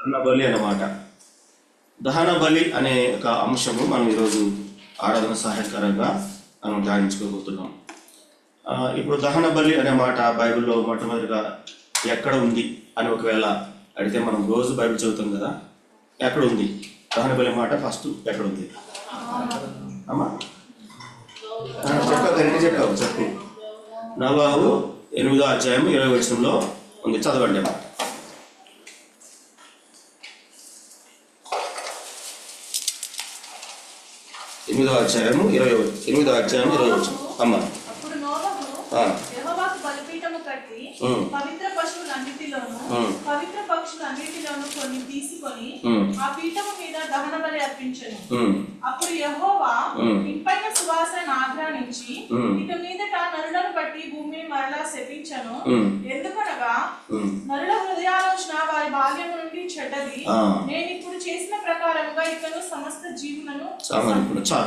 దహన బలి అన్నమాట. దహన బలి అనే ఒక అంశము మనం ఈరోజు ఆరాధన సహాయకరంగా మనం ధ్యానించుకోబోతున్నాం. ఇప్పుడు దహన బలి అనే మాట బైబిల్లో మొట్టమొదటిగా ఎక్కడ ఉంది అని ఒకవేళ అడిగితే, మనం రోజు బైబిల్ చదువుతాం కదా, ఎక్కడ ఉంది దహన బలి మాట? ఫస్ట్ ఎక్కడ ఉంది అమ్మా? చెప్పావు చెప్పు. నోవాహు 8వ అధ్యాయం 20వ వచనంలో ఉంది. చదవండి అమ్మా. 8వ అధ్యాయం 20వ వచనం అమ్మా. అప్పుడు నోవహు యెహోవాకు బలిపీఠము కట్టి పవిత్ర పశువులన్నిటిలోను పవిత్ర పక్షులన్నిటిలోను కొన్ని తీసుకొని ఆ పీఠము మీద దహన బలి అర్పించెను. అప్పుడు యెహోవా ఇంపైన సువాసన ఆగ్రహించి, ఇక మీదట నరులను బట్టి భూమిని మరలా శపించెను. ఎందుకనగా నరుల హృదయాలోచన వారి బాల్యము నుండి చెడ్డది. నేను ఇప్పుడు చేసిన ప్రకారముగా ఇకను సమస్త జీవులను. చాలా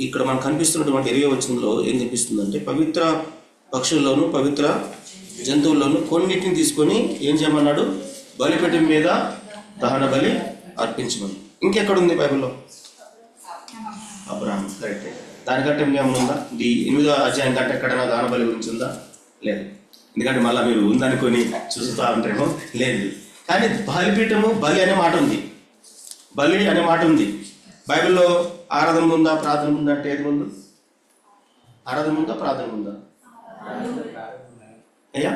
ఇక్కడ మనకు కనిపిస్తున్నటువంటి 20వ వచనంలో ఏం కనిపిస్తుందంటే, పవిత్ర పక్షుల్లోను పవిత్ర జంతువుల్లోనూ కొన్నిటిని తీసుకొని ఏం చేయమన్నాడు? బలిపీఠం మీద దహన బలి అర్పించమని. ఇంకెక్కడ ఉంది బైబిల్లో? అబ్రహాం. కరెక్టే. దానికంటే ఇంకేమైనా ఉందా? ఈ 8వ అధ్యాయం కంటే ఎక్కడైనా దహన బలి గురించి ఉందా? లేదు. ఎందుకంటే మళ్ళీ మీరు ఉందనుకొని చూస్తూ ఉంటారేమో. లేదు. కానీ బలిపీఠము, బలి అనే మాట ఉంది, బలి అనే మాట ఉంది బైబిల్లో. ఆరాధన ఉందా, ప్రార్థన ఉందా అంటే ఏది ముందు? ఆరాధన ఉందా, ప్రార్థన ఉందా? అయ్యా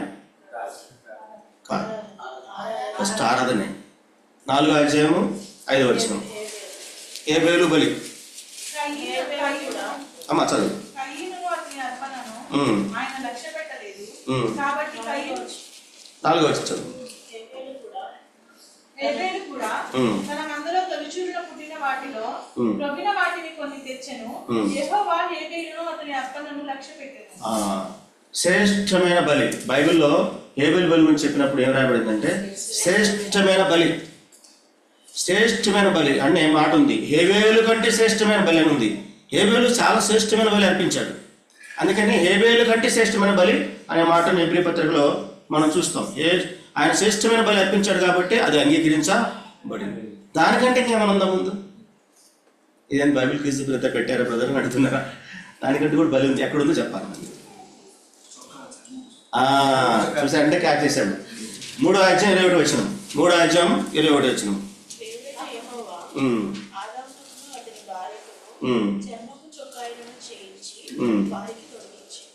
ఫస్ట్ ఆరాధనే. 4వ అధ్యాయం 5వ వచనం. హేబేలు బలి అమ్మా చదువు. 4వ వచనం చదువు. హేబేలు కూడా తన మందలో తొలిచూలున పుట్టిన వాటిలో ప్రొగిన వాటిని కొన్ని తెచ్చెను. యెహోవా హేబేలును అతని అర్పణను లక్ష్యపెట్టెను. శ్రేష్టమైన బలి. బైబిల్లో హేబేలు బలి గురించి చెప్పినప్పుడు ఏం రాయబడిందంటే, శ్రేష్టమైన బలి. శ్రేష్టమైన బలి అనే మాట ఉంది. హేబేలు కంటే శ్రేష్టమైన బలి అని ఉంది. హేబేలు చాలా శ్రేష్టమైన బలి అర్పించాడు. అందుకని హేబేలు కంటే శ్రేష్టమైన బలి అనే మాటను హెబ్రీ పత్రికలో మనం చూస్తాం. ఆయన శ్రేష్టమైన బలి అర్పించాడు కాబట్టి అది అంగీకరించబడింది. దానికంటే ఇంకేమైనా ఉందా ముందు? ఇదేం బైబిల్ క్విజ్ పెట్టారా బ్రదర్ అని అడుగుతున్నారా? దానికంటే కూడా బలి ఉంది. ఎక్కడుందో చెప్పాలి. చూసారంటే క్యాచ్ చేశాడు. 3వ అధ్యాయం 21వ వచనం. 3వ అధ్యాయం 21వ వచనం.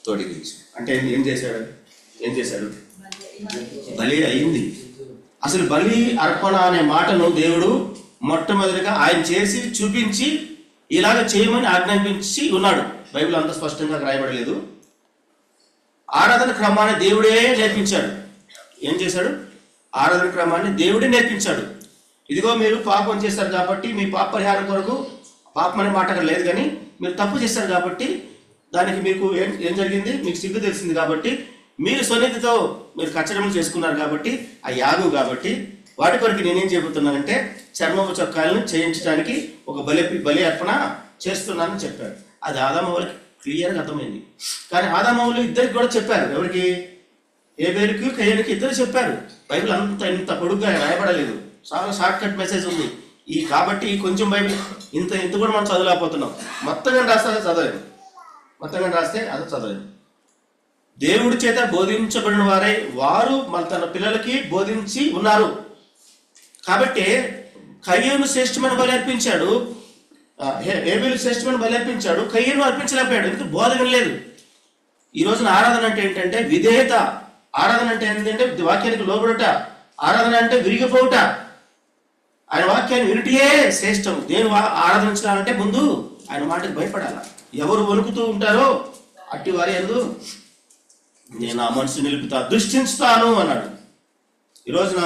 తొడిగించి అంటే ఏం చేశాడు? బలి అయింది. అసలు బలి అర్పణ అనే మాటను దేవుడు మొట్టమొదటిగా ఆయన చేసి చూపించి ఇలాగ చేయమని ఆజ్ఞాపించి ఉన్నాడు. బైబిల్ అంత స్పష్టంగా రాయబడలేదు. ఆరాధన క్రమాన్ని దేవుడే నేర్పించాడు. ఏం చేశాడు? ఆరాధన క్రమాన్ని దేవుడే నేర్పించాడు. ఇదిగో మీరు పాపం చేశారు కాబట్టి మీ పాప పరిహారం కొరకు, పాపం అనే మాట అక్కడ లేదు కానీ మీరు తప్పు చేశారు కాబట్టి దానికి మీకు ఏం జరిగింది? మీకు సిగ్గు తెలిసింది కాబట్టి మీరు స్వనీతితో మీరు కచ్చడములు చేసుకున్నారు కాబట్టి ఆ యాగు కాబట్టి వాటి కొరకు నేనేం చేయబోతున్నానంటే చర్మపు చొక్కాలను చేయించడానికి ఒక బలి అర్పణ చేస్తున్నానని చెప్పాడు. అది ఆదామవులకి క్లియర్గా అర్థమైంది. కానీ ఆదామవులు ఇద్దరికి కూడా చెప్పారు. ఎవరికి? హేబేలుకి కయ్యనికి ఇద్దరు చెప్పారు. బైబిల్ ఇంత పొడుగ్గా రాయబడలేదు. చాలా షార్ట్ కట్ మెసేజ్ ఉంది. కాబట్టి కొంచెం బైబిల్ ఇంత కూడా మనం చదవలేకపోతున్నాం. మొత్తంగా రాస్తే అది చదవలేదు. దేవుడి చేత బోధించబడిన వారు మన తన పిల్లలకి బోధించి ఉన్నారు. కాబట్టి కయ్యను శ్రేష్టమైన బలి అర్పించాడు, హేబేలు శ్రేష్టమైన బలి అర్పించాడు, కయ్యను అర్పించలేకపోయాడు. ఎందుకు? బోధన లేదు. ఈ రోజున ఆరాధన అంటే ఏంటంటే విధేయత. ఆరాధన అంటే ఏంటంటే వాక్యానికి లోబడుట. ఆరాధన అంటే విరిగిపోవుట. ఆయన వాక్యాన్ని వినుటియే శ్రేష్టం. దేని ఆరాధించాలంటే ముందు ఆయన మాటకు భయపడాల. ఎవరు వణుకుతూ ఉంటారో అట్టి వారి యందు నేను ఆ మనసు నిలుపుతా, దృష్టించుతాను అన్నాడు. ఈ రోజున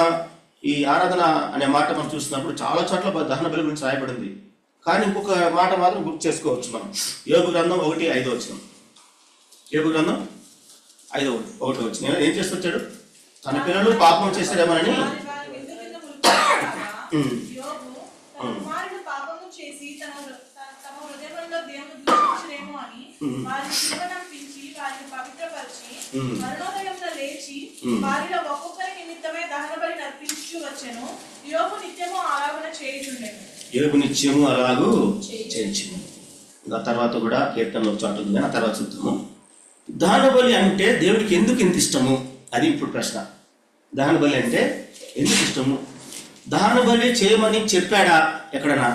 ఈ ఆరాధన అనే మాట మనం చూస్తున్నప్పుడు చాలా చోట్ల దహన బలి గురించి రాయబడింది. కానీ ఇంకొక మాట మాత్రం గుర్తు చేసుకోవచ్చు మనం. యోబు గ్రంథం 1:5 వచనం. యోబు గ్రంథం 5:1 వచనం. ఏం చేస్తొచ్చాడు? తన పిల్లలు పాపం చేశారేమోనని మరణోదయంలో లేచి వారిలో ఒక్కొక్కరి నిమిత్తమే దహన బలి అర్పించు చేయించు వచ్చెను. యోబు నిత్యము అలాగున చేయుచుండెను. యోబు నిత్యము అలాగూ చేయించును. ఇంకా తర్వాత కూడా కీర్తనలో చాటు ఉంది, ఆ తర్వాత చూద్దాము. దహన బలి అంటే దేవుడికి ఎందుకు ఇంత ఇష్టము, అది ఇప్పుడు ప్రశ్న. దహన బలి అంటే ఎందుకు ఇష్టము? దహన బలి చేయమని చెప్పాడా ఎక్కడన్నా?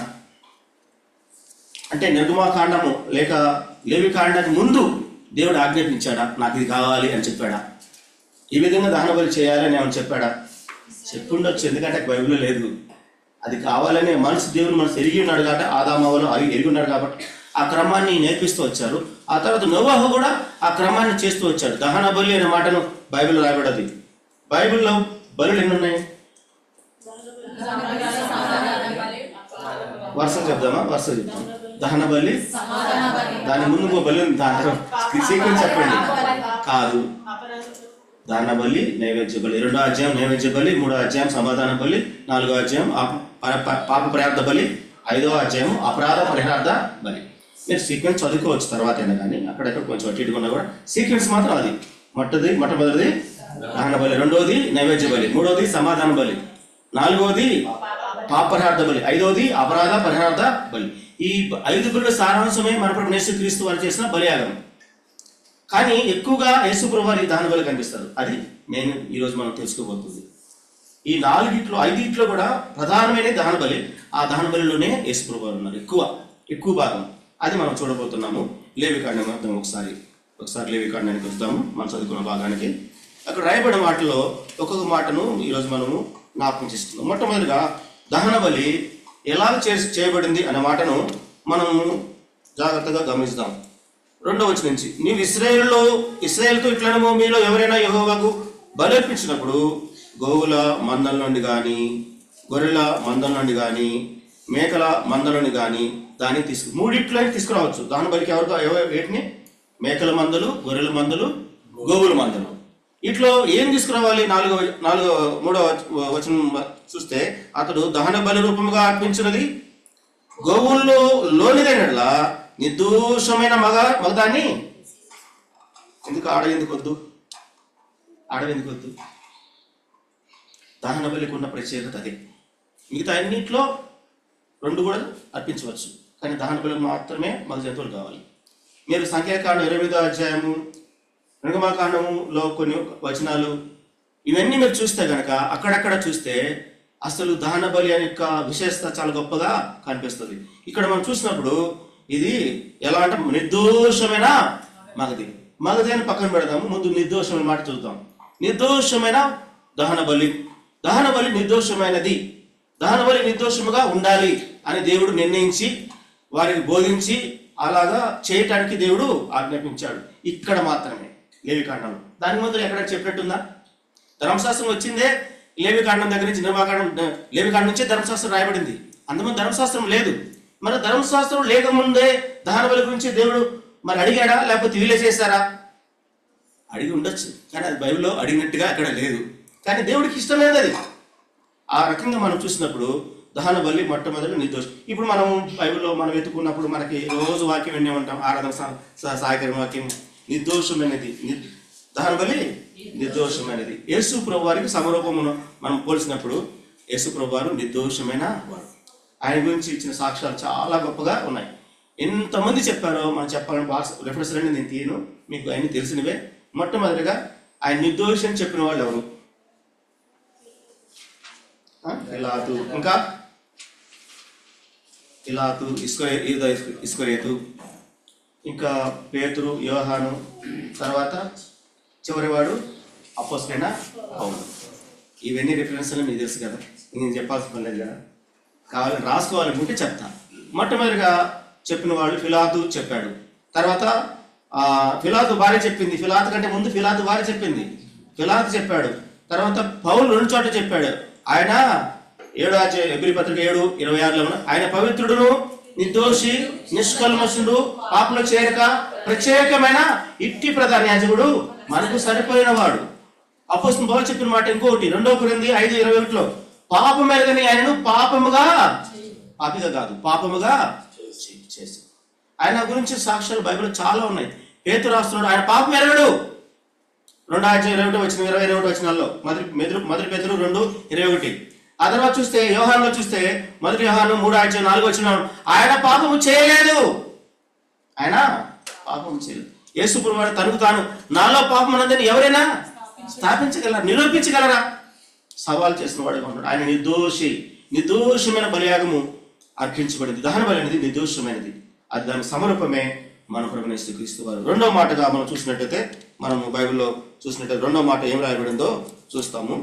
అంటే నిర్గమాకాండము లేక లేవికాండానికి ముందు దేవుడు ఆజ్ఞాపించాడా, నాకు ఇది కావాలి అని చెప్పాడా? ఈ విధంగా దహన బలి చేయాలని ఏమని చెప్పాడా? చెప్పుండొచ్చు, ఎందుకంటే బైబిల్లో లేదు. అది కావాలని దేవుడు మనసు ఎరిగి ఉన్నాడు కాబట్టి, ఆదామవలు ఎరిగి ఉన్నాడు కాబట్టి ఆ క్రమాన్ని నేర్పిస్తూ వచ్చారు. ఆ తర్వాత నోవాహు కూడా ఆ క్రమాన్ని చేస్తూ వచ్చాడు. దహన బలి అనే మాటను బైబిల్లో రాయబడది. బైబిల్లో బలులు ఎన్ని ఉన్నాయి? వరుస చెప్దామా? వరుస చెప్తాం. దహన బలి, దాని ముందు బలి ఉంది, దాంట్లో సీక్వెన్స్ చెప్పండి. కాదు, దహన బలి, నైవేద్య బలి, 2వ అధ్యాయం నైవేద్య బలి, 3వ అధ్యాయం సమాధాన బలి, 4వ అధ్యాయం పాప పరిహార్థ బలి, 5వ అధ్యాయం అపరాధ పరిహార్థ బలి. మీరు సీక్వెన్స్ చదువుకోవచ్చు తర్వాత అయినా, కానీ అక్కడెక్కడ కొంచెం అటు ఇటుకున్నా కూడా సీక్వెన్స్ మాత్రం అది. మొట్టమొదటిది దహన బలి, 2వది నైవేద్య బలి, 3వది సమాధాన బలి, 4వది పాప పరిహార్థ బలి, 5వది అపరాధ పరిహార్థ బలి. ఈ 5 బలుల సారాంశమే మన ప్రభు యేసుక్రీస్తు వారు చేసిన బలియాగం. కానీ ఎక్కువగా యేసుప్రభు వారి దహన బలి కనిపిస్తారు. అది నేను ఈరోజు మనం తెలుసుకోబోతుంది. ఈ 5 కూడా ప్రధానమైన దహన బలి. ఆ దహన బలిలోనే యేసుప్రభు వారు ఉన్నారు ఎక్కువ భాగం. అది మనం చూడబోతున్నాము. లేవికాండం అర్థం ఒకసారి లేవికాండానికి వస్తాము, మనం చదువుకున్న భాగానికి. అక్కడ రాయబడిన మాటలో ఒక్కొక్క మాటను ఈరోజు మనము జ్ఞాపకం చేసుకుందాం. మొట్టమొదటిగా దహన బలి ఎలా చేయబడింది అనే మాటను మనము జాగ్రత్తగా గమనిస్తాం. 2వ వచనం నుంచి, నీవు ఇశ్రాయేలుతో ఇట్లనము, మీలో ఎవరైనా యెహోవాకు బలి అర్పించినప్పుడు గోవుల మందల నుండి కానీ, గొర్రెల మందల నుండి కానీ, మేకల మందల నుండి కానీ దాన్ని మూడిట్లో తీసుకురావచ్చు. దహన బలికి వేటిని? మేకల మందలు, గొర్రెల మందలు, గోవుల మందలు. ఇట్లో ఏం తీసుకురావాలి? 3వ వచనం చూస్తే, అతడు దహన బలి రూపముగా అర్పించినది గోవుల్లో లోనిదైనట్లా నిర్దోషమైన మగదాన్ని. ఎందుకు ఆడవెందుకు వద్దు? దహన బలికి ఉన్న ప్రత్యేకత అదే. మిగతా అన్నింటిలో 2 కూడా అర్పించవచ్చు, కానీ దహన బలికి మాత్రమే మగ జంతువులు కావాలి. మీరు సంఖ్యాకాండం 25వ అధ్యాయము, నిర్గమాకాండములో కొన్ని వచనాలు ఇవన్నీ మీరు చూస్తే కనుక అక్కడక్కడ చూస్తే అసలు దహన బలి అనే యొక్క విశేషత చాలా గొప్పగా కనిపిస్తుంది. ఇక్కడ మనం చూసినప్పుడు ఇది ఎలా అంటే నిర్దోషమైన మగది అని పక్కన పెడదాము. ముందు నిర్దోషమైన మాట చూద్దాం. నిర్దోషమైన దహన బలి నిర్దోషమైనది. దహన బలి నిర్దోషముగా ఉండాలి అని దేవుడు నిర్ణయించి వారికి బోధించి అలాగా చేయటానికి దేవుడు ఆజ్ఞాపించాడు. ఇక్కడ మాత్రమే లేవికాండంలో. దాని ముందు ఎక్కడ చెప్పినట్టుందా? ధర్మశాస్త్రం వచ్చిందే లేవికాండం దగ్గర నుంచి, లేవికాండం నుంచే ధర్మశాస్త్రం రాయబడింది. అంతమంది ధర్మశాస్త్రం లేదు. మరి ధర్మశాస్త్రం లేకముందే దహన బలి గురించి దేవుడు మరి అడిగాడా, లేకపోతే వీళ్ళే చేశారా? అడిగి ఉండొచ్చు, కానీ అది బైబిల్లో అడిగినట్టుగా అక్కడ లేదు. కానీ దేవుడికి ఇష్టం లేదు అది. ఆ రకంగా మనం చూసినప్పుడు దహన బలి మొట్టమొదటి నిర్దోషం. ఇప్పుడు మనం బైబిల్లో మనం వెతుకున్నప్పుడు మనకి రోజు వాక్యం వినే ఉంటాం, ఆరాధన సహాయకరణ వాక్యం. నిర్దోషమైనది దహన బలి నిర్దోషమైనది. యేసు ప్రభు వారికి సమరూపమును మనం పోల్చినప్పుడు యేసు ప్రభు వారు నిర్దోషమైన వారు. ఆయన గురించి ఇచ్చిన సాక్ష్యాలు చాలా గొప్పగా ఉన్నాయి. ఎంతమంది చెప్పారో మనం చెప్పాలని రెఫరెన్స్ రండి, నేను తీయను, మీకు ఆయన తెలిసినవే. మొట్టమొదటిగా ఆయన నిర్దోషం చెప్పిన వాళ్ళు ఎవరు? పిలాతు, ఇంకా పిలాతు, ఇస్కరియోతు, ఇంకా పేతురు, యోహాను, తర్వాత చివరివాడు అపోస్తలుడైన పౌలు. ఇవన్నీ రిఫరెన్స్లు మీకు తెలుసు కదా, నేను చెప్పాల్సిన పని లేదు కదా. కావాలని రాసుకోవాలనుకుంటే చెప్తాను. మొట్టమొదటిగా చెప్పిన వాళ్ళు ఫిలాతు చెప్పాడు. తర్వాత ఫిలాతు భార్య చెప్పింది. ఫిలాతు కంటే ముందు ఫిలాతు భార్య చెప్పింది. ఫిలాతు చెప్పాడు. తర్వాత పౌలు 2 చోట్ల చెప్పాడు. ఆయన 7 ఎబ్రీ పత్రిక 7:26లో ఆయన పవిత్రుడును నిర్దోషి నిష్కల్మషుడు పాపంలో చేరక ప్రత్యేకమైన ఇట్టి ప్రధాన యాజకుడు మనకు సరిపోయిన వాడు. అపోస్తలుడు పౌలు చెప్పిన మాట ఇంకొకటి 2 కొరింథీ 5:21లో పాపం ఎరగని ఆయనను పాపిగా చేసి. ఆయన గురించి సాక్ష్యాలు బైబిల్లో చాలా ఉన్నాయి. పేతురు రాస్తున్నాడు, ఆయన పాపం ఎరగడు. 2:21 మొదటి పేతురు 2:21. ఆ తర్వాత చూస్తే యోహానులో చూస్తే మొదటి యోహాను 3:4 ఆయన పాపము చేయలేదు. ఆయన పాపము చేయలేదు. యేసు ప్రభువు తనకు తాను నాలో పాపం ఉన్నదని ఎవరైనా స్థాపించగలరా, నిరూపించగలరా? సవాల్ చేసిన వాడుగా ఉన్నాడు. ఆయన నిర్దోషమైన బలియాగము అర్పించబడింది. దహన బలి అనేది నిర్దోషమైనది. అది దాని సమరూపమే మన ప్రభువైన యేసుక్రీస్తు వారు. రెండో మాటగా మనం చూసినట్టయితే, మనము బైబిల్లో చూసినట్టయితే రెండో మాట ఏం రాయబడిందో చూస్తాము.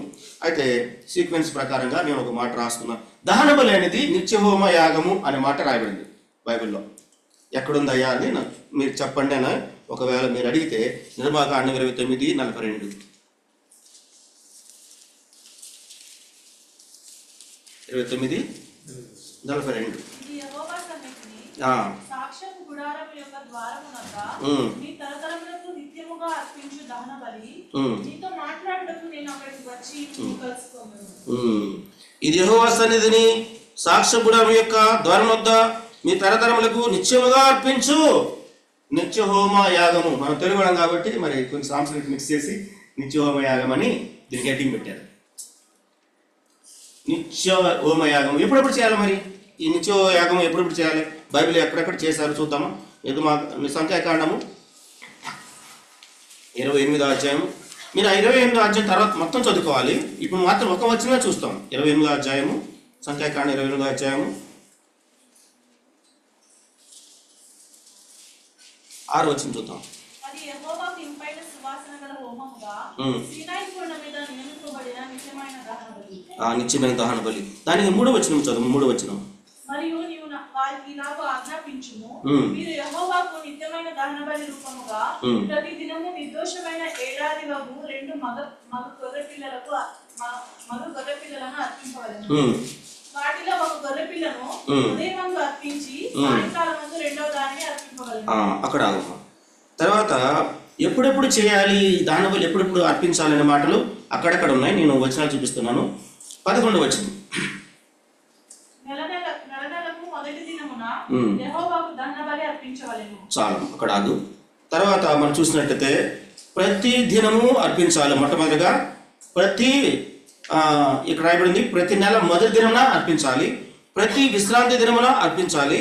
అయితే సీక్వెన్స్ ప్రకారంగా నేను ఒక మాట రాసుకున్నాను. దహన బలి అనేది నిత్యహోమ యాగము అనే మాట రాయబడింది బైబిల్లో. ఎక్కడుందయ్యా అని మీరు చెప్పండి అని ఒకవేళ మీరు అడిగితే నిర్మాకాండం 29:42. 29:42. సాక్ష్యపు గుడారము యొక్క ద్వారమునొద్ద మీ తరతరములకు నిత్యముగా అర్పించు దహన బలి నీతో మాట్లాడుటకు నేను అక్కడికి వచ్చి కలుసుకొందును. ఇది యెహోవా సన్నిధిని సాక్ష్య గుడారం యొక్క ద్వారం వద్ద మీ తరతరములకు నిత్యముగా అర్పించు నిత్యహోమ యాగము. మనం తెలుగుడం కాబట్టి మరి కొన్ని సాంస్కృతిక మిక్స్ చేసి నిత్యహోమ యాగం అని దీనికి హెడ్డింగ్ పెట్టారు. నిత్య హోమ యాగం ఎప్పుడెప్పుడు చేయాలి? మరి ఈ నిత్య యాగం ఎప్పుడెప్పుడు చేయాలి? బైబిల్ ఎక్కడెక్కడ చేశారు చూద్దామా. ఇది మా సంఖ్యాకాండము 28వ అధ్యాయం. మీరు 28వ అధ్యాయం తర్వాత మొత్తం చదువుకోవాలి. ఇప్పుడు మాత్రం ఒక వచనమే చూస్తాం. 28వ అధ్యాయము, సంఖ్యాకాండం 28వ అధ్యాయము 6వ వచనం చూద్దాం. అది యెహోవాకు ఇంపైన సువాసన గల హోమముగా సీనాయి కొండ మీద నియమింపబడిన నిత్యమైన దహన బలి. నిత్యమైన దహన బలి. దానికి 3వ వచనం చదువు. 3వ వచనం. మరియు నీవు వారికి నాకు ఆజ్ఞాపించుము, మీరు యెహోవాకు నిత్యమైన దహన బలి రూపముగా ప్రతి దినము నిర్దోషమైన ఏడాదిలోపు 2 మగ గొర్రె పిల్లలను అర్పింపవలెను. వాటిలో ఒక గొర్రె పిల్లను ఉదయమందు అర్పించి సాయంకాలమందు రెండవ దానిని అర్పింపవలెను. అక్కడ తర్వాత ఎప్పుడెప్పుడు చేయాలి దహన బలి, ఎప్పుడెప్పుడు అర్పించాలనే మాటలు అక్కడక్కడ ఉన్నాయి. నేను వచనాలు చూపిస్తున్నాను. 11వ వచనం. నెలకు మొదటి దినమున యెహోవాకు దహన బలి అర్పించవలెను. చాలు, అక్కడ ఆగు. తర్వాత మనం చూసినట్టయితే ప్రతి దినము అర్పించాలి. మొట్టమొదటిగా ఇక్కడ రాయబడింది ప్రతి నెల మొదటి దినమున అర్పించాలి, ప్రతి విశ్రాంతి దినమున అర్పించాలి.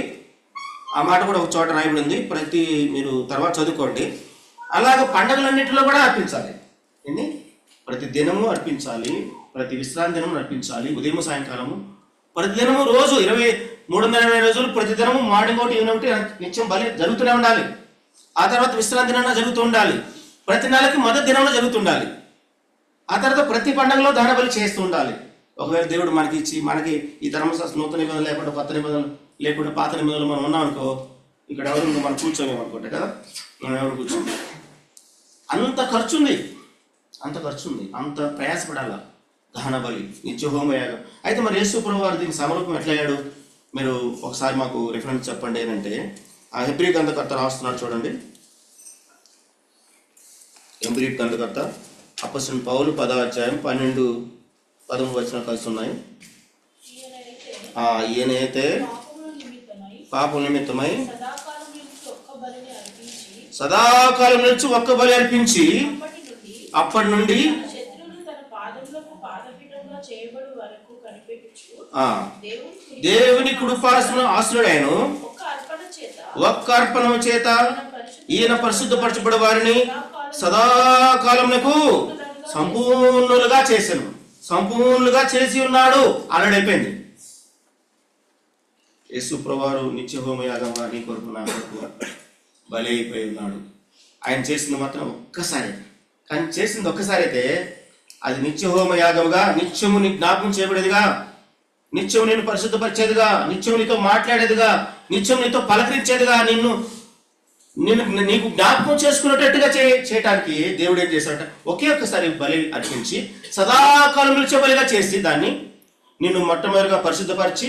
ఆ మాట కూడా ఒక చోట రాయబడింది. మీరు తర్వాత చదువుకోండి. అలాగే పండుగలన్నింటిలో కూడా అర్పించాలి. ప్రతి దినము అర్పించాలి, ప్రతి విశ్రాంతి దినము అర్పించాలి, ఉదయం సాయంకాలము, ప్రతి దినము రోజు 360 రోజులు ప్రతి దినము మార్నింగ్ ఒకటి ఈవినింగ్ ఒకటి నిత్యం బలి జరుగుతూనే ఉండాలి. ఆ తర్వాత విశ్రాంతి దినం జరుగుతూ ఉండాలి. ప్రతి నెలకి మొదటి దినంలో జరుగుతుండాలి. ఆ తర్వాత ప్రతి పండుగలో దహన బలి చేస్తూ ఉండాలి. ఒకవేళ దేవుడు మనకి ఇచ్చి మనకి ఈ ధర్మశాస్త్ర నూతన నిబంధనలు లేకుండా కొత్త నిబంధనలు లేకుండా పాత నిబంధనలు మనం ఉన్నామనుకో, ఇక్కడ ఎవరు మనం కూర్చోమేమనుకుంటే కదా, మనం ఎవరు కూర్చోండి. అంత ఖర్చు ఉంది, అంత ప్రయాసపడాల దహన బలి, నిత్య హోమయాగం. అయితే మరి యేసు ప్రభువు వారు దీనికి సమరూపం ఎట్లయ్యాడు? మీరు ఒకసారి మాకు రిఫరెన్స్ చెప్పండి. ఏంటంటే ఆ హెబ్రీ గ్రంథకర్త రాస్తున్నాడు చూడండి. హెబ్రీ గ్రంథకర్త అపొస్తలుడైన పౌలు 10వ అధ్యాయం 12-13 వచనాలు కలిసి ఉన్నాయి. ఈయనైతే పాపం నిమిత్తమై సదాకాలం నుంచి ఒక్క బలి అర్పించి అప్పటి నుండి దేవుని కుడిపార్శ్వన ఆశ్రయుడైన ఒక్క అర్పణ చేత ఈయన పరిశుద్ధపరచబడి వారిని సదాకాలమునకు సంపూర్ణులుగా చేసి ఉన్నాడు. అలడైపోయింది. యేసు ప్రభువారు నిత్య హోమయాగంగా నీ కొరకు నా కొరకు బలి అయిపోయి ఉన్నాడు. ఆయన చేసింది మాత్రం ఒక్కసారి, కానీ చేసింది ఒక్కసారి అయితే అది నిత్య హోమయాగముగా, నిత్యము నీ జ్ఞాపకం చేయబడేదిగా, నిత్యం నేను పరిశుద్ధపరిచేదిగా, నిత్యం నీతో మాట్లాడేదిగా, నిత్యం నీతో పలకరించేదిగా, నీకు జ్ఞాపకం చేసుకునేటట్టుగా చేయటానికి దేవుడు ఏం చేశాడట? ఒకే ఒక్కసారి బలి అర్పించి సదాకాలం నిలిచే బలిగా చేసి దాన్ని నిన్ను మొట్టమొదటిగా పరిశుద్ధపరిచి,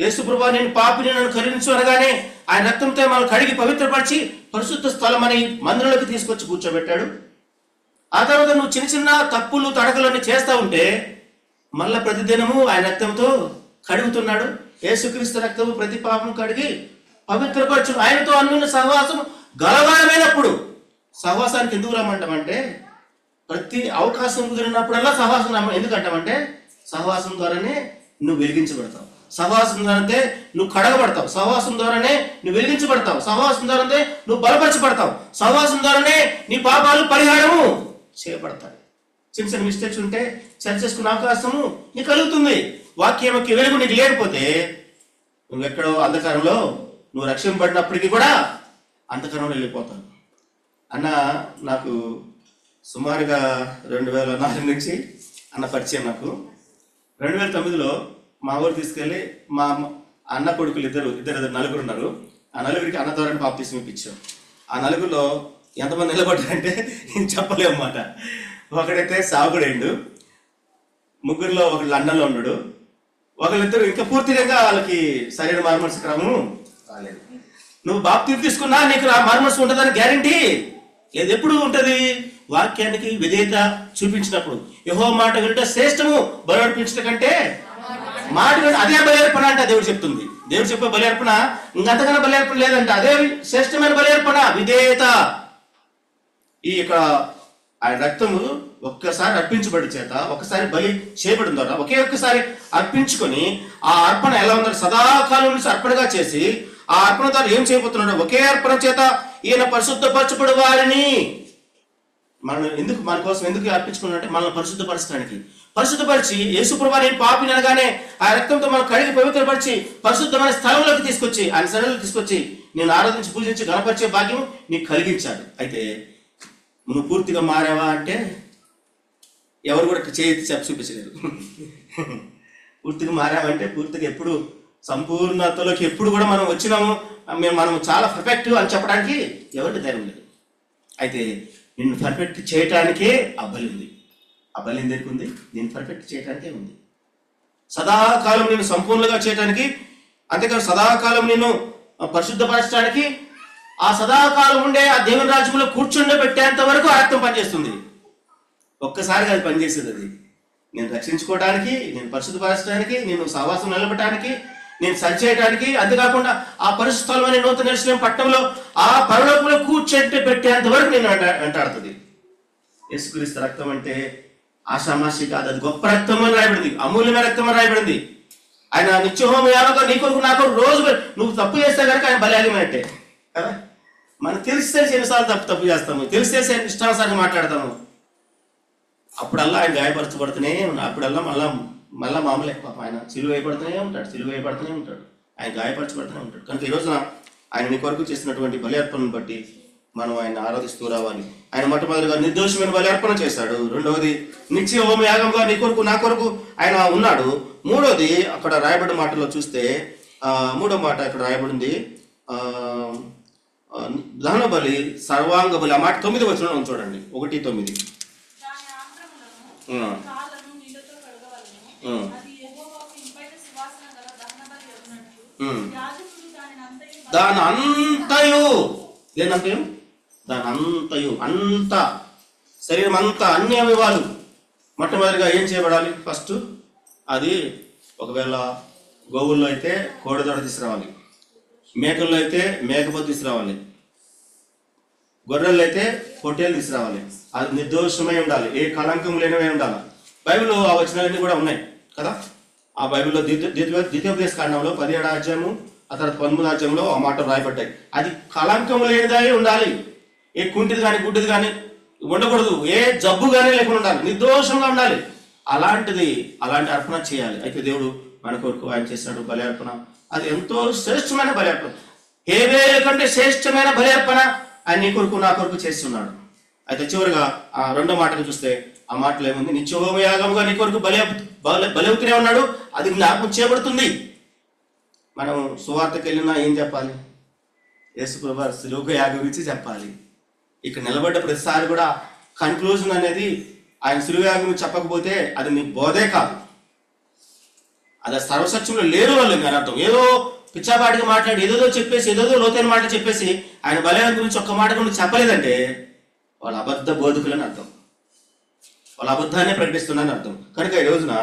యేసు ప్రభువా నేను పాపిని నన్ను కరుణించు అనగానే ఆయన రక్తంతో మనం కడిగి పవిత్రపరిచి పరిశుద్ధ స్థలం అని మందిరంలోకి తీసుకొచ్చి కూర్చోబెట్టాడు. ఆ తర్వాత నువ్వు చిన్న చిన్న తప్పులు తడకలన్నీ చేస్తూ ఉంటే మళ్ళా ప్రతిదినము ఆయన రక్తంతో కడుగుతున్నాడు. యేసుక్రీస్తు రక్తము ప్రతి పాపము కడిగి పవిత్రపరచు. ఆయనతో అన్యున్న సహవాసం గలవారమైనప్పుడు, సహవాసానికి ఎందుకు రమ్మంటామంటే ప్రతి అవకాశం కుదిరినప్పుడల్లా సహవాసం ఎందుకంటామంటే సహవాసం ద్వారానే నువ్వు వెలిగించబడతావు, సహవాసం ద్వారానే నువ్వు కడగబడతావు, సహవాసం ద్వారానే నువ్వు వెలిగించబడతావు, సహవాసం ద్వారానే నువ్వు బలపరచబడతావు, సహవాసం ద్వారానే నీ పాపాలు పరిహారము చేయబడతాయి. చిన్న చిన్న మిస్టేక్స్ ఉంటే సరి చేసుకునే అవకాశము నీకు కలుగుతుంది. వాక్యం యొక్క వెలుగు నీకు లేకపోతే నువ్వెక్కడో అంధకారంలో నువ్వు రక్షింపబడినప్పటికీ కూడా అంధకారంలో వెళ్ళిపోతావు. అన్న నాకు సుమారుగా 2004 నుంచి అన్న పరిచయం. నాకు 2009లో మా ఊరు తీసుకెళ్ళి మా అన్న కొడుకులు ఇద్దరు నలుగురు ఉన్నారు. ఆ నలుగురికి అన్న ద్వారా బాప్తిసం ఇప్పించాం. ఆ నలుగురిలో ఎంతమంది నిలబడ్డారంటే చెప్పలేము మాట. ఒకడైతే సాగుడైండు, ముగ్గురులో ఒకడు లండన్లో ఉన్నాడు, ఒకళ్ళిద్దరు ఇంకా పూర్తిగా వాళ్ళకి సరైన మార్మర్స్ క్రమం రాలేదు. నువ్వు బాప్తిసం తీసుకున్నా నీకు మార్మర్స్ ఉంటుందని గ్యారంటీ లేదు. ఎప్పుడు ఉంటుంది? వాక్యానికి విధేయత చూపించినప్పుడు. యెహోవా మాట వింటే శ్రేష్టము బలి అర్పించడం కంటే మాట అదే బలి అర్పణ అంటే దేవుడు చెప్తుంది. దేవుడు చెప్పే బలి అర్పణ ఇంకంతకన్నా బలి అర్పణ లేదంట. అదే శ్రేష్టమైన బలి అర్పణ, విధేయత. ఈ యొక్క ఆయన రక్తము ఒక్కసారి అర్పించబడి చేత ఒకసారి బలి చేయబడిన ద్వారా ఒకే ఒక్కసారి అర్పించుకొని ఆ అర్పణ ఎలా ఉందో సదాకాలం నుంచి అర్పణగా చేసి ఆ అర్పణ ద్వారా ఏం చేయబోతున్నాడు? ఒకే అర్పణ చేత ఈయన పరిశుద్ధపరచబడు వారిని మనం మన కోసం ఎందుకు అర్పించుకున్నాడంటే మనల్ని పరిశుద్ధపరచడానికి. పరిశుద్ధపరిచి యేసుప్రభువు నేను పాపిని అనగానే ఆ రక్తంతో మనం కడిగి పవిత్రపరిచి పరిశుద్ధమైన స్థలంలోకి తీసుకొచ్చి ఆయన సన్నిధిలోకి తీసుకొచ్చి నేను ఆరాధించి పూజించి గణపరిచే భాగ్యం నీకు కలిగించాడు. అయితే నువ్వు పూర్తిగా మారావా అంటే ఎవరు కూడా చేతి చెప్పి చూపించలేరు. పూర్తిగా మారావంటే పూర్తిగా ఎప్పుడు సంపూర్ణతలోకి ఎప్పుడు కూడా మనం వచ్చినాము, మనం చాలా పర్ఫెక్ట్ అని చెప్పడానికి ఎవరికి ధైర్యం లేదు. అయితే నిన్ను పర్ఫెక్ట్ చేయటానికే ఆ బలి ఉంది. ఆ బలి ఎందుకు ఉంది? నేను పర్ఫెక్ట్ చేయటానికే ఉంది. సదాకాలం నేను సంపూర్ణంగా చేయటానికి, అంతేకాదు సదాకాలం నేను పరిశుద్ధపరచడానికి, ఆ సదాకాలం ఉండే ఆ దేవుని రాజ్యంలో కూర్చుండే పెట్టేంత వరకు ఆ రక్తం పనిచేస్తుంది. ఒక్కసారిగా అది పనిచేసేది. అది నేను రక్షించుకోవడానికి, నేను పరిశుద్ధపరచడానికి, నేను సహవాసం నిలబడటానికి, నేను సరిచేయడానికి, అంతేకాకుండా ఆ పరిశుద్ధమైన నూతన నిరసన పట్టణంలో ఆ పరలోకంలో కూర్చొని పెట్టేంత వరకు నేను వెంటాడుతుంది. యేసుక్రీస్తు రక్తం అంటే ఆషామాషి కాదు, అది గొప్ప రక్తం అని రాయబడింది, అమూల్యమైన రక్తం అని రాయబడింది. ఆయన నిత్యహోమ యాగంతో నీ కొరకు నా కొరకు రోజు నువ్వు తప్పు చేస్తే కనుక ఆయన బలియాగమైనట్టే కదా. మనకు తెలిసి ఎన్నిసార్లు తప్పు చేస్తాము, తెలిసి ఇష్టానుసారంగా మాట్లాడతాము. అప్పుడల్లా ఆయన గాయపరచబడుతూనే ఉన్నాడు. అప్పుడల్లా మళ్ళా మామూలే. ఆయన సిలువ వేయబడుతూనే ఉంటాడు, ఆయన గాయపరచబడుతూనే ఉంటాడు. కనుక ఈ రోజున ఆయన నీ కొరకు చేసినటువంటి బలి అర్పణను బట్టి మనం ఆయన ఆరాధిస్తూ రావాలి. ఆయన మొట్టమొదటిగా నిర్దోషమైన బలి అర్పణ చేశాడు. రెండవది నిత్య హోమ యాగంగా నీ కొరకు నా కొరకు ఆయన ఉన్నాడు. మూడోది అక్కడ రాయబడిన మాటలో చూస్తే మూడో మాట ఇక్కడ రాయబడింది దహన బలి, సర్వాంగ బలి. ఆ మాట 9వ వచనం చూడండి, 1:9. దాని అంతయు అంత శరీరం అంతా అన్ని అవయవాలు మొట్టమొదటిగా ఏం చేయబడాలి? ఫస్ట్ అది ఒకవేళ గోవుల్లో అయితే కోడదొడ తీసుకురావాలి, మేకల్లో అయితే మేకపోతు తీసుకురావాలి, గొర్రెల్లో అయితే పొట్టేలు తీసుకురావాలి. అది నిర్దోషమై ఉండాలి, ఏ కళంకం లేనివై ఉండాలి. బైబిల్లో ఆ వచనాలన్నీ కూడా ఉన్నాయి కదా. ఆ బైబిల్లో ద్వితీయోపదేశ కాండంలో 17వ అధ్యాయము, ఆ తర్వాత 13వ అధ్యాయంలో ఆ మాటలు రాయబడ్డాయి. అది కళంకం లేనిదై ఉండాలి, ఏ కుంటిది కానీ గుడ్డిది కానీ ఉండకూడదు, ఏ జబ్బు కానీ లేకుండా ఉండాలి, నిర్దోషంగా ఉండాలి. అలాంటి అర్పణ చేయాలి. అయితే దేవుడు మన కొరకు ఆయన చేసినట్టు బలి అర్పణ అది ఎంతో శ్రేష్టమైన బలి అర్పణ, హేబేలు కంటే శ్రేష్టమైన బలి అర్పణ ఆయన నీ కొరకు నా కొరకు చేస్తున్నాడు. అయితే చివరిగా ఆ రెండో మాటను చూస్తే ఆ మాటలో ఏముంది? నిత్యహోమయాగంగా నీ కొరకు బలి అవుతూనే ఉన్నాడు, అది జ్ఞాపకం చేయబడుతుంది. మనం సువార్తకి వెళ్ళినా ఏం చెప్పాలి? యేసుప్రభువు శిలువ యాగం గురించి చెప్పాలి. ఇక్కడ నిలబడ్డ ప్రతిసారి కూడా కన్క్లూజన్ అనేది ఆయన శిలువ యాగం గురించి చెప్పకపోతే అది నీ బోధే కాదు, అది సర్వసత్యంలో లేరు వాళ్ళు అని అర్థం. ఏదో పిచ్చాపాటిగా మాట్లాడి ఏదో చెప్పేసి ఏదో లోతైన మాట చెప్పేసి ఆయన బలియాగం గురించి ఒక్క మాట గురించి చెప్పలేదంటే వాళ్ళ అబద్ధ బోధకులని అర్థం, వాళ్ళ అబద్ధాన్ని ప్రకటిస్తున్నారని అర్థం. కనుక ఈ రోజున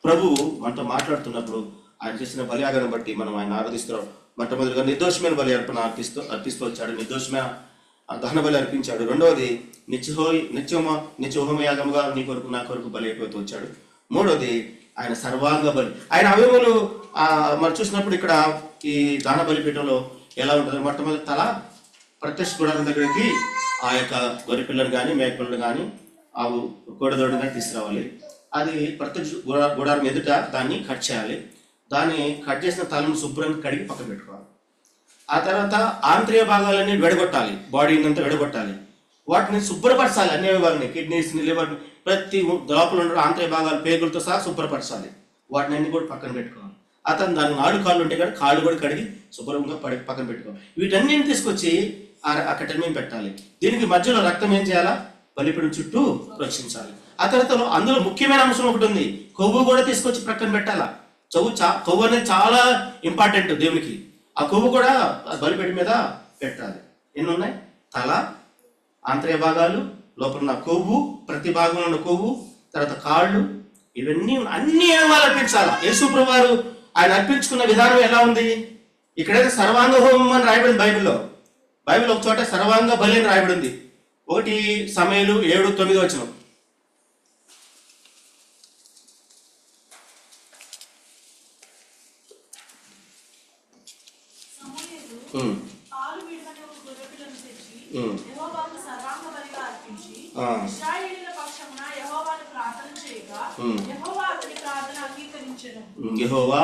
ప్రభువు మనతో మాట్లాడుతున్నప్పుడు ఆయన చేసిన బలియాగాన్ని బట్టి మనం ఆయన ఆరాధిస్తున్నాం. మొట్టమొదటిగా నిర్దోషమైన బలి అర్పణ అర్పిస్తూ వచ్చాడు. నిర్దోషమైన ఆ దహన బలి అర్పించాడు. రెండవది నిత్యహోమయాగముగా నీ కొరకు నా కొరకు బలి అయిపోతూ వచ్చాడు. మూడవది ఆయన సర్వాంగ బలి. ఆయన అవయములు మనం చూసినప్పుడు ఇక్కడ ఈ దహన బలిపీఠంలో ఎలా ఉంటుంది? మొట్టమొదటి తల ప్రత్యక్ష గుడారం దగ్గరికి ఆ యొక్క గొర్రె పిల్లలు కానీ మేకపిల్లలు కానీ ఆవు కోడదోడు కానీ తీసుకురావాలి. అది ప్రత్యక్ష గుడారం ఎదుట దాన్ని కట్ చేయాలి. దాన్ని కట్ చేసిన తలను శుభ్రంగా కడిగి పక్కన పెట్టుకోవాలి. ఆ తర్వాత ఆంతర్య భాగాలన్నీ విడగొట్టాలి, బాడీని అంతా విడగొట్టాలి, వాటిని శుభ్రపరచాలి. అన్ని భాగాలని, కిడ్నీస్ని, లివర్ని, ప్రతి లోపల ఉన్న ఆంతర్య భాగాలు పేగులతో సహా శుభ్రపరచాలి. వాటిని అన్ని కూడా పక్కన పెట్టుకోవాలి. అతను దాని 4 కాళ్ళు ఉంటాయి కదా, కాళ్ళు కూడా కడిగి శుభ్రంగా పక్కన పెట్టుకోవాలి. వీటన్నిటిని తీసుకొచ్చి అక్కడ మేము పెట్టాలి. దీనికి మధ్యలో రక్తం ఏం చేయాలా? బలిపీఠం చుట్టూ రక్షించాలి. ఆ తర్వాత అందులో ముఖ్యమైన అంశం ఒకటి ఉంది, కొవ్వు కూడా తీసుకొచ్చి ప్రక్కన పెట్టాలా. కొవ్వు అనేది చాలా ఇంపార్టెంట్ దేవునికి. ఆ కొవ్వు కూడా బలిపీఠం మీద పెట్టాలి. ఎన్ని ఉన్నాయి? తల, ఆంతర్య భాగాలు, లోపల ఉన్న కొవ్వు, ప్రతి భాగంలో ఉన్న కొవ్వు, తర్వాత కాళ్ళు, ఇవన్నీ అన్ని వాళ్ళు అర్పించాలా. యేసు ప్రభువారు ఆయన అర్పించుకున్న విధానం ఎలా ఉంది? ఇక్కడైతే సర్వాంగ హోమం అని రాయబడింది బైబిల్ ఒక చోట సర్వాంగ బలి అని రాయబడింది. 1 సమూయేలు 7:9 వచనం. యెహోవా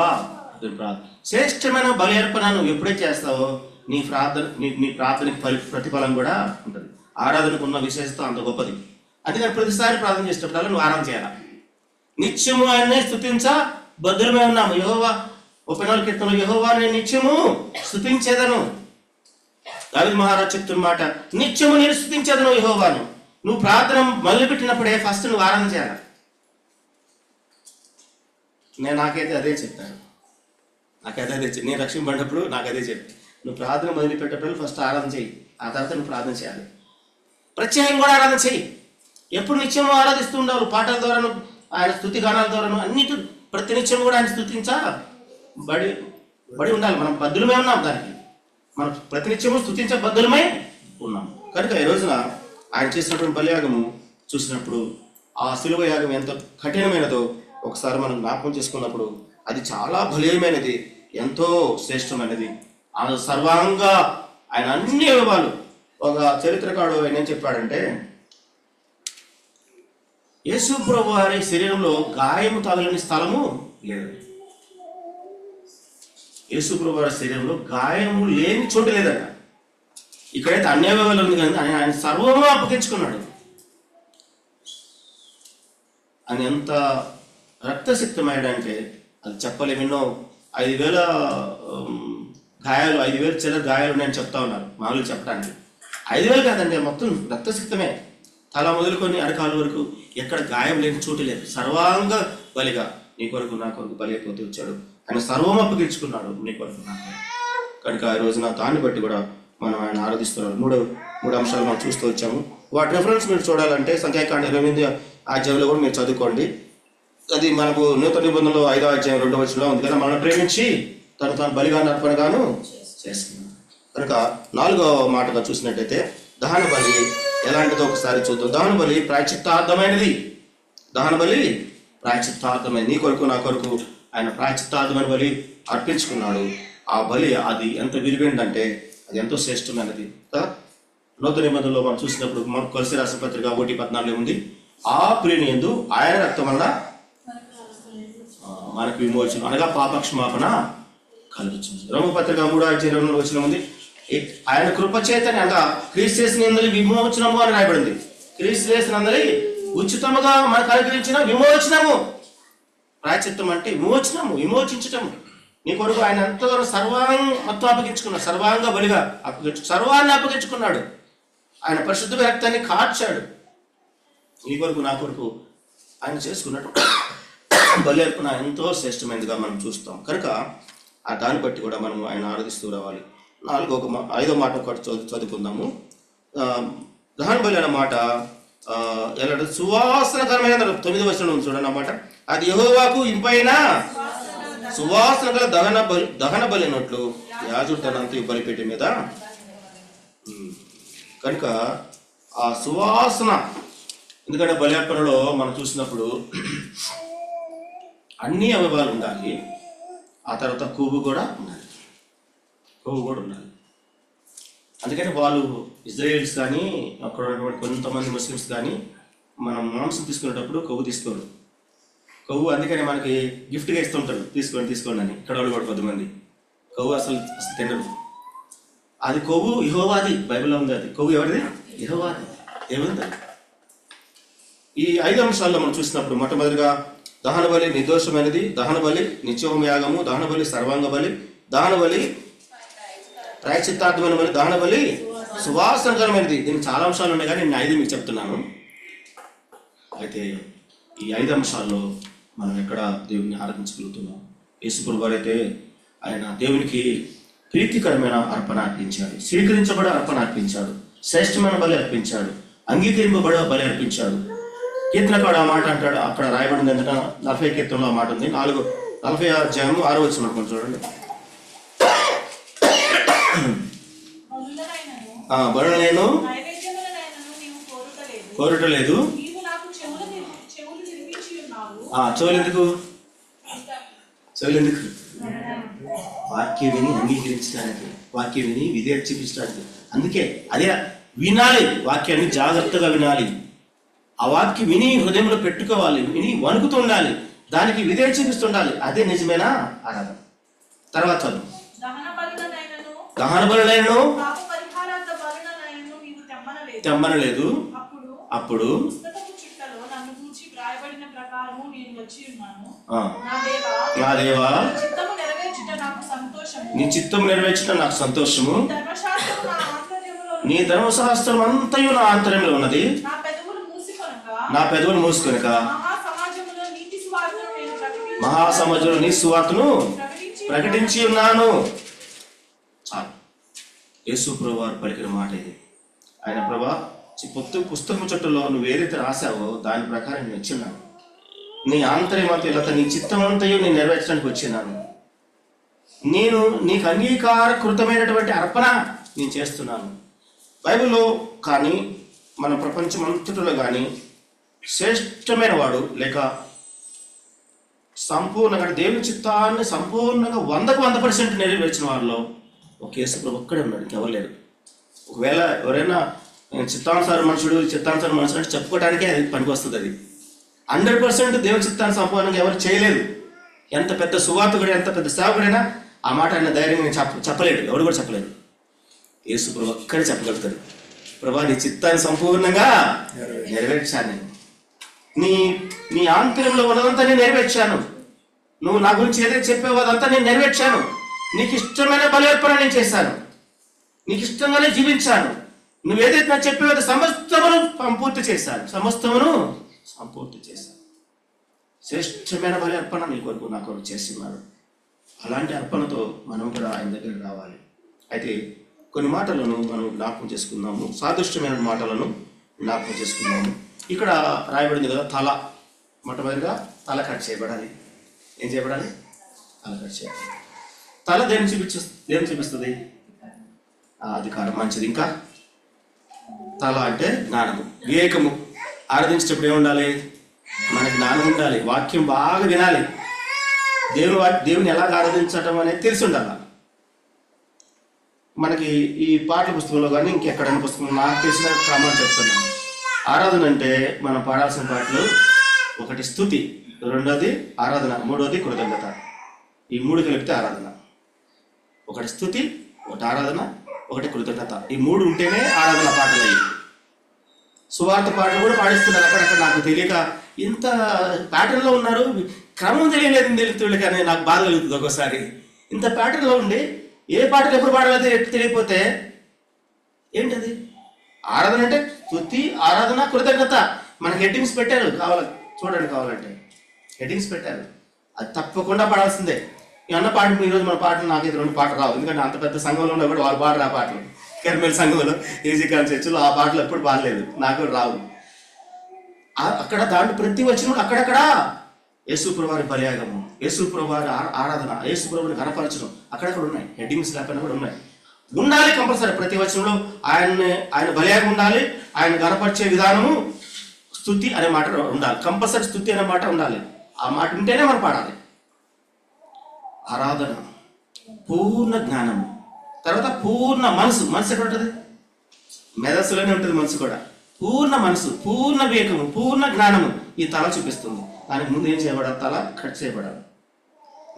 శ్రేష్టమైన బలి అర్పణను ఎప్పుడైతే చేస్తావో నీ ప్రార్థనకి ప్రతిఫలం కూడా ఉంటుంది. ఆరాధనకు ఉన్న విశేషత అంత గొప్పది. అందుకని ప్రతిసారి ప్రార్థన చేసేటప్పుడు నువ్వు ఆరాధన చేయాలి. నిత్యము ఆయన్నే స్తుతించా బద్దులమే ఉన్నాము. యెహోవా 34 కీర్తనలో యెహోవా నేను నిత్యము స్తుతించేదను. దావీదు మహారాజు చెప్తున్న మాట, నిత్యము నేను స్తుతించేదను యెహోవాను. నువ్వు ప్రార్థన మొదలుపెట్టినప్పుడే ఫస్ట్ నువ్వు ఆరాధన చేయాలి. నాకైతే అదే చెప్తాను. నేను రక్షింపబడినప్పుడు నాకు అదే చెప్తాను. నువ్వు ప్రార్థన మొదలుపెట్టేటప్పుడు ఫస్ట్ ఆరాధన చేయి, ఆ తర్వాత నువ్వు ప్రార్థన చేయాలి. ప్రత్యేకంగా కూడా ఆరాధన చేయి. ఎప్పుడు నిత్యము ఆరాధిస్తూ ఉండవు. పాటల ద్వారాను, ఆయన స్తుతి గానాల ద్వారాను, అన్నిటి ప్రతి నిత్యం కూడా ఆయన బడి ఉండాలి. మనం బద్దులమే ఉన్నాం. దానికి మనం ప్రతినిత్యము స్తుతించే బద్దులమై ఉన్నాం. కనుక ఈ రోజున ఆయన చేసినటువంటి బలియాగము చూసినప్పుడు ఆ శిలువ యాగం ఎంత కఠినమైనదో ఒకసారి మనం జ్ఞాపకం చేసుకున్నప్పుడు అది చాలా బలీయమైనది, ఎంతో శ్రేష్టమైనది. ఆ సర్వాంగా ఆయన అన్ని వివరాలు. ఒక చరిత్రకారుడు ఆయన ఏం చెప్పాడంటే, యేసు ప్రభు వారి శరీరంలో గాయము తగలని స్థలము లేదు. యేసు ప్రభు వారి శరీరంలో గాయము లేని చోటు లేదట. ఇక్కడైతే అన్ని అవయవాలు ఉంది కానీ ఆయన సర్వము అప్పగించుకున్నాడు. ఆయన ఎంత రక్తసిక్తమయ్యాడంటే అది చెప్పలేము. ఎన్నో 5,000 గాయాలు, 5,000 చిల్లర గాయాలు ఉన్నాయని చెప్తా ఉన్నారు. మామూలు చెప్పడానికి 5,000 కాదండి, మొత్తం రక్తసిక్తమే. తల మొదలుకొని అరకాలు వరకు ఎక్కడ గాయం లేని చోటు లేదు. సర్వాంగ బలిగా నీ కొరకు నా కొరకు బలి అయిపోతూ వచ్చాడు. ఆయన సర్వం అప్పగించుకున్నాడు నీ కొరకు నా కొరకు. కనుక ఈ రోజున దాన్ని బట్టి కూడా మనం ఆయన ఆరాధిస్తున్నాడు. మూడు అంశాలు మనం చూస్తూ వచ్చాము. వాటి రెఫరెన్స్ మీరు చూడాలంటే సంఖ్యాకాండ 28 అధ్యాయంలో కూడా మీరు చదువుకోండి. అది మనకు నూతన నిబంధనలో 5వ అధ్యాయం 2వ వచనంలో ఉంది కదా, మనం ప్రేమించి తను బలిగాను అర్పణగాను చేస్తున్నాడు. కనుక 4వ మాటగా చూసినట్టయితే దహన బలి ఎలాంటిదో ఒకసారి చూద్దాం. దహన బలి ప్రాయశ్చిత్తార్థమైనది. దహన బలి ప్రాయశ్చిత్తార్థమైనది. నీ కొరకు నా కొరకు ఆయన ప్రాయశ్చిత్తార్థమైన బలి అర్పించుకున్నాడు. ఆ బలి అది ఎంత విలువైందంటే అది ఎంతో శ్రేష్టమైనది. నూతన నిబంధనలో మనం చూసినప్పుడు మన కొలసి రాసిన పత్రిక 1:14 ఉంది, ఆ ప్రియుని యందు ఆయన రక్తం వల్ల మనకు విమోచన అనగా పాపక్షమాపణ కలుగుతుంది. రోమపత్రిక 3:2 వచనం ఉంది, ఆయన కృప చేతని అనగా క్రీస్తు చేసినందరి విమోచనము అని రాయబడింది. క్రీస్తు చేసినందరి ఉచితముగా మనకు అనుగ్రహించిన విమోచనము. ప్రాయశ్చిత్తం అంటే విమోచనము, విమోచించటము. నీ కొరకు ఆయన ఎంతో మొత్తం అప్పగించుకున్నాడు. సర్వాంగ బలిగా సర్వాన్ని అప్పగించుకున్నాడు. ఆయన పరిశుద్ధ రక్తాన్ని కార్చాడు. నీ కొరకు నా కొరకు ఆయన చేసుకున్నట్టు బలి అర్పణ ఎంతో శ్రేష్టమైనదిగా మనం చూస్తాం. కనుక ఆ దాన్ని బట్టి కూడా మనం ఆయన ఆరాధిస్తూ రావాలి. 5వ మాట ఒకటి చదువుకుందాము. దహన బలి అన్న మాట ఎలా సువాసనకరమైన 9వ వచనం చూడండి అన్నమాట. అది యెహోవాకు ఇంపైన సువాసన గల దహన బలి అన్నట్లు యాజకుడు తనంత బలిపీఠం మీద. కనుక ఆ సువాసన, ఎందుకంటే బలి అర్పణలో మనం చూసినప్పుడు అన్ని అవయవాలు ఉండాలి, ఆ తర్వాత కొవ్వు కూడా ఉండాలి, అందుకని వాళ్ళు ఇజ్రాయేల్స్ కానీ అక్కడ ఉన్నటువంటి కొంతమంది ముస్లిమ్స్ కానీ మనం మాంసం తీసుకునేటప్పుడు కొవ్వు తీసుకోరు. కొవ్వు అందుకని మనకి గిఫ్ట్గా ఇస్తుంటారు, తీసుకోండి అని. ఇక్కడ వాళ్ళు కూడా కొంతమంది కొవ్వు అసలు తినరు. అది కొవ్వు యెహోవాది, బైబిల్లో ఉంది. అది కొవ్వు ఎవరిది? యెహోవాది, దేవునిది. ఈ 5 అంశాల్లో మనం చూసినప్పుడు మొట్టమొదటిగా దహన బలి నిర్దోషమైనది, దహన బలి నిత్యహోమయాగము, దహన బలి సర్వాంగ బలి, దహన బలి ప్రాయశ్చిత్తార్థమైన బలి, దహన బలి సువాసనకరమైనది. దీనికి చాలా అంశాలు ఉన్నాయి కానీ నేను 5 మీకు చెప్తున్నాను. అయితే ఈ 5 అంశాల్లో మనం ఎక్కడ దేవుని ఆరాధించగలుగుతున్నాం? యేసుప్రభువు అయితే ఆయన దేవునికి ప్రీతికరమైన అర్పణ అర్పించాడు, స్వీకరించబడే అర్పణ అర్పించాడు, శ్రేష్టమైన బలి అర్పించాడు, అంగీకరింపబడే బలి అర్పించాడు. కీర్తనకాడు ఆ మాట అంటాడు, అక్కడ రాయబడింది ఏంటంటే 40 కీర్తనలో ఆ మాట ఉంది. 40 అధ్యాయము 6 వచనం చూడండి. బలులనైను కోరుటలేదు. చెవులు ఎందుకు? వాక్యం విని అంగీకరించడానికి, వాక్యం విని విధేయత చూపించడానికి. అందుకే అదే వినాలి, వాక్యాన్ని జాగ్రత్తగా వినాలి. ఆ వాక్యం విని హృదయంలో పెట్టుకోవాలి, విని వణుకుతుండాలి, దానికి విధేయత చూపిస్తుండాలి. అదే నిజమైన ఆరాధన. తర్వాత దహన బలులైనను తెమ్మనలేదు. అప్పుడు నా దేవా నీ చిత్తము నెరవేర్చడం నాకు సంతోషము, నీ ధర్మశాస్త్రం అంతయు నా ఆంతర్యంలో ఉన్నది, నా పెదవులు మూసుకొనక మహాసమాజంలో నీ సువార్తను ప్రకటించి ఉన్నాను. చాలు, యేసు ప్రభువారు పలికిన మాట ఇది. ఆయన ప్రభా పుస్తకం చుట్టలో నువ్వు ఏదైతే రాసావో దాని ప్రకారం నేను వచ్చినాను, నీ ఆంతర్యమంతా నీ చిత్తమంతయు నేను నెరవేర్చడానికి వచ్చినాను. నేను నీకు అంగీకారకృతమైనటువంటి అర్పణ నేను చేస్తున్నాను. బైబిల్లో కానీ మన ప్రపంచం అంతటిలో కానీ శ్రేష్టమైన వాడు లేక సంపూర్ణంగా దేవుని చిత్తాన్ని సంపూర్ణంగా 100% నెరవేర్చిన వారిలో ఒక యేసుప్రభువు ఒక్కడే ఉన్నాడు, ఇంకెవరు లేరు. ఒకవేళ ఎవరైనా చిత్తానుసార మనుషుడు అంటే చెప్పుకోవడానికే అది పనికి వస్తుంది. అది 100% దేవుని చిత్తాన్ని సంపూర్ణంగా ఎవరు చేయలేదు. ఎంత పెద్ద సువార్తికుడు, ఎంత పెద్ద సేవకుడైనా ఆ మాట ఆయన ధైర్యంగా చెప్పలేడు, ఎవరు కూడా చెప్పలేరు. యేసుప్రభువు ఒక్కడే చెప్పగలుగుతాడు. ప్రభా నీ చిత్తాన్ని సంపూర్ణంగా నెరవేర్చాను, నీ ఆంతర్యంలో ఉన్నదంతా నేను నెరవేర్చాను, నువ్వు నా గురించి ఏదైతే చెప్పావో అదంతా నేను నెరవేర్చాను, నీకు ఇష్టమైన బలి అర్పణ నేను చేశాను, నీకు ఇష్టంగానే జీవించాను, నువ్వు ఏదైతే నాకు చెప్పావో సమస్తమును సంపూర్తి చేశాను. శ్రేష్టమైన బలి అర్పణ నీ కొరకు నా కొరకు చేస్తున్నాడు. అలాంటి అర్పణతో మనం కూడా ఆయన దగ్గర రావాలి. అయితే కొన్ని మాటలను మనం జ్ఞాపకం చేసుకుందాము, సాదృశ్యమైన మాటలను జ్ఞాపకం చేసుకుందాము. ఇక్కడ రాయబడింది కదా, తల. మొట్టమొదటిగా తల కట్ చేయబడాలి. ఏం చేయబడాలి? తల కట్ చేయాలి. తల దేని చూపిస్తుంది? అధికారం, మంచిది. ఇంకా తల అంటే జ్ఞానము, వివేకము. ఆరాధించేటప్పుడు ఏముండాలి? మనకి జ్ఞానం ఉండాలి, వాక్యం బాగా వినాలి, దేవుని ఎలాగ ఆరాధించడం అనేది తెలిసి ఉండాలి. మనకి ఈ పాటల పుస్తకంలో కానీ ఇంకెక్కడైనా పుస్తకంలో నాకు తెలిసిన క్రమాన్ని చెప్తున్నాను. ఆరాధన అంటే మనం పాడాల్సిన పాటలు: ఒకటి స్తుతి, రెండోది ఆరాధన, మూడోది కృతజ్ఞత. ఈ 3 కలిపితే ఆరాధన. ఒకటి స్తుతి, ఒకటి ఆరాధన, ఒకటి కృతజ్ఞత. ఈ 3 ఉంటేనే ఆరాధన పాటలు అయ్యి. సువార్త పాటలు కూడా పాడిస్తున్నారు అక్కడక్కడ. నాకు తెలియక ఇంత ప్యాటర్న్లో ఉన్నారు, క్రమం తెలియలేదు కానీ నాకు బాధ కలుగుతుంది ఒక్కోసారి. ఇంత ప్యాటర్న్లో ఉండి ఏ పాటలు ఎప్పుడు పాడాలో తెలియకపోతే ఏంటది? ఆరాధన అంటే స్తుతి, ఆరాధన, కృతజ్ఞత. మనకి హెడ్డింగ్స్ పెట్టారు, కావాలంటే హెడ్డింగ్స్ పెట్టారు. అది తప్పకుండా పాడాల్సిందే. అన్న పాట ఈరోజు మన పాటలు నాకైతే 2 పాటలు రావు, ఎందుకంటే అంత పెద్ద సంఘంలో ఉన్నా కూడా వాళ్ళు పాడరు ఆ పాటలు. కెర్మేల్ సంఘంలో, ఈజీ చర్చిలో ఆ పాటలు ఎప్పుడు పాడలేదు, నాకు రావు. అక్కడ దాంట్లో ప్రతి వచ్చిన అక్కడక్కడ యేసుప్రభువారి బలియాగము, యేసుప్రభువారి ఆరాధన, యేసుప్రభుని కనపరచడం అక్కడక్కడ ఉన్నాయి. హెడ్డింగ్స్ లేకపోయినా కూడా ఉన్నాయి. ఉండాలి కంపల్సరీ. ప్రతి వచనంలో ఆయన బలియాగా ఉండాలి. ఆయన గనపరిచే విధానము స్తుతి అనే మాట ఉండాలి. కంపల్సరీ స్తుతి అనే మాట ఉండాలి. ఆ మాట ఉంటేనే మనం పాడాలి. ఆరాధన, పూర్ణ జ్ఞానము, తర్వాత పూర్ణ మనసు. మనసు ఎక్కడ ఉంటుంది? మెదస్సులోనే ఉంటుంది మనసు కూడా. పూర్ణ మనసు, పూర్ణ వివేకము, పూర్ణ జ్ఞానము ఈ తల చూపిస్తుంది. దానికి ముందు ఏం చేయబడాలి? తల కట్ చేయబడాలి.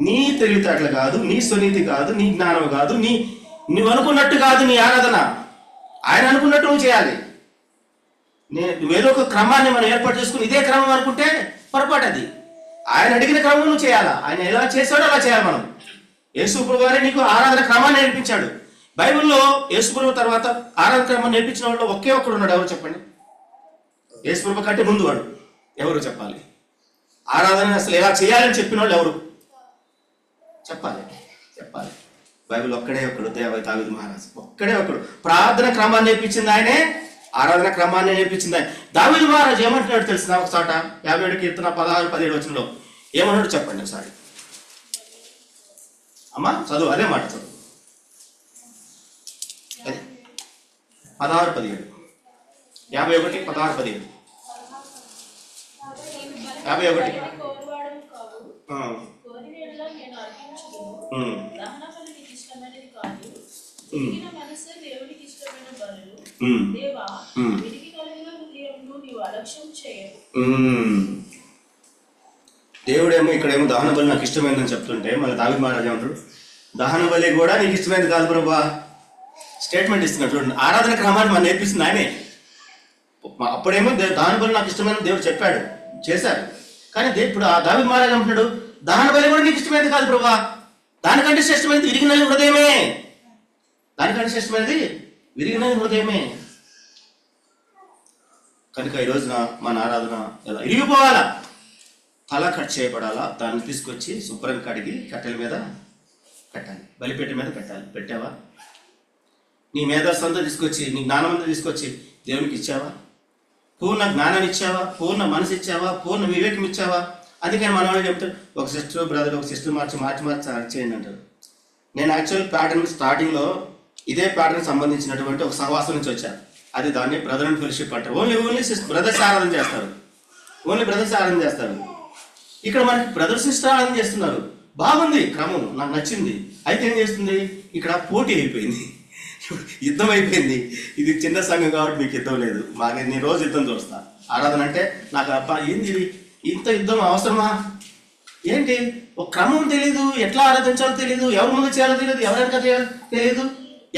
నీ తెలివితేటలు కాదు, నీ సునీతి కాదు, నీ జ్ఞానం కాదు, నువ్వు అనుకున్నట్టు కాదు నీ ఆరాధన. ఆయన అనుకున్నట్టు నువ్వు చేయాలి. నువ్వేదో ఒక క్రమాన్ని మనం ఏర్పాటు చేసుకుని ఇదే క్రమం అనుకుంటే పొరపాటు. అది ఆయన అడిగిన క్రమం నువ్వు చేయాలా. ఆయన ఎలా చేశాడో అలా చేయాలి మనం. యేసుప్రభు వారే నీకు ఆరాధన క్రమాన్ని నేర్పించాడు. బైబిల్లో యేసుప్రభు తర్వాత ఆరాధన క్రమాన్ని నేర్పించిన వాళ్ళు ఒకే ఒక్కడు ఉన్నాడు. ఎవరు చెప్పండి? యేసుప్రభు కంటే ముందు వాడు ఎవరు చెప్పాలి? ఆరాధన అసలు ఎలా చేయాలని చెప్పిన వాళ్ళు ఎవరు చెప్పాలి? బైబిల్ ఒక్కడే ఒక్కడు, దావీదు మహారాజు ఒక్కడే ఒక్కడు. ప్రార్థన క్రమాన్ని నేర్పించింది ఆయనే, ఆరాధన క్రమాన్ని నేర్పించింది ఆయన. దావీదు మహారాజు ఏమంటున్నాడు తెలిసిన ఒక చోట 57 కీర్తన 16-17 వచనంలో ఏమన్నాడు చెప్పండి ఒకసారి. అమ్మా చదువు, అదే మాట చదువు. 16-17 51 16-17 దేవుడేమో ఇక్కడేమో దహన బలి నాకు ఇష్టమైందని చెప్తుంటే మళ్ళీ దావీదు మహారాజు ఏమంటాడు? దహన బలి కూడా నీకు ఇష్టమైంది కాదు ప్రభువా. స్టేట్మెంట్ ఇస్తున్నాడు. ఆరాధన క్రమాన్ని మనం నేర్పిస్తుంది ఆయనే. అప్పుడేమో దహన బలి నాకు ఇష్టమైన దేవుడు చెప్పాడు, చేశారు. కానీ ఇప్పుడు ఆ దావీదు మహారాజు అంటున్నాడు, దహన బలి కూడా నీకు ఇష్టమైనది కాదు ప్రభువా, దానికంటే శ్రేష్టమైనది విరిగిన హృదయమే. దానికంటే శ్రేష్టమైనది విరిగిన హృదయమే. కనుక ఈ రోజున మన ఆరాధన ఎలా ఇరిగిపోవాలా? తల కట్ చేయబడాలా? దాన్ని తీసుకొచ్చి శుభ్రం కడిగి కట్టెల మీద పెట్టాలి, బలిపెట్టె మీద పెట్టాలి. పెట్టావా? నీ మేధస్సు అంతా తీసుకొచ్చి, నీ జ్ఞానం అంతా తీసుకొచ్చి దేవునికి ఇచ్చావా? పూర్ణ జ్ఞానాన్ని ఇచ్చావా? పూర్ణ మనసు ఇచ్చావా? పూర్ణ వివేకం ఇచ్చావా? అందుకని మన వాళ్ళు చెప్తారు, ఒక సిస్టర్ బ్రదర్ ఒక సిస్టర్ మార్చి చేయండి అంటారు. నేను యాక్చువల్ ప్యాటర్న్ స్టార్టింగ్లో ఇదే ప్యాటర్న్ సంబంధించినటువంటి ఒక సహవాసం నుంచి వచ్చాను. అది దాన్ని బ్రదర్ అండ్ ఫెలోషిప్ అంటారు. ఓన్లీ బ్రదర్స్ ఆరాధన చేస్తారు. ఓన్లీ బ్రదర్స్ ఆరాధన చేస్తారు. ఇక్కడ మనకి బ్రదర్ సిస్టర్ ఆరాధన చేస్తున్నారు. బాగుంది క్రమం, నాకు నచ్చింది. అయితే ఏం చేస్తుంది? ఇక్కడ పోటీ అయిపోయింది, యుద్ధం అయిపోయింది. ఇది చిన్న సంఘం కాబట్టి మీకు యుద్ధం లేదు, నేను రోజు యుద్ధం చూస్తా. ఆరాధన అంటే నాకు అబ్బా ఏంది ఇంత యుద్ధం అవసరమా? ఏంటి ఒక క్రమం తెలియదు, ఎట్లా ఆరాధించాలో తెలియదు, ఎవరి ముందు చేయాలో తెలియదు, ఎవరైనా తెలియదు,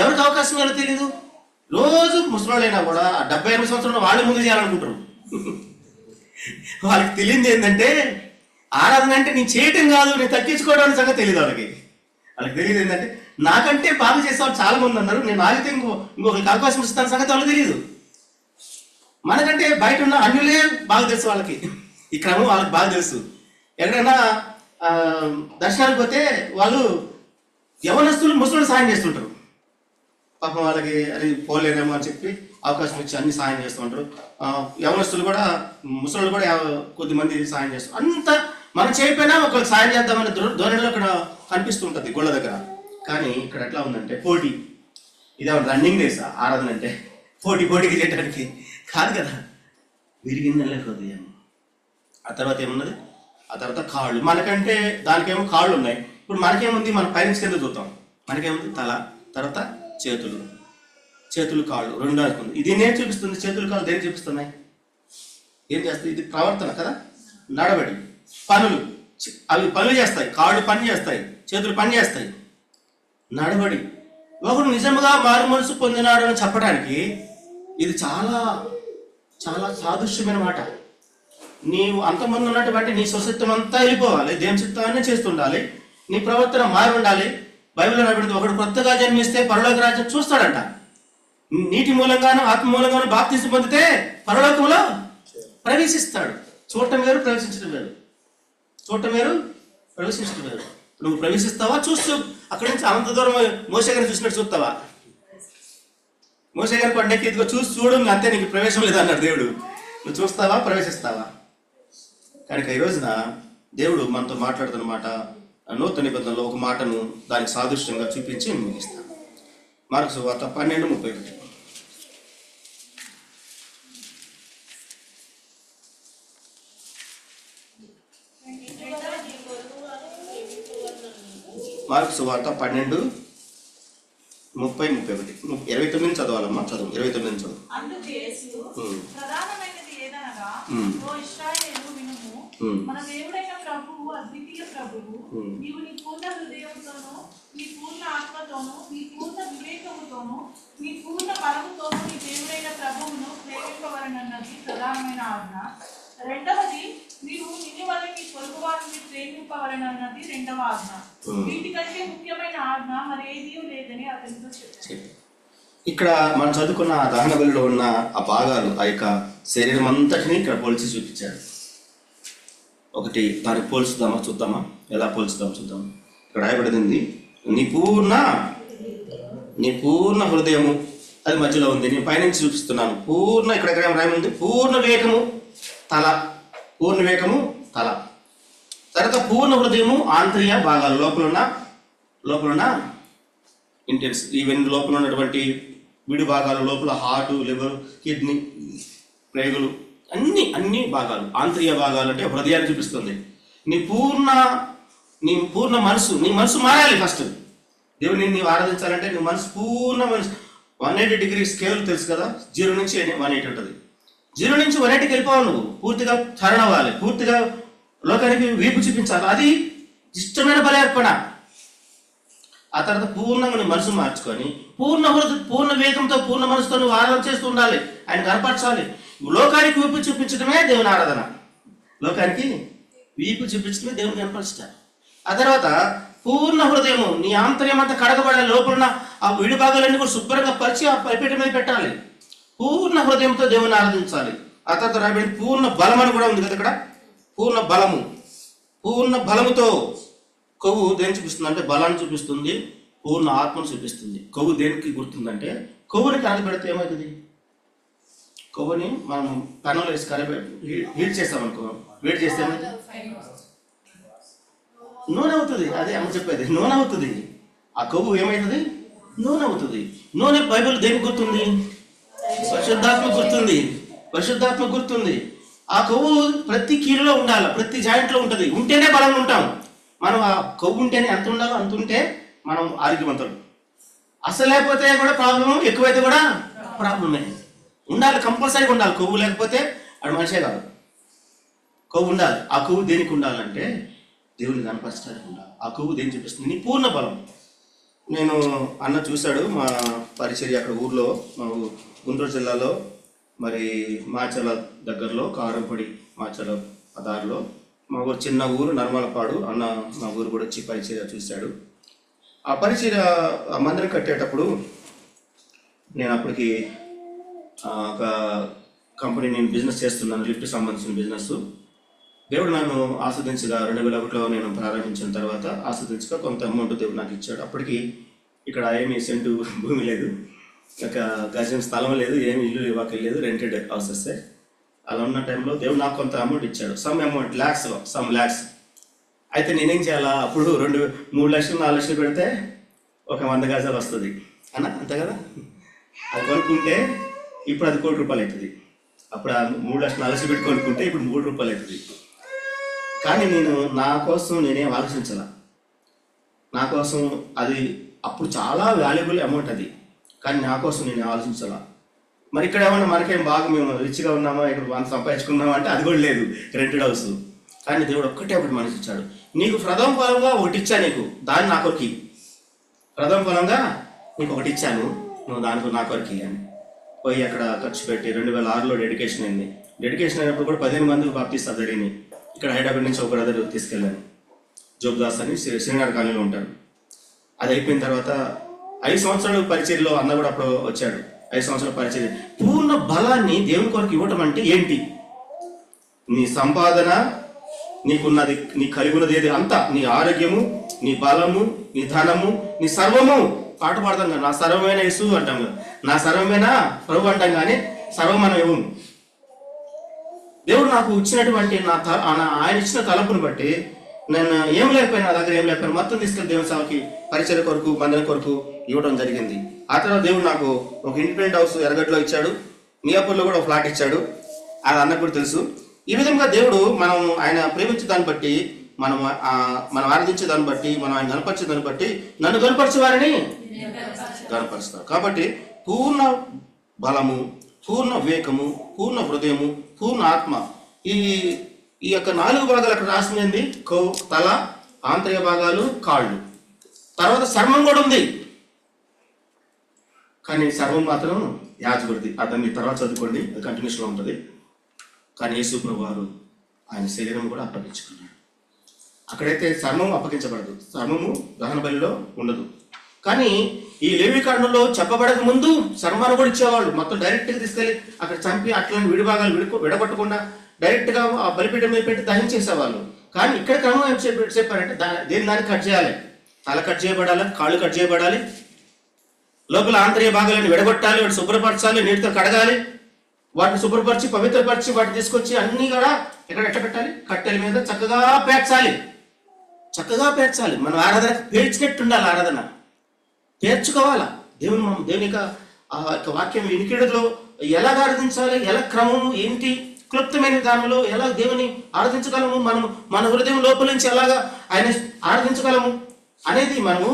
ఎవరికి అవకాశం ఇవ్వాలో తెలియదు. రోజు ముసలాళ్ళైనా కూడా 78 సంవత్సరాలు వాళ్ళే ముందు చేయాలనుకుంటారు. వాళ్ళకి తెలియదు ఏంటంటే ఆరాధన అంటే నేను చేయటం కాదు, నేను తగ్గించుకోవడానికి సంగతి తెలియదు వాళ్ళకి తెలియదు ఏంటంటే నాకంటే బాగా చేసేవాళ్ళు చాలా మంది ఉన్నారు, నేను ఆగితే ఇంకొకరికి అవకాశం ఇస్తాను సంగతి వాళ్ళకి తెలియదు. మనకంటే బయట ఉన్న అన్యులే బాగా తెలుసు వాళ్ళకి, ఈ క్రమం వాళ్ళకి బాగా తెలుసు. ఎక్కడైనా దర్శనానికి పోతే వాళ్ళు యవనస్తులు ముసలు సాయం చేస్తుంటారు. పాపం వాళ్ళకి అది పోలేరేమో అని చెప్పి అవకాశం ఇచ్చి అన్ని సాయం చేస్తూ ఉంటారు. యవనస్తులు కూడా ముసలు కూడా కొద్దిమంది సాయం చేస్తారు. అంతా మనం చేయకపోయినా ఒకరికి సాయం చేద్దామనే ధోరణిలో ఇక్కడ కనిపిస్తూ ఉంటుంది గొళ్ళ దగ్గర. కానీ ఇక్కడ ఎట్లా ఉందంటే పోటీ. ఇదేమన్నా రన్నింగ్ రేసా ఆరాధన అంటే? పోటీకి చేయడానికి కాదు కదా. విరిగిందలే హృదయం. ఆ తర్వాత ఏమున్నది? ఆ తర్వాత కాళ్ళు. మనకంటే దానికేమో కాళ్ళు ఉన్నాయి. ఇప్పుడు మనకేముంది? మన పైనుంచి కింద చూద్దాం. మనకేముంది? తల, తర్వాత చేతులు కాళ్ళు రెండు అనుకుంది. ఇది ఏం చూపిస్తుంది? చేతులు కాళ్ళు దేని చూపిస్తున్నాయి? ఏం చేస్తాయి? ఇది ప్రవర్తన కదా, నడవడి, పనులు. అవి పనులు చేస్తాయి. కాళ్ళు పని చేస్తాయి, చేతులు పని చేస్తాయి. నడవడి. ఒకడు నిజంగా మారు మనసు పొందినాడు అని చెప్పడానికి ఇది చాలా చాలా సాదృశ్యమైన మాట. నీవు అంతమంది ఉన్నటువంటి నీ స్వశక్తం అంతా వెళ్ళిపోవాలి, దేవుని చిత్తాన్ని చేస్తుండాలి, నీ ప్రవర్తన మారి ఉండాలి. బైబిల్లో నడిపింది, ఒకడు కొత్తగా జన్మిస్తే పరలోక రాజ్యం చూస్తాడంట. నీటి మూలంగాను ఆత్మ మూలంగాను బాప్తిసం పొందితే పరలోకంలో ప్రవేశిస్తాడు. చూడటం వేరు, ప్రవేశించడం వేరు. చూడటం వేరు, ప్రవేశించడం వేరు. నువ్వు ప్రవేశిస్తావా? చూస్తూ అక్కడి నుంచి అంత దూరం మోసే గారిని చూసినట్టు చూస్తావా? మోసే గారి కొండకి ఇదిగో చూడు, అంతే, నీకు ప్రవేశం లేదన్నాడు దేవుడు. నువ్వు చూస్తావా? ప్రవేశిస్తావా? కనుక ఈ రోజున దేవుడు మనతో మాట్లాడుతున్నమాట నూతన నిబంధనలో ఒక మాటను దానికి సాదృశ్యంగా చూపించి ముగిస్తాను. మార్కు సువార్త 12:31. మార్కు సువార్త 12:30-31. 29 చదవాలమ్మా, చదువు. 29 చదువు. అందుకు యేసు ప్రధానమైనది ఏదనగా, ఓ ఇశ్రాయేలు వినుము, మన దేవుడైన ప్రభువు అద్వితీయ ప్రభువు, నీవు నీ పూర్ణ హృదయంతోను, నీ పూర్ణ ఆత్మతోను, నీ పూర్ణ వివేకముతోను, నీ పూర్ణ బలముతోను నీ దేవుడైన ప్రభువును ప్రేమింపవలనన్నది ప్రధానమైన ఆజ్ఞ. రెండవది, నీవు నిన్ను వల్ల నీ పొరుగు వారిని ప్రేమింపవలనన్నది రెండవ ఆజ్ఞ. వీటికంటే ముఖ్యమైన ఆజ్ఞ మరి ఏదీ లేదని అతనితో చెప్పాడు. ఇక్కడ మనం చదువుకున్న ఆ దహన బలిలో ఉన్న ఆ భాగాలు, ఆ యొక్క శరీరం అంతటిని ఇక్కడ పోల్చి చూపించాడు. ఒకటి దానికి పోల్చుదామా, చూద్దామా, ఎలా పోల్చుదాం చూద్దాం. ఇక్కడ రాయబడింది, నీ పూర్ణ హృదయము, అది మధ్యలో ఉంది. నేను పైనుంచి చూపిస్తున్నాను. ఇక్కడ రాయబడింది పూర్ణ వివేకము తల, పూర్ణ వివేకము తల. తర్వాత పూర్ణ హృదయము ఆంతర్య భాగాలు, లోపల ఇంటెన్స్, ఈవెన్ లోపల ఉన్నటువంటి విడి భాగాలు, లోపల హార్ట్, లివర్, కిడ్నీ, ప్రేగులు, అన్ని భాగాలు, ఆంతర్య భాగాలు అంటే హృదయాన్ని చూపిస్తుంది. నీ పూర్ణ మనసు, నీ మనసు మారాలి. ఫస్ట్ దేవుడిని నీవు ఆరాధించాలంటే నీ మనసు పూర్ణ మనసు. 180 డిగ్రీ స్కేల్ తెలుసు కదా, 0 నుంచి 180 ఉంటుంది. 0 నుంచి 180కి వెళ్ళిపోవాలి. నువ్వు పూర్తిగా చరణ అవ్వాలి, పూర్తిగా లోకానికి వీపు చూపించాలి. అది ఇష్టమైన బలి అర్పణ. ఆ తర్వాత పూర్ణంగా నీ మనసు మార్చుకొని పూర్ణ వేగంతో, పూర్ణ మనసుతో నువ్వు ఆరాధన చేస్తూ ఉండాలి, ఆయన కనపరచాలి. లోకానికి వీపు చూపించడమే దేవుని ఆరాధన. లోకానికి వీపు చూపించడమే దేవుని కనపరుస్తారు. ఆ తర్వాత పూర్ణ హృదయము, నీ ఆంతర్యం అంతా కడగబడాలి. లోపల ఆ విడి భాగాలన్నీ కూడా శుభ్రంగా పరిచి ఆ పరిపేట మీద పెట్టాలి. పూర్ణ హృదయంతో దేవుని ఆరాధించాలి. ఆ తర్వాత రాబడి పూర్ణ బలం అని కూడా ఉంది కదా ఇక్కడ. పూర్ణ బలముతో. కొవ్వు దేని చూపిస్తుంది అంటే బలాన్ని చూపిస్తుంది, పూర్ణ ఆత్మను చూపిస్తుంది. కొవ్వు దేనికి గుర్తుందంటే, కొవ్వుని కరగబెడితే ఏమవుతుంది? కొవ్వుని మనం పెనంలో వేసి హీట్ చేస్తామనుకో, వేడి చేస్తే నూనె అవుతుంది. అదే అమ్మ చెప్పేది, నూనె అవుతుంది. ఆ కొవ్వు ఏమవుతుంది? నూనె అవుతుంది. నూనె బైబిల్ దేనికి గుర్తుంది? పరిశుద్ధాత్మ గుర్తుంది. ఆ కొవ్వు ప్రతి కీలులో ఉండాలి, ప్రతి జాయింట్లో ఉంటుంది. ఉంటేనే బలంగా ఉంటాం. మనం ఆ కొవ్వు ఉంటేనే ఎంత ఉండాలో అంత ఉంటే మనం ఆరోగ్యవంతులు. అసలు లేకపోతే కూడా ప్రాబ్లము, ఎక్కువైతే కూడా ప్రాబ్లమే. ఉండాలి, కంపల్సరీగా ఉండాలి. కొవ్వు లేకపోతే అది మనిషే కాదు. కొవ్వు ఉండాలి. ఆ కొవ్వు దేనికి ఉండాలంటే దేవుని కనపరచడానికి ఉండాలి. ఆ కొవ్వు దేని చూపిస్తుంది? నీ పూర్ణ బలం. నేను అన్న చూశాడు మా పరిచర్య అక్కడ ఊర్లో, మా గుంటూరు జిల్లాలో, మరి మాచల దగ్గరలో, కారంపొడి మాచల దారిలో మా ఊరు చిన్న ఊరు నర్మలపాడు. అన్న మా ఊరు కూడా వచ్చి పరిచర్య చూశాడు. ఆ పరిచర్య మందిరం కట్టేటప్పుడు నేను అప్పటికి ఒక కంపెనీ, నేను బిజినెస్ చేస్తున్నాను, లిఫ్ట్ సంబంధించిన బిజినెస్. దేవుడు నన్ను ఆస్వాదించగా 2001లో నేను ప్రారంభించిన తర్వాత ఆస్వాదించగా కొంత అమౌంట్ దేవుడు నాకు ఇచ్చాడు. అప్పటికి ఇక్కడ ఏమీ సెంటు భూమి లేదు, ఒక గజం స్థలం లేదు, ఏమి ఇల్లు ఇవ్వలేదు, రెంటెడ్ హౌసెస్. అలా ఉన్న టైంలో దేవుడు నాకు కొంత అమౌంట్ ఇచ్చాడు. సమ్ ల్యాక్స్. అయితే నేనేం చేయాలా? అప్పుడు 3 లక్షలు 4 లక్షలు పెడితే ఒక 100 గజాలు వస్తుంది అన్న, అంతే కదా. అది కొనుక్కుంటే ఇప్పుడు అది ₹1 కోటి అవుతుంది. అప్పుడు ఆ 3 లక్షలు 4 లక్షలు పెట్టి కొనుక్కుంటే ఇప్పుడు ₹3 కోటి అవుతుంది. కానీ నేను నా కోసం నేనేం ఆలోచించాల. నా కోసం అది అప్పుడు చాలా వాల్యుబుల్ అమౌంట్ అది, కానీ నా కోసం నేను ఆలోచించాల. మరి ఇక్కడ ఏమన్నా మనకేం బాగా మేము రిచ్గా ఉన్నామా, ఇక్కడ మనం సంపాదించుకున్నామా అంటే అది కూడా లేదు, రెంటెడ్ హౌస్. కానీ దేవుడు ఒకటి మనసు ఇచ్చాడు. నీకు ప్రథమ ఫలంగా ఒకటి ఇచ్చా, నీకు దాన్ని నా కొరికి. ప్రథమ ఫలంగా నీకు ఒకటి ఇచ్చాను, నువ్వు దానికి నా కొరికి అని పోయి అక్కడ ఖర్చు పెట్టి 2006లో డెడికేషన్ అయింది. డెడికేషన్ అయినప్పుడు కూడా 15 మందికి బాప్తిస్తా జరిగింది. ఇక్కడ హైదరాబాద్ నుంచి ఒక బ్రదర్ తీసుకెళ్ళాను, జోబ్దాస్ అని, శ్రీనగర్ కాలనీలో ఉంటారు. అది అయిపోయిన తర్వాత 5 సంవత్సరాలు పరిచర్యలో అన్న కూడా అప్పుడు వచ్చాడు. 5 సంవత్సరాల పరిచర్య. పూర్ణ బలాన్ని దేవుని కొరకు ఇవ్వటం అంటే ఏంటి? నీ సంపాదన, నీకున్నది, నీ కలిగి ఉన్నది ఏది అంతా, నీ ఆరోగ్యము, నీ బలము, నీ ధనము, నీ సర్వము. పాట పాడతాం కదా, నా సర్వమైన యేసు అంటాం కదా, నా సర్వమైన ప్రభు అంటాం, కానీ సర్వం మనం ఇవ్వము. దేవుడు నాకు ఇచ్చినటువంటి ఆయన ఇచ్చిన తలంపుని బట్టి నేను ఏం లేకపోయినా, నా దగ్గర ఏం లేకపోయినా మొత్తం తీసుకెళ్ళి దేవుని సేవకి, పరిచయ కొరకు, మందిరం కొరకు ఇవ్వడం జరిగింది. ఆ తర్వాత దేవుడు నాకు ఒక ఇండిపెండెంట్ హౌస్ ఎర్రగడ్డలో ఇచ్చాడు, మియాపూర్లో కూడా ఒక ఫ్లాట్ ఇచ్చాడు. అది అన్నకు కూడా తెలుసు. ఈ విధంగా దేవుడు మనం ఆయన ప్రేమించే దాన్ని బట్టి, మనం ఆరాధించే దాన్ని బట్టి, మనం ఆయన కనపరిచే దాన్ని బట్టి నన్ను కనపరిచే వారిని కనపరుస్తారు. కాబట్టి పూర్ణ బలము, పూర్ణ వివేకము, పూర్ణ హృదయము, పూర్ణ ఆత్మ, ఈ యొక్క 4 భాగాలు అక్కడ రాసింది. తల, ఆంతర్య భాగాలు, కాళ్ళు, తర్వాత సర్వం కూడా ఉంది. కానీ సర్వం మాత్రం యాజకుడిది. అతన్ని తర్వాత చదువుకోండి, అది కంటిన్యూషన్లో ఉంటుంది. కానీ యేసు ప్రభు వారు ఆయన శరీరం కూడా అప్పగించుకున్నాడు. అక్కడైతే చర్మము అప్పగించబడదు, చర్మము దహన బలిలో ఉండదు. కానీ ఈ లేవి కాండంలో చెప్పబడక ముందు చర్మాన్ని కూడా ఇచ్చేవాళ్ళు. మొత్తం డైరెక్ట్గా తీసుకెళ్ళి అక్కడ చంపి అట్లని విడిభాగాలు విడగొట్టకుండా డైరెక్ట్గా ఆ బలిపీఠం మీద పెట్టి దహించేసేవాళ్ళు. కానీ ఇక్కడ క్రమం ఏం చెప్పారంటే దాన్ని కట్ చేయాలి. తల కట్ చేయబడాలి, కాళ్ళు కట్ చేయబడాలి, లోపల ఆంతర్య భాగాలను విడగొట్టాలి, వాటిని శుభ్రపరచాలి, నీటితో కడగాలి, వాటిని శుభ్రపరిచి పవిత్రపరిచి వాటిని తీసుకొచ్చి అన్ని కూడా ఎట్లా పెట్టాలి, కట్టెల మీద చక్కగా పేర్చాలి. మనం ఆరాధన పేర్చినట్టు ఉండాలి. ఆరాధన పేర్చుకోవాలా. దేవుని యొక్క వాక్యం వినికిడిలో ఎలా ఆరాధించాలి, ఎలా క్రమము ఏంటి, క్లుప్తమైన విధానంలో ఎలా దేవుని ఆరాధించగలము, మనము మన హృదయం లోపల నుంచి ఎలాగా ఆయన ఆరాధించగలము అనేది మనము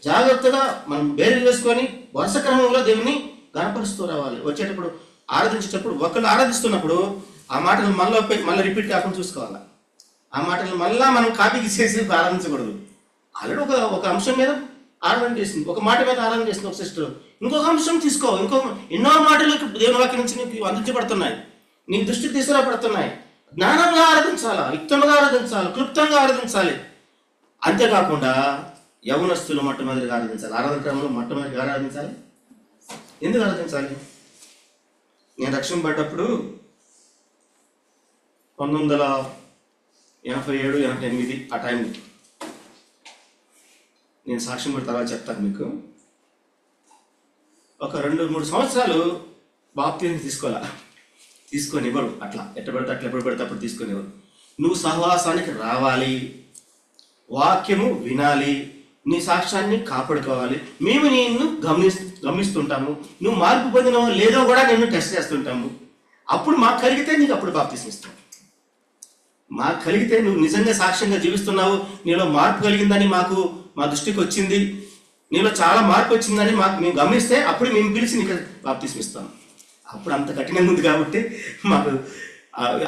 జాగ్రత్తగా మనం బేరు వేసుకొని వరుస క్రమంలో దేవుని గణపరుస్తూ రావాలి. వచ్చేటప్పుడు ఆరాధించేటప్పుడు ఒకళ్ళు ఆరాధిస్తున్నప్పుడు ఆ మాటలు మళ్ళీ రిపీట్ కాకుండా చూసుకోవాలి. ఆ మాటలు మళ్ళీ మనం కాపీకి చేసి ఆరాధించకూడదు. ఆల్రెడీ ఒక అంశం మీద ఆరాధన చేసింది, ఒక మాట మీద ఆరాధన చేసింది ఒక సిస్టర్, ఇంకొక అంశం తీసుకో, ఎన్నో మాటలు దేవుని వాక్యం నుంచి నీకు అందించబడుతున్నాయి, నీ దృష్టికి తీసుకురాబడుతున్నాయి. జ్ఞానంగా ఆరాధించాలా, యుక్తంగా ఆరాధించాలి, క్లుప్తంగా ఆరాధించాలి. అంతేకాకుండా యవనస్తులు మొట్టమొదటిగా ఆరాధించాలి. ఆరాధన క్రమంలో మొట్టమొదటిగా ఆరాధించాలి. ఎందుకు ఆరాధించాలి? నేను రక్షణ పడ్డప్పుడు 1987, 88 ఆ టైంలో నేను సాక్ష్యం కూడా తర్వాత చెప్తాను మీకు. ఒక 2-3 సంవత్సరాలు బాప్తిజం తీసుకొని ఇవ్వరు. అట్లా ఎప్పుడు పెడితే అప్పుడు తీసుకొని ఇవ్వరు. నువ్వు సహవాసానికి రావాలి, వాక్యము వినాలి, నీ సాక్ష్యాన్ని కాపాడుకోవాలి. మేము నిన్ను గమనిస్తుంటాము, నువ్వు మార్పు పొందినవో లేదో కూడా నిన్ను టెస్ట్ చేస్తుంటాము. అప్పుడు మాకు కలిగితే నీకు అప్పుడు బాప్తిజం ఇస్తాం. మాకు కలిగితే నువ్వు నిజంగా సాక్ష్యంగా జీవిస్తున్నావు, నీలో మార్పు కలిగిందని మా దృష్టికి వచ్చింది, నీలో చాలా మార్పు వచ్చిందని మేము గమనిస్తే అప్పుడు మేము పిలిచి నీకు బాప్తిజం ఇస్తాం. అప్పుడు అంత కఠినంగా ఉంది కాబట్టి మాకు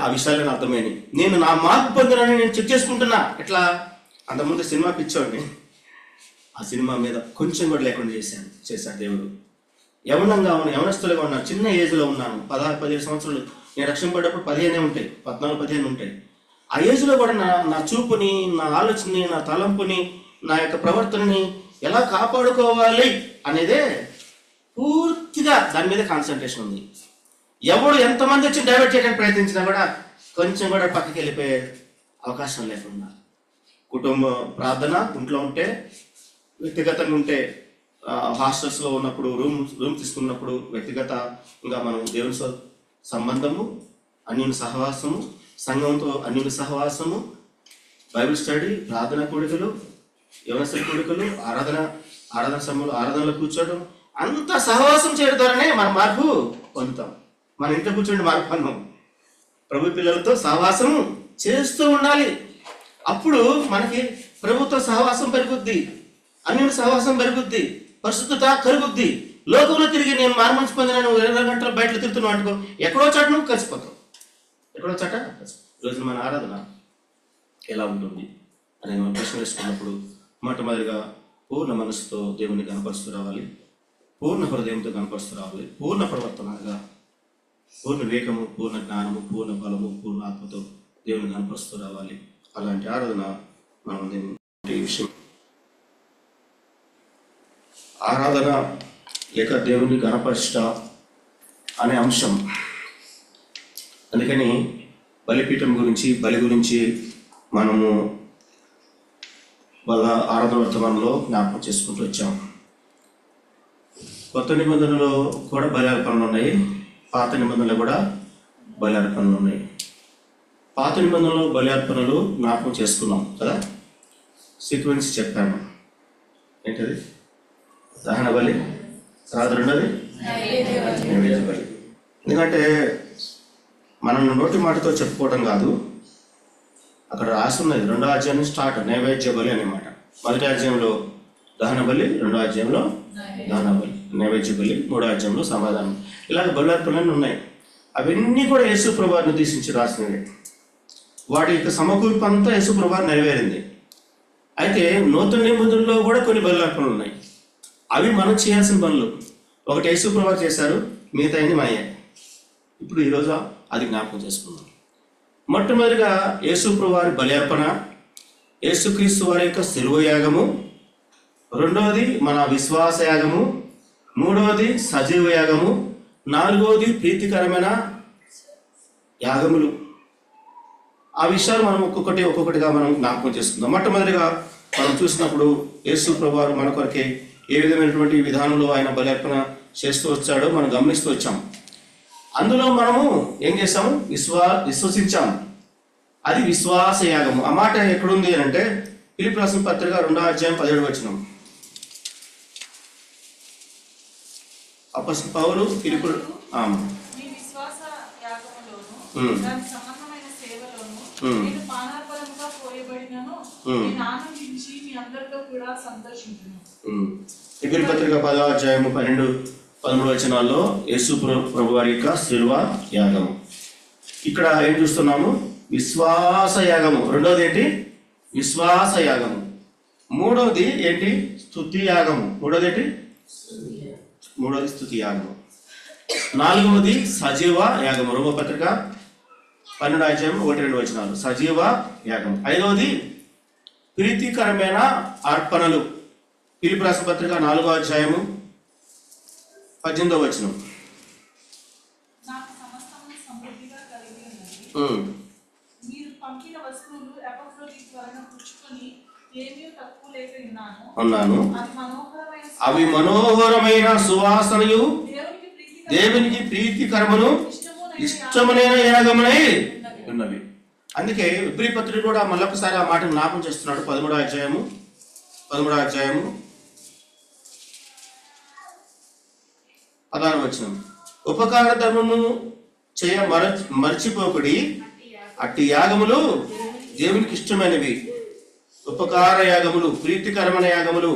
ఆ విషయాలను అర్థమైనవి. నేను నా మార్పు పొందినని నేను చెక్ చేసుకుంటున్నా. ఎట్లా? అంతకుముందు సినిమా పిచ్చోడిని, ఆ సినిమా మీద కొంచెం కూడా లేకుండా చేశాడు దేవుడు. యవనస్తులుగా ఉన్నాను, చిన్న ఏజ్లో ఉన్నాను, 16-17 సంవత్సరాలు. నేను రక్షణ పడ్డప్పుడు 15 ఉంటాయి, 14-15 ఉంటాయి. ఆ ఏజ్లో కూడా నా చూపుని, నా ఆలోచనని, నా తలంపుని, నా యొక్క ప్రవర్తనని ఎలా కాపాడుకోవాలి అనేదే పూర్తిగా దాని మీద కాన్సన్ట్రేషన్ ఉంది. ఎవడు ఎంతమంది వచ్చి డైవర్ట్ చేయడానికి ప్రయత్నించినా కూడా కొంచెం కూడా పక్కకి వెళ్ళిపోయే అవకాశం లేకుండా, కుటుంబ ప్రార్థన ఇంట్లో ఉంటే, వ్యక్తిగతంగా ఉంటే, హాస్టల్స్లో ఉన్నప్పుడు రూమ్ తీసుకున్నప్పుడు వ్యక్తిగతంగా మనం దేవుని సంబంధము, అన్యుని సహవాసము, సంఘంతో అన్యుని సహవాసము, బైబిల్ స్టడీ, ప్రార్థన కూడికలు, యవనస్తుల కూడికలు, ఆరాధన సమయంలో ఆరాధనలో కూర్చోవడం, అంత సహవాసం చేయడం ద్వారానే మనం మార్పు పొందుతాం. మన ఇంట్లో కూర్చోండి మార్పు పొందాం. ప్రభు పిల్లలతో సహవాసం చేస్తూ ఉండాలి. అప్పుడు మనకి ప్రభుత్వ సహవాసం పెరుగుద్ది, అన్యుని సహవాసం పెరుగుద్ది, పరిశుద్ధత కలుగుద్ది. లోకంలో తిరిగి నేను మారుమనసు పొందిన 20 గంటలు బయటలో తిరుగుతున్నావు అనుకో, ఎక్కడో చాట నువ్వు కలిసిపోతావు. ఈరోజు మన ఆరాధన ఎలా ఉంటుంది అని మనం ప్రశ్న వేసుకున్నప్పుడు మొట్టమొదటిగా పూర్ణ మనసుతో దేవుని కనపరుస్తూ రావాలి, పూర్ణ హృదయంతో కనపరుస్తూ రావాలి, పూర్ణ ప్రవర్తనగా, పూర్ణ వివేకము, పూర్ణ జ్ఞానము, పూర్ణ బలము, పూర్ణ ఆత్మతో దేవుని కనపరుస్తూ రావాలి. అలాంటి ఆరాధన మనం విషయం. ఆరాధన లేక దేవుని గణపరిష్ట అనే అంశం. అందుకని బలిపీఠం గురించి, బలి గురించి మనము వాళ్ళ ఆరాధన వర్తమానంలో జ్ఞాపకం చేసుకుంటూ వచ్చాం. కొత్త నిబంధనలో కూడా బలి అర్పణలు ఉన్నాయి, పాత నిబంధనలు కూడా బలి అర్పణలు ఉన్నాయి. పాత నిబంధనలో బలి అర్పణలు జ్ఞాపకం చేసుకున్నాం కదా. సీక్వెన్స్ చెప్పాను. ఏంటది? దహన బలి, తర్వాత రెండోది నైవేద్య బలి. ఎందుకంటే మనం నోటి మాటతో చెప్పుకోవడం కాదు, అక్కడ రాసున్నది. 2వ అధ్యాయం స్టార్ట్ నైవేద్య బలి అనే మాట. 1వ అధ్యాయంలో దహన బలి, 2వ అధ్యాయంలో దహన బలి, నైవేద్య బలి, 3వ అధ్యాయంలో సమాధానం. ఇలాగ బలుర్పణలు ఉన్నాయి. అవన్నీ కూడా యేసు ప్రభువారు నిర్దేశించి రాసినవి. వాటి యొక్క సమకూర్పు అంతా యేసు ప్రభువారు నెరవేరింది. అయితే నూతన నిబంధనలో కూడా కొన్ని బలుర్పణలు ఉన్నాయి. అవి మనం చేయాల్సిన పనులు. ఒకటి యేసు ప్రభువారు చేశారు, మిగతా అన్ని మాయే. ఇప్పుడు ఈరోజు అది జ్ఞాపకం చేసుకుందాం. మొట్టమొదటిగా యేసు ప్రభువారి బలి అర్పణ, యేసుక్రీస్తు వారి యొక్క శిలువ యాగము, రెండవది మన విశ్వాస యాగము, మూడవది సజీవ యాగము, నాలుగవది ప్రీతికరమైన యాగములు. ఆ విషయాలు మనం ఒక్కొక్కటిగా మనం జ్ఞాపకం చేసుకుందాం. మొట్టమొదటిగా మనం చూసినప్పుడు యేసు ప్రభువారు మన కొరకే ఏ విధమైనటువంటి విధానంలో ఆయన బలి అర్పణ చేస్తూ వచ్చాడో మనం గమనిస్తూ వచ్చాం. అందులో మనము ఏం చేసాము? విశ్వసించాము. అది విశ్వాస యాగము. ఆ మాట ఎక్కడుంది అని అంటే ఫిలిప్పీయులకు రాసిన పత్రిక 2వ అధ్యాయం 17వ వచనం. అపొస్తలుడైన పౌలు ఫిలిప్పీయులు మీ విశ్వాస యాగములోను దాని సంబంధమైన సేవలోను నేను పానార్పణముగా పోయబడినను నేను ఆనందించి మీ అందరితో కూడా సంతోషించును. ఫిలిప్పీయుల పత్రిక 10వ అధ్యాయం 12, 13 వచనాల్లో యేసు ప్రభు వారి యొక్క శిలువ యాగము. ఇక్కడ ఏం చూస్తున్నాము? విశ్వాస యాగము. రెండవది ఏంటి? విశ్వాస యాగము. మూడవది ఏంటి? స్తుతి యాగము. మూడవది ఏంటి? మూడవది స్తుతి యాగము. నాలుగవది సజీవ యాగము. రోమా పత్రిక 12వ అధ్యాయం 1-2 వచనాలు సజీవ యాగం. ఐదవది ప్రీతికరమైన అర్పణలు. ఫిలిప్పీయులకు రాసిన పత్రిక 4వ అధ్యాయము 18వ వచనం. నాకు సమస్తము సమృద్ధిగా కలిగి ఉన్నది. మీరు పంపిన వస్తువులు ఎపఫ్రోదితు వలన పుచ్చుకొని ఏమీ తక్కువ లేక ఉన్నాను. అవి మనోహరమైన సువాసనయు దేవునికి ప్రీతికరమును ఇష్టమైన యాగమునై ఉన్నవి. అందుకే ఇబ్రీ పత్రిక కూడా మళ్ళొకసారి ఆ మాట జ్ఞాపకం చేస్తున్నాడు. 13వ అధ్యాయము 16వ వచనం. ఉపకార ధర్మము చేయ మర్చిపోకుడి, అట్టి యాగములు దేవునికి ఇష్టమైనవి. ఉపకార యాగములు, ప్రీతికరమైన యాగములు,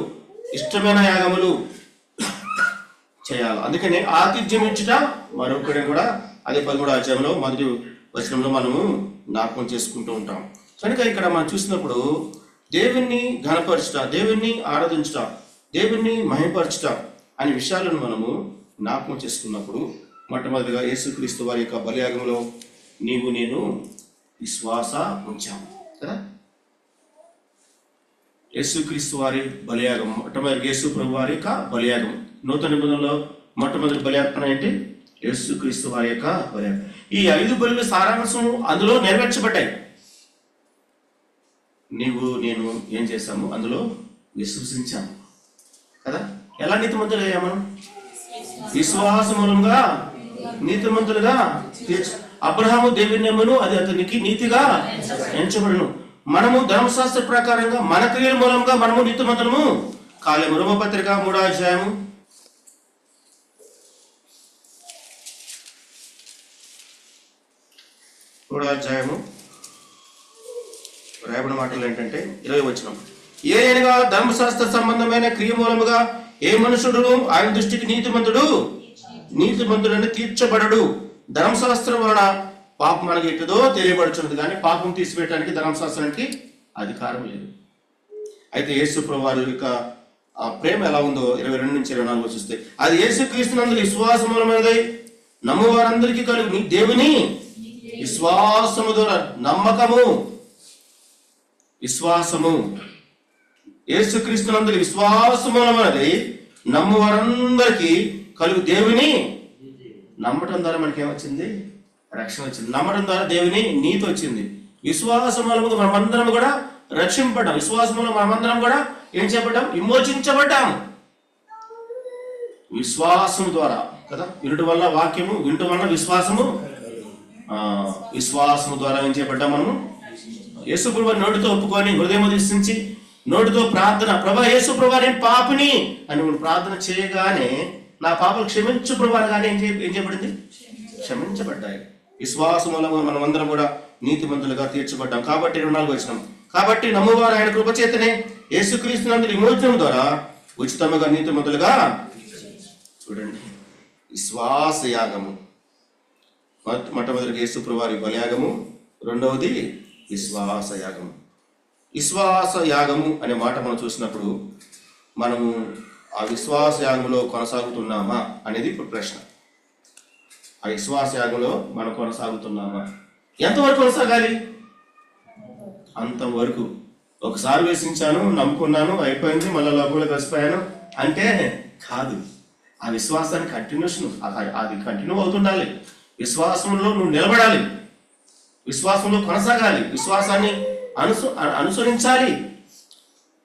ఇష్టమైన యాగములు చేయాలి. అందుకని ఆతిథ్యం ఇచ్చుట మరొకటి కూడా అదే 13వ అధ్యాయంలో 1వ వచనంలో మనము జ్ఞాపకం చేసుకుంటూ ఉంటాం. కనుక ఇక్కడ మనం చూసినప్పుడు దేవుణ్ణి ఘనపరచుట, దేవుణ్ణి ఆరాధించుట, దేవుణ్ణి మహిమపరచుట అనే విషయాలను మనము జ్ఞాపకం చేసుకున్నప్పుడు మొట్టమొదటిగా యేసుక్రీస్తు వారి యొక్క బలియాగంలో నీవు నేను విశ్వాస ఉంచాము కదా. యేసుక్రీస్తు వారి బలియాగం మొట్టమొదటి యేసు ప్రభు వారి యొక్క బలియాగం. నూతన నిబంధనలో మొట్టమొదటి బలియార్పణ ఏంటి? యేసుక్రీస్తు వారి యొక్క బలియాగం. ఈ 5 బలుల సారాంశం అందులో నెరవేర్చబడ్డాయి. నీవు నేను ఏం చేశాము? అందులో విశ్వసించాము కదా. ఎలా నీతిమంతులు అయ్యాము? విశ్వాస మూలంగా నీతిమంతులుగా అబ్రహాము దేవుని నమ్మును, అది అతనికి నీతిగా ఎంచబడును. మనము ధర్మశాస్త్ర ప్రకారంగా మన క్రియల మూలంగా మనము నీతిమంతులము కాలేము. రోమా పత్రిక 3వ అధ్యాయము 3వ అధ్యాయము రాయబడిన మాటలు ఏంటంటే 20వ వచనం. ఏనగా ధర్మశాస్త్ర సంబంధమైన క్రియ మూలముగా ఏ మనుషుడు ఆయన దృష్టికి నీతిమంతుడని తీర్చబడడు. ధర్మశాస్త్రం వలన పాపం మనకి ఎటుదో తెలియబడుచున్నది, కానీ పాపం తీసివేయడానికి ధర్మశాస్త్రానికి అధికారం లేదు. అయితే యేసు ప్రభు వారి యొక్క ప్రేమ ఎలా ఉందో 22-24 చూస్తే, అది యేసుక్రీస్తునందు విశ్వాసం మూలమైనదై నమ్ము వారందరికీ కలుగు దేవుని విశ్వాసము ద్వారా విశ్వాసము యేసుక్రీస్తునందు విశ్వాసం మూలమైనదై నమ్ము వారందరికీ కలుగు దేవుని. నమ్మటం ద్వారా మనకి ఏమొచ్చింది? రక్షణ వచ్చింది. నమ్మటం ద్వారా దేవుని నీతి వచ్చింది. విశ్వాసం మూలముగా మనమందరం కూడా రక్షింపడ్డాం. విశ్వాసం మూలం మనమందరం కూడా ఏం చేయబడ్డాం? విమోచించబడ్డాము విశ్వాసం ద్వారా కదా. వినటం వల్ల వాక్యము, వినటం వల్ల విశ్వాసము, విశ్వాసము ద్వారా ఏం చేయబడ్డాం? మనము యేసు ప్రభువుని నోటితో ఒప్పుకొని హృదయం విశ్వసించి నోటితో ప్రార్థన, ప్రభా యేసు ప్రభా నేను పాపిని అని నువ్వు ప్రార్థన చేయగానే నా పాపలు క్షమించు ప్రభా అనగానే ఏం చేయబడింది? క్షమించబడ్డాయి. విశ్వాసం మూలంగా మనం అందరం కూడా నీతిమంతులుగా తీర్చబడ్డాం. కాబట్టి 24 వచనం, కాబట్టి నమ్మువారు ఆయన కృపచేతనే యేసుక్రీస్తు నందు విమోచనం ద్వారా ఉచితముగా నీతిమంతులుగా. చూడండి, విశ్వాస యాగము. మొట్టమొదటి యేసు ప్రభువారి బలియాగము, రెండవది విశ్వాస యాగము. విశ్వాస యాగము అనే మాట మనం చూసినప్పుడు మనము ఆ విశ్వాస యాగంలో కొనసాగుతున్నామా అనేది ఇప్పుడు ప్రశ్న. ఆ విశ్వాస యాగంలో మనం కొనసాగుతున్నామా? ఎంతవరకు కొనసాగాలి? అంతవరకు. ఒకసారి వేసించాను, నమ్ముకున్నాను, అయిపోయింది, మళ్ళీ లోపల కలిసిపోయాను అంటే కాదు. ఆ విశ్వాసాన్ని కంటిన్యూషన్, అది కంటిన్యూ అవుతుండాలి. విశ్వాసంలో నువ్వు నిలబడాలి, విశ్వాసంలో కొనసాగాలి, విశ్వాసాన్ని అనుసరించాలి,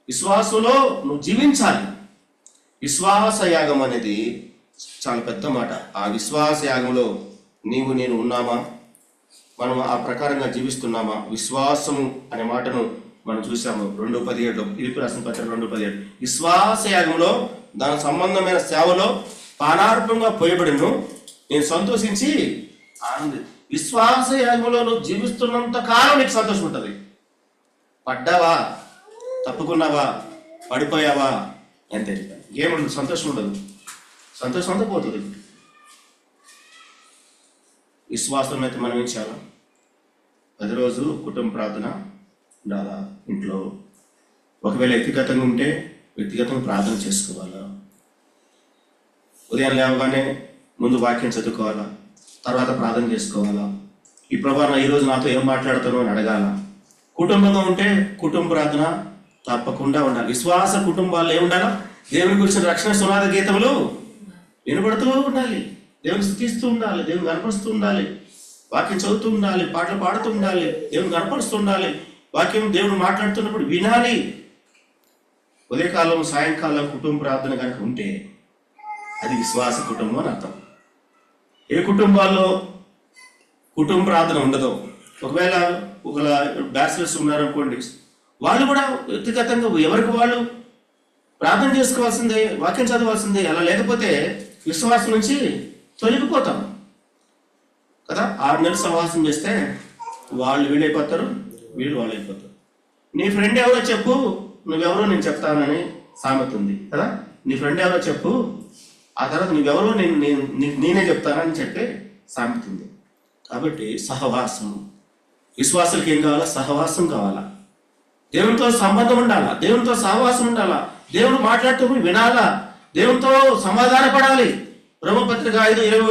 విశ్వాసంలో నువ్వు జీవించాలి. విశ్వాస యాగం అనేది చాలా పెద్ద మాట. ఆ విశ్వాస యాగంలో నీవు నేను ఉన్నామా? మనం ఆ ప్రకారంగా జీవిస్తున్నామా? విశ్వాసము అనే మాటను మనం చూసాము 2:17 ఫిలిప్పీ రాసిన పత్రిక 2:17. విశ్వాస యాగంలో దాని సంబంధమైన సేవలో పానార్పంగా పోయబడిను, నేను సంతోషించి ఆనంది. విశ్వాస యాగంలో నువ్వు జీవిస్తున్నంత కాలం నీకు సంతోషం ఉంటుంది. పడ్డావా, తప్పుకున్నావా, పడిపోయావా, అంతే, ఏముండదు, సంతోషం ఉండదు. సంతోషం అంతా పోతుంది. విశ్వాసం అయితే మనం ఏం చేయాలి? ప్రతిరోజు కుటుంబ ప్రార్థన ఉండాలా ఇంట్లో. ఒకవేళ వ్యక్తిగతంగా ఉంటే వ్యక్తిగతంగా ప్రార్థన చేసుకోవాలా. ఉదయం లేవగానే ముందు వాక్యం చదువుకోవాలా, తర్వాత ప్రార్థన చేసుకోవాలా. ఈ ప్రభావం ఈరోజు నాతో ఏం మాట్లాడుతానో అని అడగాల. కుటుంబంగా ఉంటే కుటుంబ ప్రార్థన తప్పకుండా ఉండాలి. విశ్వాస కుటుంబాల్లో ఏముండాలా? దేవుని గురించిన రక్షణ సునాద గీతములు వినబడుతూ ఉండాలి, దేవుని స్తుతిస్తూ ఉండాలి, దేవుని కనపరుస్తూ ఉండాలి, వాక్యం చదువుతూ ఉండాలి, పాటలు పాడుతూ ఉండాలి, దేవుని కనపరుస్తూ ఉండాలి, వాక్యం దేవుడు మాట్లాడుతున్నప్పుడు వినాలి. ఉదయకాలం సాయంకాలం కుటుంబ ప్రార్థన కనుక ఉంటే అది విశ్వాస కుటుంబం అని అర్థం. ఏ కుటుంబాల్లో కుటుంబ ప్రార్థన ఉండదో, ఒకవేళ బ్యాచిలర్స్ ఉన్నారనుకోండి, వాళ్ళు కూడా వ్యక్తిగతంగా ఎవరికి వాళ్ళు ప్రార్థన చేసుకోవాల్సిందే, వాక్యం చదవాల్సిందే. అలా లేకపోతే విశ్వాసం నుంచి తొలగిపోతాం కదా. 6 నెలలు సహవాసం చేస్తే వాళ్ళు వీళ్ళైపోతారు, వీళ్ళు వాళ్ళు అయిపోతారు. నీ ఫ్రెండ్ ఎవరో చెప్పు, నువ్వెవరో నేను చెప్తానని సామెత ఉంది కదా. నీ ఫ్రెండ్ ఎవరో చెప్పు, ఆ తర్వాత నువ్వెవరో నేనే చెప్తానని చెప్పే సామెత ఉంది. కాబట్టి సహవాసం, విశ్వాసాలకు ఏం కావాలా? సహవాసం కావాలా, దేవునితో సంబంధం ఉండాలా, దేవునితో సహవాసం ఉండాలా, దేవుడు మాట్లాడుతూ వినాలా, దేవునితో సమాధానపడాలి. రోమపత్రిక 5:5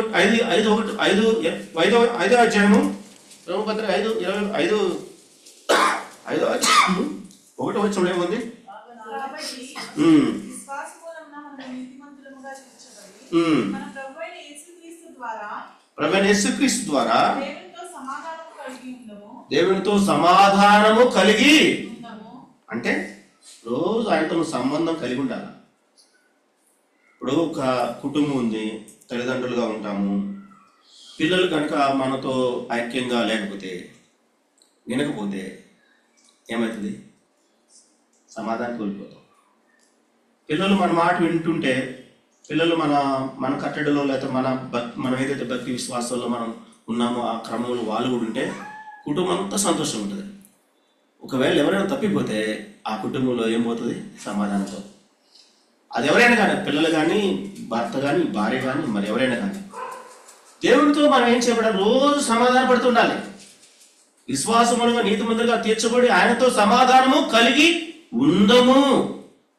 అధ్యాయము, రోమపత్రిక 5:25 1వ వచనంలో ఏముంది? ప్రభువైన యేసుక్రీస్తు ద్వారా దేవునితో సమాధానము కలిగి అంటే రోజు ఆయనతో సంబంధం కలిగి ఉండాలి. ఇప్పుడు ఒక కుటుంబం ఉంది, తల్లిదండ్రులుగా ఉంటాము, పిల్లలు కనుక మనతో ఐక్యంగా లేకపోతే, వినకపోతే ఏమవుతుంది? సమాధానం కోల్పోతాం. పిల్లలు మన మాట వింటుంటే, పిల్లలు మన కట్టడిలో లేకపోతే మనం ఏదైతే భక్తి విశ్వాసాల్లో మనం ఉన్నామో ఆ క్రమంలో వాళ్ళు కూడా ఉంటే కుటుంబం అంతా సంతోషం ఉంటుంది. ఒకవేళ ఎవరైనా తప్పిపోతే ఆ కుటుంబంలో ఏం పోతుంది? సమాధానంతో. అది ఎవరైనా కానీ, పిల్లలు కానీ, భర్త కానీ, భార్య కానీ, మరి ఎవరైనా కానీ, దేవుడితో మనం ఏం చేయబడాలి? రోజు సమాధాన పడుతుండాలి. విశ్వాసములుగా నీతిమంతులుగా తీర్చబడి ఆయనతో సమాధానము కలిగి ఉందము.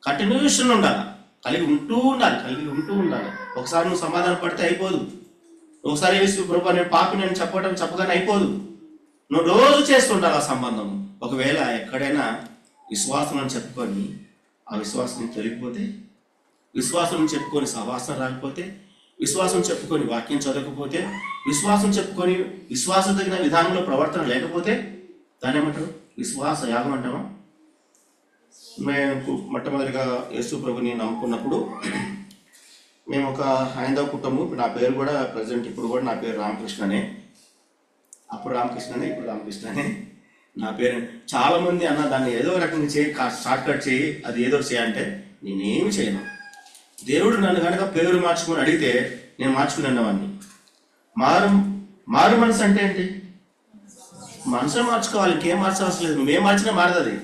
కంటిన్యూషన్ ఉండాలి, కలిగి ఉంటూ ఉండాలి. ఒకసారి నువ్వు సమాధాన పడితే అయిపోదు. ఒకసారి యేసు ప్రభువా నేను పాపిని అని చెప్పగానే అయిపోదు. నువ్వు రోజు చేస్తుండాలి ఆ సంబంధం. ఒకవేళ ఎక్కడైనా విశ్వాసం అని చెప్పుకొని ఆ విశ్వాసం తొలగిపోతే, విశ్వాసం చెప్పుకొని సహవాసం రాకపోతే, విశ్వాసం చెప్పుకొని వాక్యం చదవకపోతే, విశ్వాసం చెప్పుకొని విశ్వాసం తగిన విధానంలో ప్రవర్తన లేకపోతే దాన్ని ఏమంటారు? విశ్వాస యాగం అంటామా? మేము మొట్టమొదటిగా యేసు ప్రభుని నమ్ముకున్నప్పుడు మేము ఒక హైందవ కుటుంబం. నా పేరు కూడా ప్రజెంట్ ఇప్పుడు కూడా నా పేరు రామకృష్ణనే. అప్పుడు రామకృష్ణనే, ఇప్పుడు రామకృష్ణనే. నా పేరు చాలా మంది అన్న దాన్ని ఏదో రకంగా చేయి, షార్ట్ కట్ చేయి, అది ఏదో చేయంటే నేనేమి చేయను. దేవుడు నన్ను కనుక పేరు మార్చుకొని అడిగితే నేను మార్చుకునేవాడిని. మారు మనసు అంటే ఏంటి? మనసును మార్చుకోవాలి, ఇంకేం మార్చవలసిన లేదు. నువ్వేం మార్చినా మారదు. అది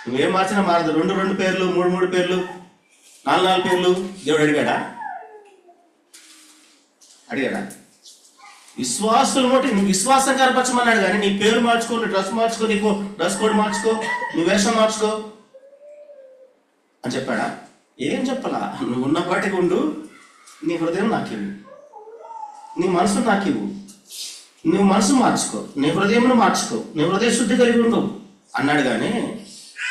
నువ్వేం మార్చినా మారదు. 2 పేర్లు, 3 పేర్లు, 4 పేర్లు దేవుడు అడిగాడా? విశ్వాసం ఒకటి నువ్వు విశ్వాసం కనపరచమన్నాడు, కానీ నీ పేరు మార్చుకో, నీ డ్రెస్ మార్చుకో, నీకు డ్రెస్ కోడ్ మార్చుకో, నువ్వు వేషం మార్చుకో అని చెప్పాడా? ఏం చెప్పాలా? నువ్వు ఉన్న పాటికి ఉండు, నీ హృదయం నాకివ్వు, నీ మనసు నాకివ్వు, నువ్వు మనసు మార్చుకో, నీ హృదయంను మార్చుకో, నీ హృదయ శుద్ధి కలిగి ఉండు అన్నాడు. కానీ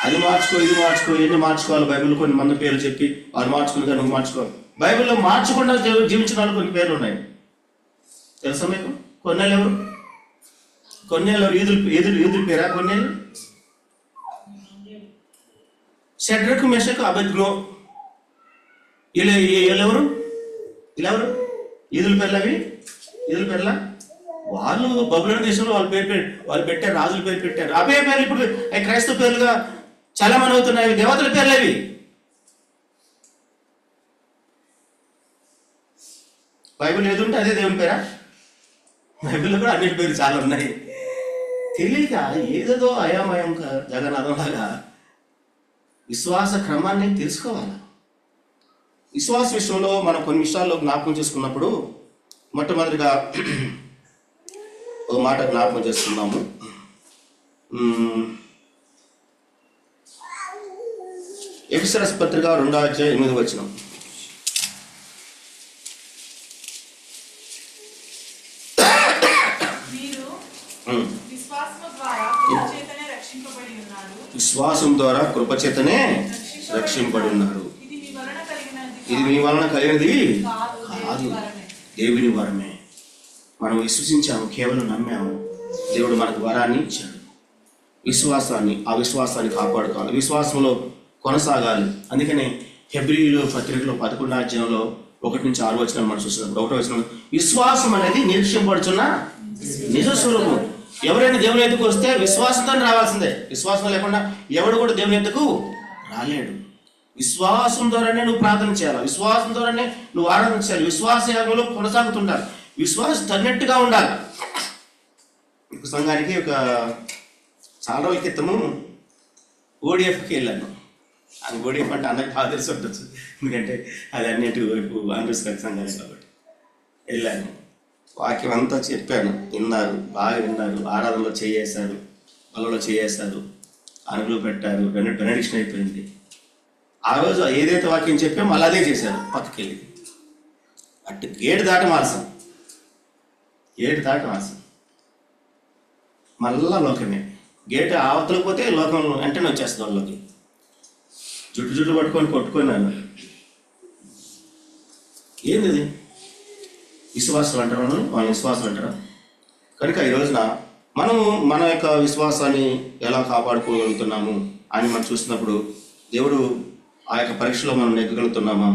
అది మార్చుకో, ఇది మార్చుకో, ఎన్ని మార్చుకోవాలి? బైబిల్ కొన్ని మంది పేర్లు చెప్పి వారు మార్చుకుని నువ్వు మార్చుకో. బైబిల్లో మార్చకుండా జీవించిన వాళ్ళు కొన్ని పేర్లు ఉన్నాయి, తెలుసా మీకు? కొన్నేళ్ళు ఎవరు? ఈదుల పేరా కొన్నేళ్ళు? షడ్రకు, మెషకు, అబేద్నెగో వీళ్ళెవరు? ఈదుల పేర్లు అవి? ఈదుల పేర్ల వాళ్ళు బబులోను దేశంలో వాళ్ళు పెట్టారు, రాజుల పేరు పెట్టారు. అవే పేర్లు ఇప్పుడు క్రైస్తవ పేర్లుగా చాలా మంది అవుతున్నాయి. దేవతల పేర్లు అవి. బైబిల్ ఏది ఉంటే అదే దేవుని పేరా? బైబిల్లో కూడా అన్నిటి పేర్లు చాలా ఉన్నాయి. తెలియక ఏదేదో అయామయం జగన్నాథంలాగా విశ్వాస క్రమాన్ని తెలుసుకోవాలి. విశ్వాస విషయంలో మనం కొన్ని విషయాల్లో జ్ఞాపకం చేసుకున్నప్పుడు మొట్టమొదటిగా ఒక మాట జ్ఞాపకం చేసుకున్నాము. ఎఫెసీయుల పత్రిక 2:8 విశ్వాసం ద్వారా కృపచేతనే రక్షింపబడి ఉన్నారు. ఇది మీ వలన కలిగినది కాదు, దేవుని వరమే. మనం విశ్వసించాము, కేవలం నమ్మాము, దేవుడు మనకు వరాన్ని ఇచ్చాడు. ఆ విశ్వాసాన్ని కాపాడుకోవాలి, విశ్వాసంలో కొనసాగాలి. అందుకనే హెబ్రీయుల పత్రికలో 11వ అధ్యాయంలో 1-6 మనం చూసినప్పుడు 1వ వచనం, విశ్వాసం అనేది నిరీక్షింపబడుచున్న నిజ స్వరూపం. ఎవరైనా దేవుని ఎద్దుకు వస్తే విశ్వాసంతో రావాల్సిందే. విశ్వాసం లేకుండా ఎవడు కూడా దేవుని ఎద్దుకు రాలేడు. విశ్వాసం ద్వారానే నువ్వు ప్రార్థన చేయాలి, విశ్వాసం ద్వారానే నువ్వు ఆరాధన చేయాలి, విశ్వాస యాగంలో కొనసాగుతుండాలి, విశ్వాసం తన్నట్టుగా ఉండాలి. సంఘానికి చాలా రోజుల క్రితము ఓడిఎఫ్కి వెళ్ళాను. అది ఓడిఎఫ్ అంటే అందరికి బాగా తెలిసి ఉండొచ్చు, ఎందుకంటే అది అన్నిటి వైపు ఆంధ్రప్రదేశ్ సంఘానికి కాబట్టి వెళ్ళాను. వాక్యం అంతా చెప్పాను, విన్నారు, బాగా విన్నారు, ఆరాధనలో చేయేశారు, వాళ్ళలో చేయేశారు, అనుగులు పెట్టారు, బెనడిక్షన్ అయిపోయింది. ఆ రోజు ఏదైతే వాక్యం చెప్పామో అలా అదే చేశారు. పక్కకెళ్ళి అటు గేటు దాటి మాల్సాం, మళ్ళా లోకమే. గేటు ఆవతలకు పోతే లోకం వెంటనే వచ్చేస్తుంది వాళ్ళకి. జుట్టు పట్టుకొని కొట్టుకున్నాను. ఏంది ఇది? విశ్వాసాలు అంటారు వాళ్ళని విశ్వాసాలు అంటారా? కనుక ఈ రోజున మనము మన యొక్క విశ్వాసాన్ని ఎలా కాపాడుకోగలుగుతున్నాము అని మనం చూసినప్పుడు దేవుడు ఆ యొక్క పరీక్షలో మనం నెగ్గగలుగుతున్నామా?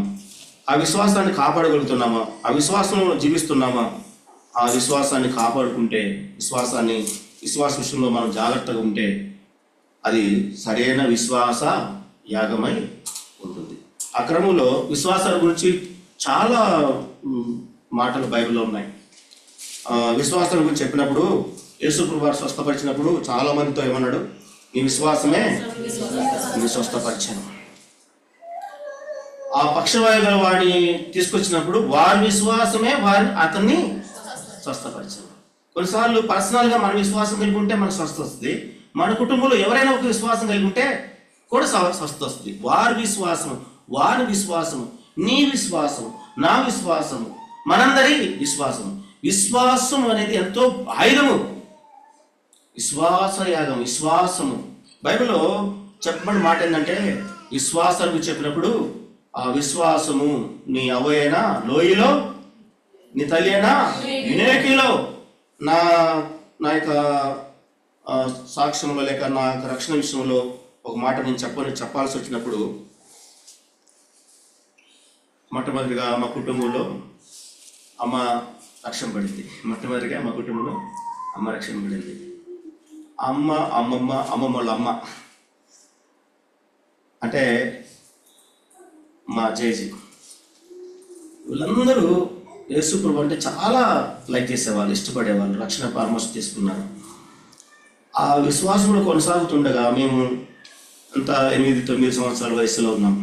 ఆ విశ్వాసాన్ని కాపాడగలుగుతున్నామా? ఆ విశ్వాసంలో జీవిస్తున్నామా? ఆ విశ్వాసాన్ని కాపాడుకుంటే, విశ్వాస విషయంలో మనం జాగ్రత్తగా ఉంటే అది సరైన విశ్వాస యాగమై ఉంటుంది. ఆ క్రమంలో విశ్వాసాల గురించి చాలా మాటలు బైబిల్లో ఉన్నాయి. విశ్వాసాల గురించి చెప్పినప్పుడు యేసుప్రభువు వారు స్వస్థపరిచినప్పుడు చాలా మందితో ఏమన్నాడు? నీ విశ్వాసమే నీ స్వస్థపరిచాను. ఆ పక్షవాయు గల వాడిని తీసుకొచ్చినప్పుడు వారి విశ్వాసమే అతన్ని స్వస్థపరిచాను. కొన్నిసార్లు పర్సనల్గా మన విశ్వాసం కలిగి ఉంటే మనకు స్వస్థ వస్తుంది. మన కుటుంబంలో ఎవరైనా ఒక విశ్వాసం కలిగి ఉంటే కూడా స్వస్థ వస్తుంది. వారి విశ్వాసము, నీ విశ్వాసము, నా విశ్వాసము, మనందరి విశ్వాసం అనేది ఎంతో ఆయుధము. విశ్వాసయాగం, విశ్వాసము. బైబిల్లో చెప్పబడిన మాట ఏంటంటే, విశ్వాసానికి చెప్పినప్పుడు ఆ విశ్వాసము నీ అవ్వైనా లోయలో, నీ తల్లి అయినా వినేకిలో, నా యొక్క సాక్ష్యంలో లేక నా యొక్క రక్షణ విషయంలో ఒక మాట నేను చెప్పాల్సి వచ్చినప్పుడు, మొట్టమొదటిగా మా కుటుంబంలో అమ్మ రక్షణ పడింది. అమ్మ, అమ్మమ్మ, అమ్మమ్మల అమ్మ అంటే మా జేజీ, వీళ్ళందరూ యేసు ప్రభు అంటే చాలా లైక్ చేసేవాళ్ళు, ఇష్టపడేవాళ్ళు, రక్షణ పరామర్శ తీసుకున్నారు. ఆ విశ్వాసంలో కొనసాగుతుండగా మేము అంతా 8-9 సంవత్సరాల వయసులో ఉన్నాం.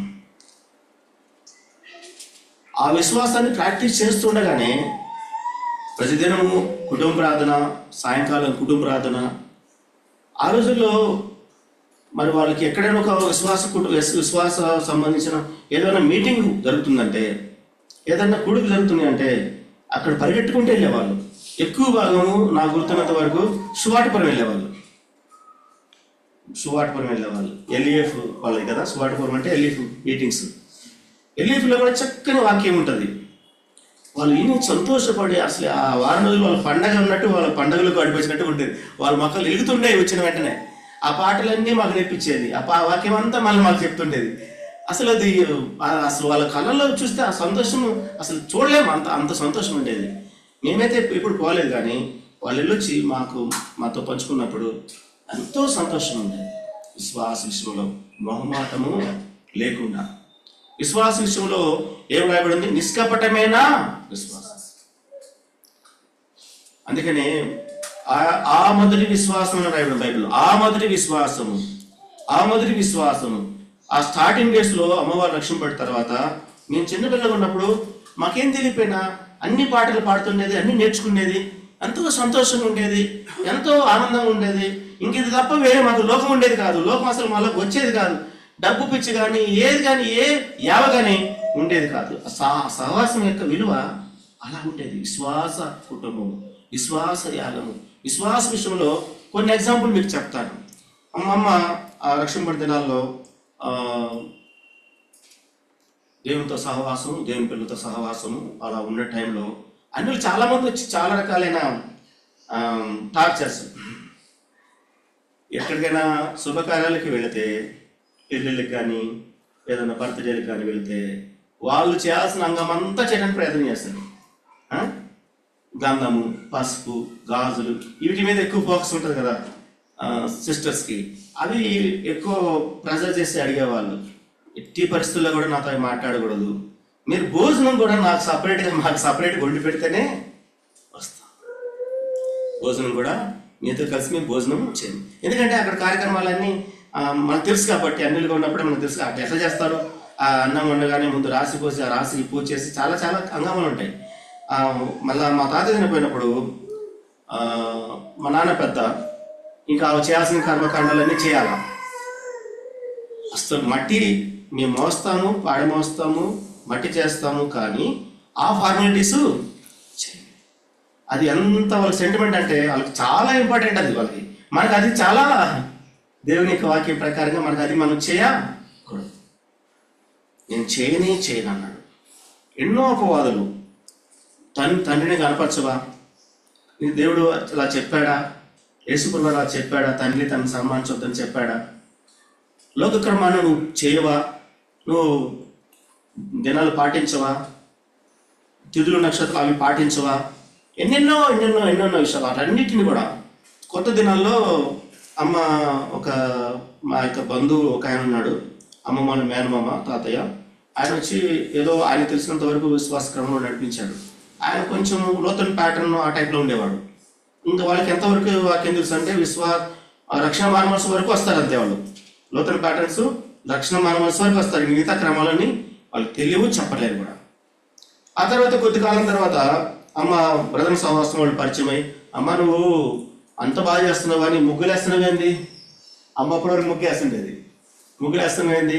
ఆ విశ్వాసాన్ని ప్రాక్టీస్ చేస్తుండగానే ప్రతిదినము కుటుంబ ప్రార్థన, సాయంకాలం కుటుంబ ప్రార్థన. ఆ రోజుల్లో మరి వాళ్ళకి ఎక్కడైనా ఒక విశ్వాస సంబంధించిన ఏదైనా మీటింగ్ జరుగుతుందంటే, ఏదైనా కూడిక జరుగుతుంది అంటే అక్కడ పరిగెట్టుకుంటూ వెళ్ళేవాళ్ళు. ఎక్కువ భాగము నాకు గుర్తున్నంత వరకు సువాటిపురం వెళ్ళేవాళ్ళు. ఎల్ఈఎఫ్ వాళ్ళది కదా సువాటిపురం అంటే, ఎల్ఈఎఫ్ మీటింగ్స్. ఎల్ఈఎఫ్లో కూడా చక్కని వాక్యం ఉంటుంది. వాళ్ళు ఈయన సంతోషపడి అసలు ఆ వారం రోజులు వాళ్ళ పండగ ఉన్నట్టు, వాళ్ళ పండుగలు గడిపించినట్టు ఉంటుంది. వాళ్ళ మొక్కలు ఎలుగుతుండే వచ్చిన వెంటనే ఆ పాటలన్నీ మాకు నేర్పించేది. ఆ వాక్యం అంతా మళ్ళీ మాకు చెప్తుండేది. అసలు అది అసలు వాళ్ళ కళ్ళల్లో చూస్తే ఆ సంతోషం అసలు చూడలేము, అంత సంతోషం ఉండేది. మేమైతే ఇప్పుడు పోలేదు, కానీ వాళ్ళు వెళ్ళొచ్చి మాతో పంచుకున్నప్పుడు ఎంతో సంతోషం ఉండేది. విశ్వాస విషయంలో మొహమాటము లేకుండా, విశ్వాస విషయంలో ఏం రాయబడింది? నిష్కపటమైన విశ్వాసం. అందుకనే ఆ మొదటి విశ్వాసం అని రాయబడింది బైబిల్లో. ఆ మొదటి విశ్వాసము ఆ స్టార్టింగ్ డేస్ లో అమ్మవారు రక్షణ పడిన తర్వాత మేము చిన్నపిల్లగా ఉన్నప్పుడు మాకేం తెలియపోయినా అన్ని పాటలు పాడుతుండేది, అన్ని నేర్చుకునేది, ఎంతో సంతోషంగా ఉండేది, ఎంతో ఆనందంగా ఉండేది. ఇంక ఇది తప్ప వేరే మాకు లోకం ఉండేది కాదు. లోకం అసలు మాలోకి వచ్చేది కాదు. డబ్బు పిచ్చి కానీ ఏది కానీ ఏ యావ కానీ ఉండేది కాదు. సహవాసం యొక్క విలువ అలా ఉండేది. విశ్వాస కుటుంబం, విశ్వాస యాగము, విశ్వాస విషయంలో కొన్ని ఎగ్జాంపుల్ మీకు చెప్తాను. అమ్మమ్మ ఆ రక్షణ పడి దినాల్లో దేవునితో సహవాసము, దేవుని పిల్లలతో సహవాసము అలా ఉన్న టైంలో అన్యులు చాలామంది వచ్చి చాలా రకాలైన టార్చర్స్. ఎక్కడికైనా శుభకార్యాలకి వెళితే, పెళ్ళిళ్ళకి కానీ ఏదైనా బర్త్డేలకు కానీ వెళితే వాళ్ళు చేయాల్సిన అంగం అంతా చేయడానికి ప్రయత్నం చేస్తారు. గంధము, పసుపు, గాజులు వీటి మీద ఎక్కువ ఫోకస్ ఉంటుంది కదా సిస్టర్స్కి. అవి ఎక్కువ ప్రెజర్ చేసి అడిగేవాళ్ళు. ఎట్టి పరిస్థితుల్లో కూడా నాతో మాట్లాడకూడదు, మీరు భోజనం కూడా మాకు సపరేట్గా వండి పెడితేనే వస్తాం, భోజనం కూడా మీతో కలిసి మేము భోజనం చేయండి. ఎందుకంటే అక్కడ కార్యక్రమాలన్నీ మనకు తెలుసు కాబట్టి, అన్నిలుగా ఉన్నప్పుడే మనకు తెలుసు అట్లా ఎట్లా చేస్తారు. ఆ అన్నం వండగానే ముందు రాసి పోసి ఆ రాశికి పూజ చేసి చాలా చాలా అంగములు ఉంటాయి. మళ్ళీ మా తాత చనిపోయినప్పుడు మా నాన్న పెద్ద, ఇంకా చేయాల్సిన కర్మకాండాలన్నీ చేయాలా. అసలు మట్టి మేము మోస్తాము, పాడి మోస్తాము, మట్టి చేస్తాము, కానీ ఆ ఫార్మాలిటీస్ అది ఎంత వాళ్ళకి సెంటిమెంట్ అంటే వాళ్ళకి చాలా ఇంపార్టెంట్. అది వాళ్ళకి, మనకు అది చాలా దేవుని యొక్క వాక్యం ప్రకారంగా మనకు అది మనం చేయకూడదు. నేను చేయను అన్నాడు. ఎన్నో అపవాదులు. తండ్రిని కనపరచవా, నీ దేవుడు అలా చెప్పాడా, యేసుప్రభువు అలా చెప్పాడా, తండ్రి తనను సన్మానించొద్దని చెప్పాడా, లోకక్రమాన్ని నువ్వు చేయవా, నువ్వు దినాలు పాటించవా, తిథులు నక్షత్రాలు అవి పాటించవా, ఎన్నెన్నో విషయాలు. వాటన్నిటిని కూడా కొత్త దినాల్లో అమ్మ మా యొక్క బంధువు ఒక ఆయన ఉన్నాడు, అమ్మమ్మ మేనమామ తాతయ్య. ఆయన వచ్చి ఏదో ఆయన తెలిసినంత వరకు విశ్వాస క్రమంలో నడిపించాడు. ఆయన కొంచెం లోతైన ప్యాటర్న్ ఆ టైప్లో ఉండేవాడు. ఇంకా వాళ్ళకి ఎంతవరకు వాక్యం తెలుసు అంటే రక్షణ మానవలస వరకు వస్తారు అంతే. వాళ్ళు లోతైన ప్యాటర్న్స్ రక్షణ మానవలస వరకు వస్తారు. మిగతా క్రమాలని వాళ్ళకి తెలియవు, చెప్పలేరు కూడా. ఆ తర్వాత కొద్ది కాలం తర్వాత అమ్మ బ్రదర్ సహవాసం వాళ్ళు పరిచయం అయ్యి, అమ్మ నువ్వు అంత బాగా చేస్తున్నావు కానీ ముగ్గులు వేస్తున్నావేంది? అమ్మ అప్పటివరకు ముగ్గులు వేస్తున్నావేంది?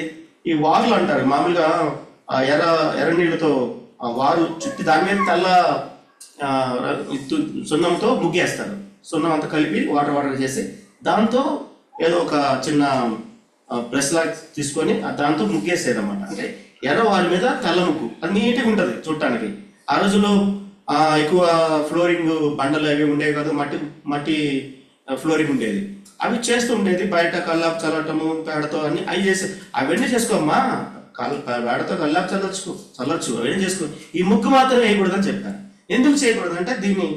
ఈ వారులు అంటారు మామూలుగా ఎర్ర నీళ్ళతో ఆ వారు చుట్టి దాని మీద తెల్ల సున్నంతో ముగ్గేస్తారు. సున్నం అంతా కలిపి వాటర్ చేసి దాంతో ఏదో ఒక చిన్న బ్రష్ లాగా తీసుకొని దాంతో ముగ్గేసేది అన్నమాట. అంటే ఎర్ర వారి మీద తెల్ల ముగ్గు, అది నీట్గా ఉంటుంది చూడటానికి. ఆ రోజుల్లో ఎక్కువ ఫ్లోరింగ్ బండలు అవి ఉండేవి కాదు, మట్టి ఫ్లోరింగ్ ఉండేది. అవి చేస్తూ ఉండేది. బయట కల్లాపు చల్లటము, పేడతో అన్ని అవి చేసి అవన్నీ చేసుకోమ్మా, పేడతో కల్లాపు చల్లొచ్చు అవన్నీ చేసుకో, ఈ ముగ్గు మాత్రం వేయకూడదని చెప్పాను. ఎందుకు చేయకూడదు అంటే, దీన్ని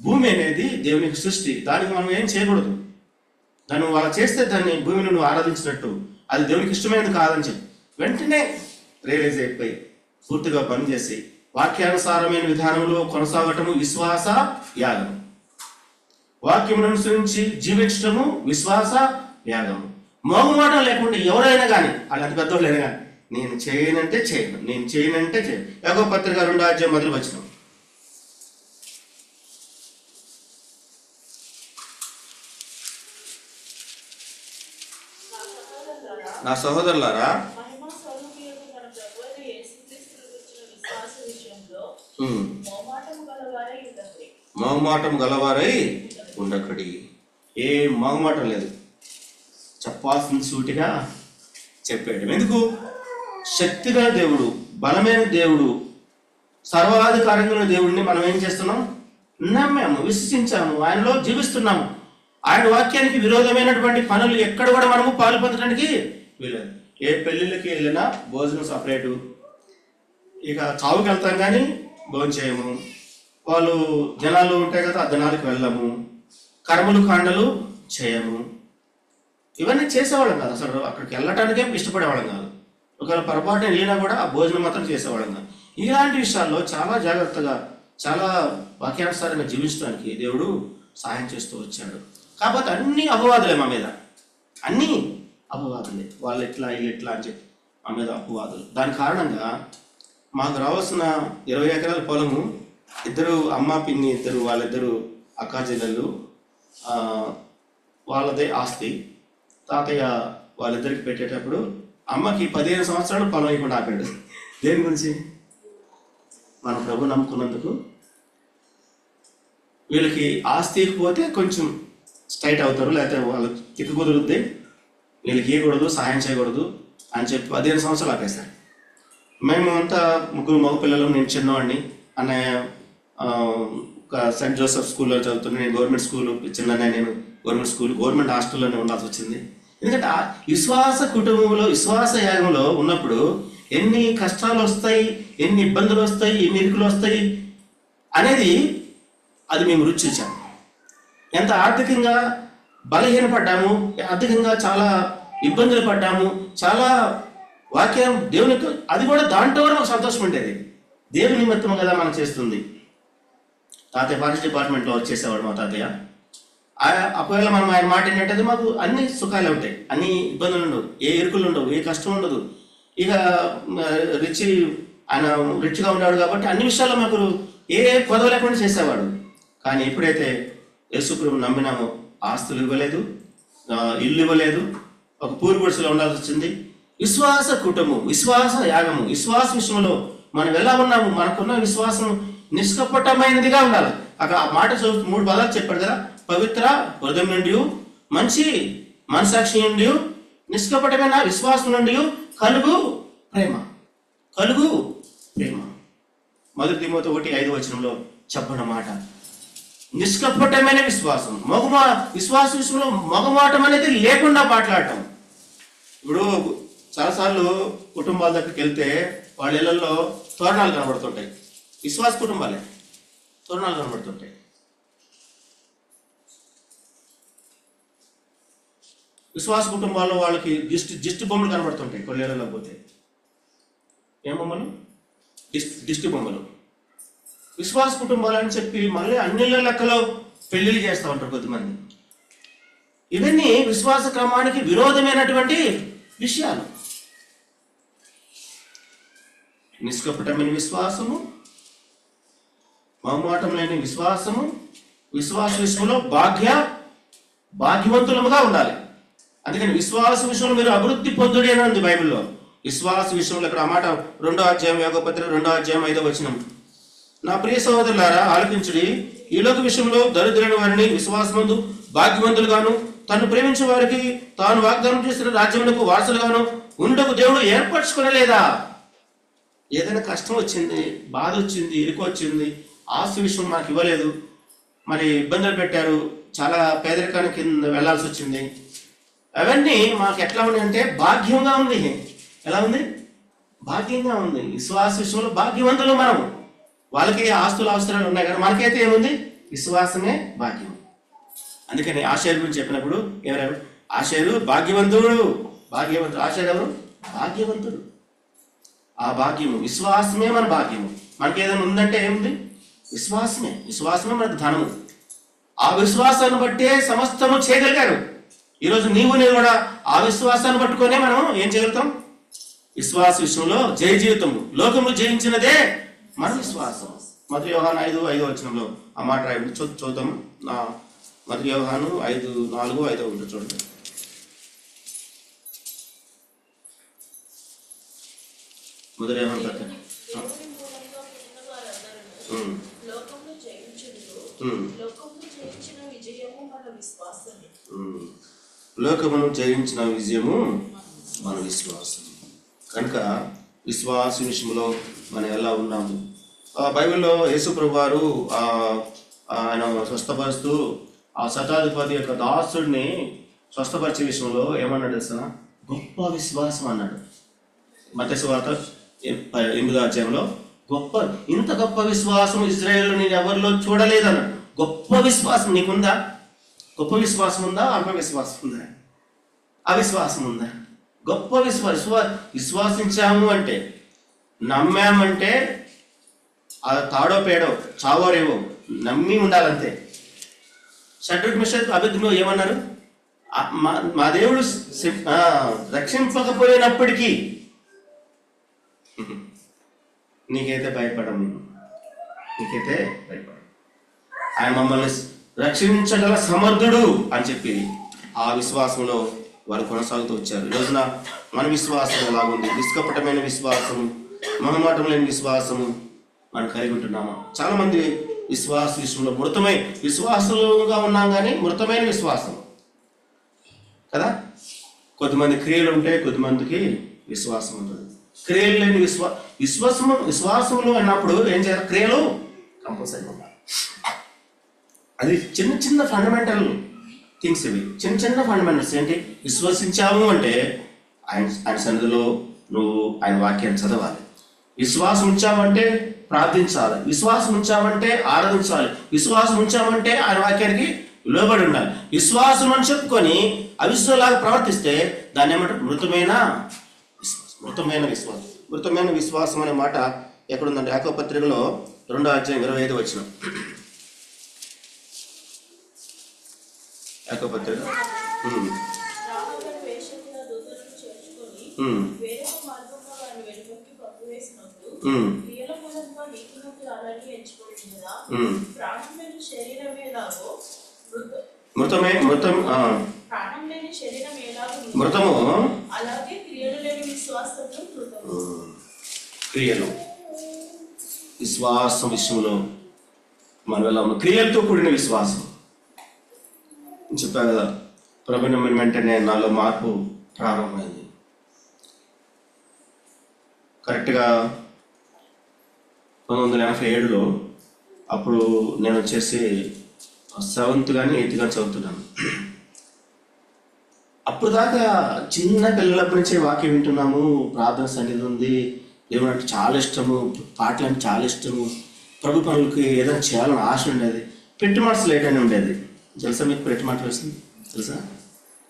భూమి అనేది దేవునికి సృష్టి, దానికి మనం ఏం చేయకూడదు. దాన్ని అలా చేస్తే దాన్ని భూమిని నువ్వు ఆరాధించినట్టు, అది దేవునికి ఇష్టమైనది కాదని చెప్పి వెంటనే రియలైజ్ అయిపోయి పూర్తిగా పనిచేసి వాక్యానుసారమైన విధానంలో కొనసాగటము విశ్వాస యాగము, వాక్యమును అనుసరించి జీవించటము విశ్వాస యాగము. మోగమాటం లేకుండా ఎవరైనా కానీ, వాళ్ళు అంత పెద్దవాళ్ళైనా కానీ, నేను చేయనంటే చేయను, నేను చేయనంటే చేయను. యాకోబు పత్రిక 2:1 నా సహోదరులారా, మోగమాటం గలవారై ఉండకడి. ఏ మోగమాటం లేదు, చెప్పాల్సింది సూటిగా చెప్పాడు. ఎందుకు? శక్తిగల దేవుడు, బలమైన దేవుడు, సర్వాధికారంగా దేవుడిని మనం ఏం చేస్తున్నాం? నమ్మాము, విశ్వసించాము, ఆయనలో జీవిస్తున్నాము. ఆయన వాక్యానికి విరోధమైనటువంటి పనులు ఎక్కడ కూడా మనము పాలు పొందడానికి వీలేదు. ఏ పెళ్ళిళ్ళకి వెళ్ళినా భోజనం సపరేటు, ఇక చావుకి వెళ్తాం కానీ భోజనం చేయము, వాళ్ళు జనాలు ఉంటాయి కదా, ఆ జనాలకు వెళ్ళము, కర్మలు కాండలు చేయము, ఇవన్నీ చేసేవాళ్ళం కాదు. అసలు అక్కడికి వెళ్ళటానికే ఇష్టపడేవాళ్ళం కాదు. ఒకవేళ పొరపాటున వెళ్ళినా కూడా ఆ భోజనం మాత్రం చేసేవాళ్ళం కాదు. ఇలాంటి విషయాల్లో చాలా జాగ్రత్తగా, చాలా వాక్యానుసారంగా జీవించడానికి దేవుడు సహాయం చేస్తూ వచ్చాడు. కాకపోతే అన్ని అపవాదులే మా మీద, అన్నీ అపవాదులే. వాళ్ళు ఎట్లా, వీళ్ళు ఎట్లా అని చెప్పి మా మీద అపవాదులు. దాని కారణంగా మాకు రావాల్సిన 20 ఎకరాల పొలము, ఇద్దరు అమ్మ పిన్ని, వాళ్ళిద్దరు అక్కా చెల్లెళ్ళు, వాళ్ళదే ఆస్తి. తాతయ్య వాళ్ళిద్దరికి పెట్టేటప్పుడు అమ్మకి 15 సంవత్సరాలు పొలం ఇవ్వకుండా ఆపాడు. దేని గురించి? మన ప్రభు నమ్ముకున్నందుకు. వీళ్ళకి ఆస్తి ఇకపోతే కొంచెం స్ట్రైట్ అవుతారు, లేకపోతే వాళ్ళకి తిక్కు కుదురుద్ది, వీళ్ళకి ఇవ్వకూడదు, సహాయం చేయకూడదు అని చెప్పి 15 సంవత్సరాలు ఆపేస్తారు. మేము అంతా ముగ్గురు మగ పిల్లలు, నేను చిన్నవాడిని, అన్నయ్య సెయింట్ జోసెఫ్ స్కూల్లో చదువుతున్నాను, నేను గవర్నమెంట్ స్కూల్, చిన్నయ్య నేను గవర్నమెంట్ హాస్టల్లోనే ఉండాల్సి వచ్చింది. ఎందుకంటే విశ్వాస కుటుంబంలో, విశ్వాస యాగంలో ఉన్నప్పుడు ఎన్ని కష్టాలు వస్తాయి, ఎన్ని ఇబ్బందులు వస్తాయి, ఎన్ని ఇరుకులు వస్తాయి అనేది అది మేము రుచి చూసాము. ఎంత ఆర్థికంగా బలహీనపడ్డాము, ఆర్థికంగా చాలా ఇబ్బందులు పడ్డాము, చాలా వాక్యం దేవునికి, అది కూడా దాంట్లో కూడా మాకు సంతోషం ఉండేది. దేవుని నిమిత్తం కదా మనం చేస్తుంది. తాతయ్య ఫారెస్ట్ డిపార్ట్మెంట్లో వర్క్ చేసేవాడు మా తాతయ్య. ఒకవేళ మనం ఆయన మాట ఏంటంటే మాకు అన్ని సుఖాలే ఉంటాయి, అన్ని ఇబ్బందులు ఉండవు, ఏ ఇరుకులు ఉండవు, ఏ కష్టం ఉండదు. ఇక ఆయన రిచ్గా ఉండేవాడు కాబట్టి అన్ని విషయాల్లో మాకు ఏ కొదవ లేకుండా చేసేవాడు. కానీ ఎప్పుడైతే యేసుప్రభుని నమ్మినామో ఆస్తులు ఇవ్వలేదు, ఇల్లు ఇవ్వలేదు, ఒక పూరి గుడిసెలో ఉండాల్సి వచ్చింది. విశ్వాస కుటుంబం, విశ్వాస యాగము, విశ్వాస విషయంలో మనం ఎలా ఉన్నాము, మనకున్న విశ్వాసం నిష్కపటమైనదిగా ఉండాలి. అక్కడ ఆ మాట 3 పదాలు చెప్పాడు కదా, పవిత్ర హృదయం నుండి, మంచి మనసాక్షి నుండి, నిష్కపటమైన విశ్వాసం నుండి కలుగు ప్రేమ. 1 తిమోతి 1:5 చెప్పిన మాట నిష్కపటమైన విశ్వాసం. విశ్వాస విషయంలో మగమాటం అనేది లేకుండా మాట్లాడటం. ఇప్పుడు చాలాసార్లు కుటుంబాల దగ్గరికి వెళ్తే వాళ్ళ ఇళ్లలో తోరణాలు కనబడుతుంటాయి, విశ్వాస కుటుంబాలే తోరణాలు కనబడుతుంటాయి. విశ్వాస కుటుంబాల్లో వాళ్ళకి దిష్టి బొమ్మలు కనబడుతుంటాయి. కొన్ని ఏళ్ళలో పోతే ఏం బొమ్మలు? దిష్టి బొమ్మలు. విశ్వాస కుటుంబాలు అని చెప్పి మళ్ళీ అన్ని లెక్కలో పెళ్లిళ్ళు చేస్తూ ఉంటారు కొద్దిమంది. ఇవన్నీ విశ్వాస క్రమానికి విరోధమైనటువంటి విషయాలు. నిష్కపటమైన విశ్వాసము, మౌమాటం లేని విశ్వాసము, విశ్వాస విషయంలో భాగ్యవంతులముగా ఉండాలి. అందుకని విశ్వాస విషయంలో మీరు అభివృద్ధి పొందుడి అని ఉంది బైబిల్లో. విశ్వాస విషయంలో ఇక్కడ ఆ మాట 2వ అధ్యాయం యాకోబు పత్రిక 2వ అధ్యాయం 5వ వచనం. నా ప్రియ సహోదరులారా ఆలకించుడి, ఈ లోక విషయంలో దరిద్రులైన వారిని విశ్వాసమందు భాగ్యవంతులుగాను, తను ప్రేమించే వారికి తాను వాగ్దానం చేసిన రాజ్యమునకు వారసులుగాను ఉండకు దేవుడు ఏర్పరచుకోలేదా? ఏదైనా కష్టం వచ్చింది, బాధ వచ్చింది, ఇరుకు వచ్చింది, ఆస్తి విషయం మనకు ఇవ్వలేదు, మరి ఇబ్బందులు పెట్టారు, చాలా పేదరికానికి కింద వెళ్లాల్సి వచ్చింది. అవన్నీ మాకు ఎట్లా ఉన్నాయి అంటే భాగ్యంగా ఉంది. ఎలా ఉంది? భాగ్యంగా ఉంది. విశ్వాస విషయంలో భాగ్యవంతులు మనం. వాళ్ళకి ఆస్తులు అవసరాలు ఉన్నాయి కానీ మనకైతే ఏముంది? విశ్వాసమే భాగ్యం. అందుకని ఆషేరు గురించి చెప్పినప్పుడు ఎవరు? ఆషేరు భాగ్యవంతుడు. ఆషేరు ఎవరు? భాగ్యవంతుడు. ఆ భాగ్యము, విశ్వాసమే మన భాగ్యము. మనకి ఏదైనా ఉందంటే ఏముంది? విశ్వాసమే మనకు ధనము. ఆ విశ్వాసాన్ని బట్టే సమస్తము చేయగలిగారు. ఈరోజు నీవు నేను కూడా ఆ విశ్వాసాన్ని పట్టుకొనే మనం ఏం చేయగలుగుతాం? విశ్వాస విషయంలో జయ జీవితము. లోకము జయించినదే మన విశ్వాసం. మొదటి యోహాను 5:5 ఆ మాట రాయండి, చూద్దాం. మొదటి యోహాను 5:4-5 ఉంటుంది చూడండి. మొదటి యోహాను లోకమును జయించిన విజయము మన విశ్వాసం. కనుక విశ్వాస విషయంలో మనం ఎలా ఉన్నాము? బైబిల్లో యేసు ప్రభు వారు ఆయన స్వస్థపరుస్తూ ఆ శతాధిపతి యొక్క దాసుడిని స్వస్థపరిచే విషయంలో ఏమన్నాడు తెలుసా? గొప్ప విశ్వాసం అన్నాడు. మత్తయి సువార్త 8వ ఇంత గొప్ప విశ్వాసం ఇశ్రాయేలులో నేను ఎవరిలో చూడలేదన్నాడు. గొప్ప విశ్వాసం నీకుందా? గొప్ప విశ్వాసం ఉందా? అల్ప విశ్వాసం ఉందా? అవిశ్వాసం ఉందా? గొప్ప విశ్వాసించాము అంటే, నమ్మామంటే అది తాడో పేడో చావో రేవో నమ్మి ఉండాలంతే. షడ్రక్ మెషక్ అబేద్నెగో ఏమన్నారు? మా దేవుడు రక్షింపకపోయినప్పటికీ నీకైతే భయపడము. ఆయన మమ్మల్ని రక్షించగల సమర్థుడు అని చెప్పి ఆ విశ్వాసంలో వారు కొనసాగుతూ వచ్చారు. ఈ రోజున మన విశ్వాసం ఎలాగుంది? నిష్కపటమైన విశ్వాసము, మొహమాటం లేని విశ్వాసము మనం కలిగి ఉంటున్నామా? చాలా మంది విశ్వాస విషయంలో విశ్వాసులుగా ఉన్నాం, కానీ మృతమైన విశ్వాసం కదా. కొద్దిమంది క్రియలు ఉంటాయి, కొద్దిమందికి విశ్వాసం ఉంటుంది. క్రియలు లేని విశ్వాసములు అన్నప్పుడు ఏం చేయాలి? క్రియలు కంపల్సరీ ఉండాలి. అది చిన్న ఫండమెంటల్ థింగ్స్. ఇవి చిన్న ఫండమెంటల్స్. ఏంటి? విశ్వసించాము అంటే ఆయన సన్నిధిలో నువ్వు ఆయన వాక్యాన్ని చదవాలి. విశ్వాసం ఉంచామంటే ప్రార్థించాలి. విశ్వాసం ఉంచామంటే ఆరాధించాలి. విశ్వాసం ఉంచామంటే ఆయన వాక్యానికి లోబడి ఉండాలి. విశ్వాసం అని చెప్పుకొని అవిశ్వాసలాగా ప్రవర్తిస్తే దాన్ని ఏమంటారు? మృతమైన విశ్వాసం అనే మాట ఎక్కడుందంటే యాకోబు పత్రికలో 2:25 యాకోబు పత్రిక మృతము క్రియలు. విశ్వాసం విషయంలో మనం ఎలా ఉన్నాం? క్రియలతో కూడిన విశ్వాసం. చెప్పా కదా, ప్రభుని వెంటనే నాలో మార్పు ప్రారంభమైంది. కరెక్ట్గా 1987లో అప్పుడు నేను వచ్చేసి 7th కానీ 8th కానీ చదువుతున్నాను. అప్పుడు దాకా చిన్న పిల్లలప్పటి నుంచే వాక్యం వింటున్నాము, ప్రార్థన సన్నిధి ఉంది, దేవుడు అంటే చాలా ఇష్టము, పాటలు అంటే చాలా ఇష్టము, ప్రభు పనులకి ఏదైనా చేయాలని ఆశ ఉండేది. పెట్టి మనసు లేట్ అని ఉండేది. తెలుసా మీకు పెట్టి మాట వస్తుంది? తెలుసా?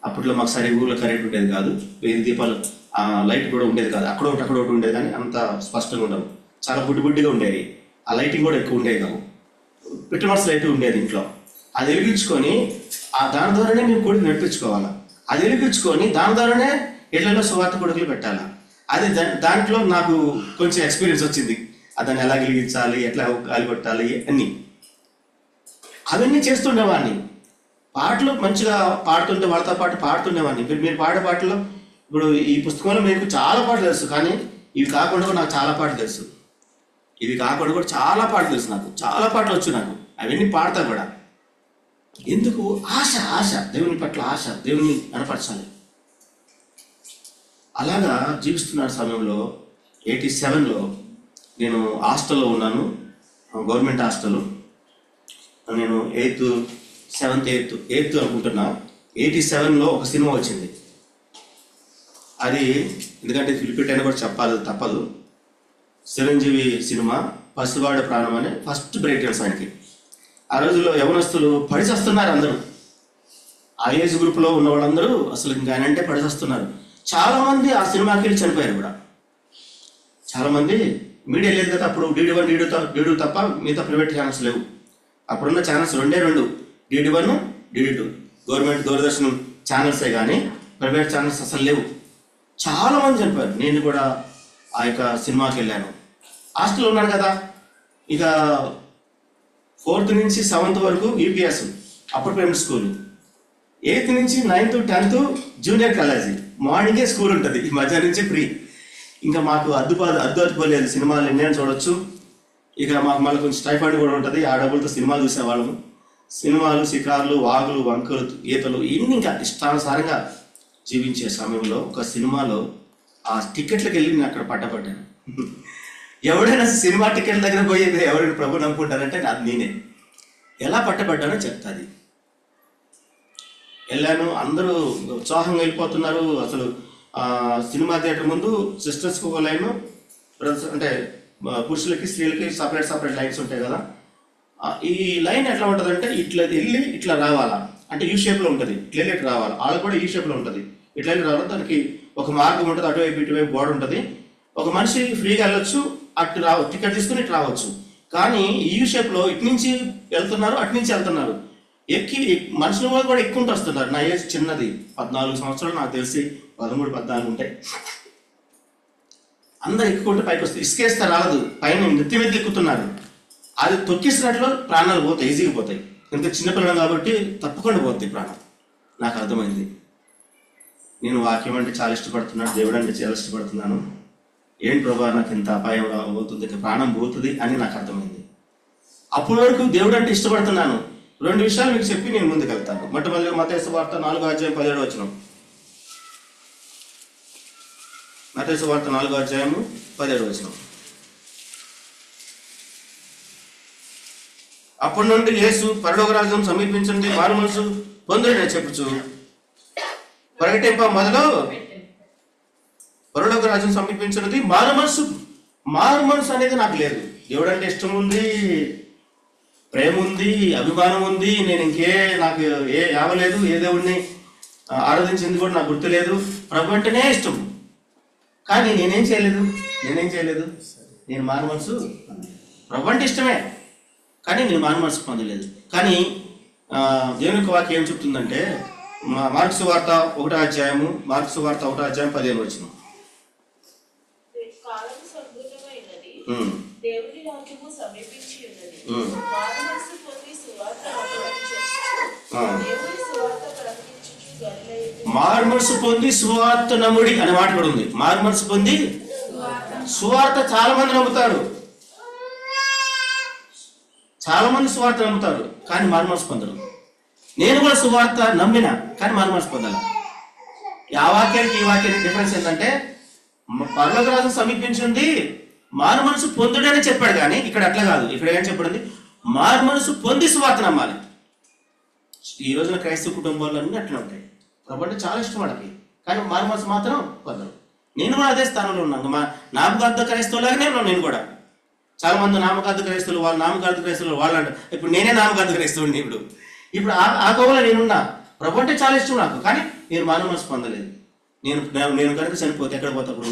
అప్పట్లో మాకు సరే ఊళ్ళో కరెంట్ ఉండేది కాదు, 1000 దీపాలు లైట్ కూడా ఉండేది కాదు. అక్కడ ఒకటి ఉండేది, కానీ అంత స్పష్టంగా ఉండవు, చాలా బుడ్డిగా ఉండేవి. ఆ లైటింగ్ కూడా ఎక్కువ ఉండేది కావు. పెట్టి మనసు లైట్ ఉండేది ఇంట్లో. అది వెలిగించుకొని దాని ద్వారానే మేము కొడుకు నడిపించుకోవాలి. అది వెలిగించుకొని దాని ద్వారానే ఇళ్లలో సువార్త కొడుకులు పెట్టాలి. అది దాంట్లో నాకు కొంచెం ఎక్స్పీరియన్స్ వచ్చింది. దాన్ని ఎలా వెలిగించాలి, ఎట్లా గాలి కొట్టాలి అన్నీ అవన్నీ చేస్తుండేవాడిని. పాటలు మంచిగా పాడుతుంటే వాళ్ళతో పాటు పాడుతుండేవాడిని. మీరు పాడే పాటలు ఇప్పుడు ఈ పుస్తకంలో మీకు చాలా పాటలు తెలుసు, కానీ ఇవి కాకుండా కూడా నాకు చాలా పాటలు తెలుసు. నాకు చాలా పాటలు వచ్చు. నాకు అవన్నీ పాడతా కూడా. ఎందుకు? ఆశ, దేవుని పట్ల ఆశ, దేవుని కనపరచాలి. అలాగా జీవిస్తున్న సమయంలో 87లో నేను హాస్టల్లో ఉన్నాను, గవర్నమెంట్ హాస్టల్. నేను 8th, 7th, 8th అనుకుంటున్నా. 87లో ఒక సినిమా వచ్చింది. అది ఎందుకంటే రిపీట్ అయినా కూడా చెప్పాలి, తప్పదు. చిరంజీవి సినిమా పసివాడ ప్రాణం అని ఫస్ట్ బ్రేక్ డాన్స్ ఆయనకి. ఆ రోజుల్లో యవనస్తులు పడిచేస్తున్నారు అందరూ. ఆ ఏజ్ గ్రూప్లో ఉన్న వాళ్ళందరూ అసలు ఇంకా ఆయన అంటే పడిచేస్తున్నారు. చాలామంది ఆ సినిమాకి వెళ్ళి చనిపోయారు కూడా. చాలామంది మీడియా లేదు కదా అప్పుడు, DD1 DD2 తప్ప మిగతా ప్రైవేట్ ఛానల్స్ లేవు. అప్పుడున్న ఛానల్స్ రెండే రెండు, DD1 DD2, గవర్నమెంట్ దూరదర్శన్ ఛానల్సే కానీ ప్రైవేట్ ఛానల్స్ అసలు లేవు. చాలామంది చనిపోయారు. నేను కూడా ఆ యొక్క సినిమాకి వెళ్ళాను. హాస్టల్లో ఉన్నాను కదా, ఇక 4th నుంచి 7th వరకు UPS upper primary school, 8th నుంచి 9th 10th జూనియర్ కాలేజీ, మార్నింగే స్కూల్ ఉంటుంది, మధ్యాహ్నం నుంచి ఫ్రీ. ఇంకా మాకు అద్దుపోలేదు, సినిమాలు ఎన్నైనా చూడొచ్చు. ఇక మాకు మళ్ళీ కొంచెం స్టైఫండ్ కూడా ఉంటుంది, ఆ డబ్బులతో సినిమాలు చూసేవాళ్ళము. సినిమాలు, షికార్లు, వాగులు, వంకలు, ఈతలు ఇన్ని ఇంకా ఇష్టానుసారంగా జీవించే సమయంలో ఒక సినిమాలో ఆ టికెట్లకు వెళ్ళి నేను అక్కడ పట్టబడ్డాను. ఎవడైనా సినిమా టికెట్ల దగ్గర పోయి ఎవరైనా ప్రభు నమ్ముకుంటారంటే అది నేనే. ఎలా పట్టబడ్డానో చెప్తాది. వెళ్ళాను, అందరూ ఉత్సాహంగా వెళ్ళిపోతున్నారు. అసలు సినిమా థియేటర్ ముందు సిస్టర్స్కి ఒక లైన్, బ్రదర్స్ అంటే పురుషులకి స్త్రీలకి సపరేట్ లైన్స్ ఉంటాయి కదా. ఈ లైన్ ఎట్లా ఉంటుందంటే ఇట్లా వెళ్ళి ఇట్లా రావాలా, అంటే యూ షేప్లో ఉంటుంది, ఇట్లా వెళ్ళి ఇట్లా రావాలి. వాళ్ళకి కూడా యూ షేప్లో ఉంటుంది, ఇట్లా వెళ్ళి రావాలి. దానికి ఒక మార్గం ఉంటుంది, అటువైపు ఇటువైపు గోడ ఉంటుంది. ఒక మనిషి ఫ్రీగా వెళ్ళొచ్చు, అటు టికెట్ తీసుకుని ఇటు రావచ్చు. కానీ ఈ యూ షేప్లో ఇటు నుంచి వెళ్తున్నారు, అటు నుంచి వెళ్తున్నారు. మనుషులు కూడా ఎక్కుంటూ వస్తున్నారు. నా ఏజ్ చిన్నది, 14 సంవత్సరాలు, నాకు తెలిసి 13-14 ఉంటాయి. అందరు ఎక్కుంటే పైకి వస్తాయి, ఇసుకేస్తే రాదు, పైన నెత్తి మీద ఎక్కుతున్నారు. అది తొక్కిసినట్లు ప్రాణాలు పోతాయి, ఈజీగా పోతాయి. ఇంత చిన్నపిల్లలు కాబట్టి తప్పకుండా పోతాయి ప్రాణం. నాకు అర్థమైంది. నేను వాక్యం అంటే చాలా ఇష్టపడుతున్నాను, దేవుడు అంటే చాలా ఇష్టపడుతున్నాను. ఏంటి ప్రభా నాకు ఇంత అపాయం రాబోతుంది, ప్రాణం పోతుంది అని నాకు అర్థమైంది. అప్పటి వరకు దేవుడు అంటే ఇష్టపడుతున్నాను. 2 విషయాలు మీకు చెప్పి నేను ముందుకు వెళ్తాను. మొట్టమొదటి మత్తయి సువార్త 4:17. మత్తయి సువార్త 4:17. అప్పటి నుండి యేసు పరలోక రాజ్యం సమీపించింది, మారు మనసు పొందుడని చెప్పుచు ప్రకటింప మొదలు. పరలోక రాజ్యం సమీపించినది, మారు మనసు అనేది నాకు లేదు. దేవుడు అంటే ఇష్టం ఉంది, ప్రేమ ఉంది, అభిమానం ఉంది. నేను నాకు యావలేదు, ఏ దేవుడిని ఆరాధించింది కూడా నాకు గుర్తులేదు. ప్రభు అంటేనే ఇష్టం. కానీ నేనేం చేయలేదు. నేను మారు మనసు, ప్రభు అంటే ఇష్టమే, కానీ నేను మారు మనసు పొందలేదు. కానీ దేవుని యొక్క వాక్యం ఏం చెప్తుందంటే, మార్కు సువార్త 1:15. మారు మనసు పొంది సువార్త నమ్ముడి అనే మాట కూడా ఉంది. మారు మనసు పొంది సువార్త చాలా మంది నమ్ముతారు, కానీ మారు మనసు పొందరు. నేను కూడా సువార్త నమ్మిన, కానీ మారు మనసు పొందాల. ఆ వాక్యానికి ఈ వాక్యానికి డిఫరెన్స్ ఏంటంటే, పరలోక రాజ్యం సమీపించింది, మారు మనసు పొందుడని చెప్పాడు. కానీ ఇక్కడ అట్లా కాదు. ఇక్కడ ఏం చెప్పండి, మారు మనసు పొంది సువార్త నమ్మాలి. ఈ రోజున క్రైస్తవ కుటుంబాలు అన్నీ అట్లా ఉంటాయి. ప్రభు అంటే చాలా ఇష్టం వాళ్ళకి, కానీ మారు మనసు మాత్రం పొందరు. నేను కూడా అదే స్థానంలో ఉన్నాను. నామకార్థ క్రైస్తవులాగానే ఉన్నాను. నేను కూడా చాలా మంది నామకార్థ క్రైస్తవులు, వాళ్ళు అంటే ఇప్పుడు నేనే నామకార్థ క్రైస్తవుడిని. ఇప్పుడు ఆ కోవలో నేనున్నా. ప్రభు అంటే చాలా ఇష్టం నాకు, కానీ నేను మారు మనసు పొందలేదు. నేను కనుక చనిపోతే ఎక్కడ పోతా? అప్పుడు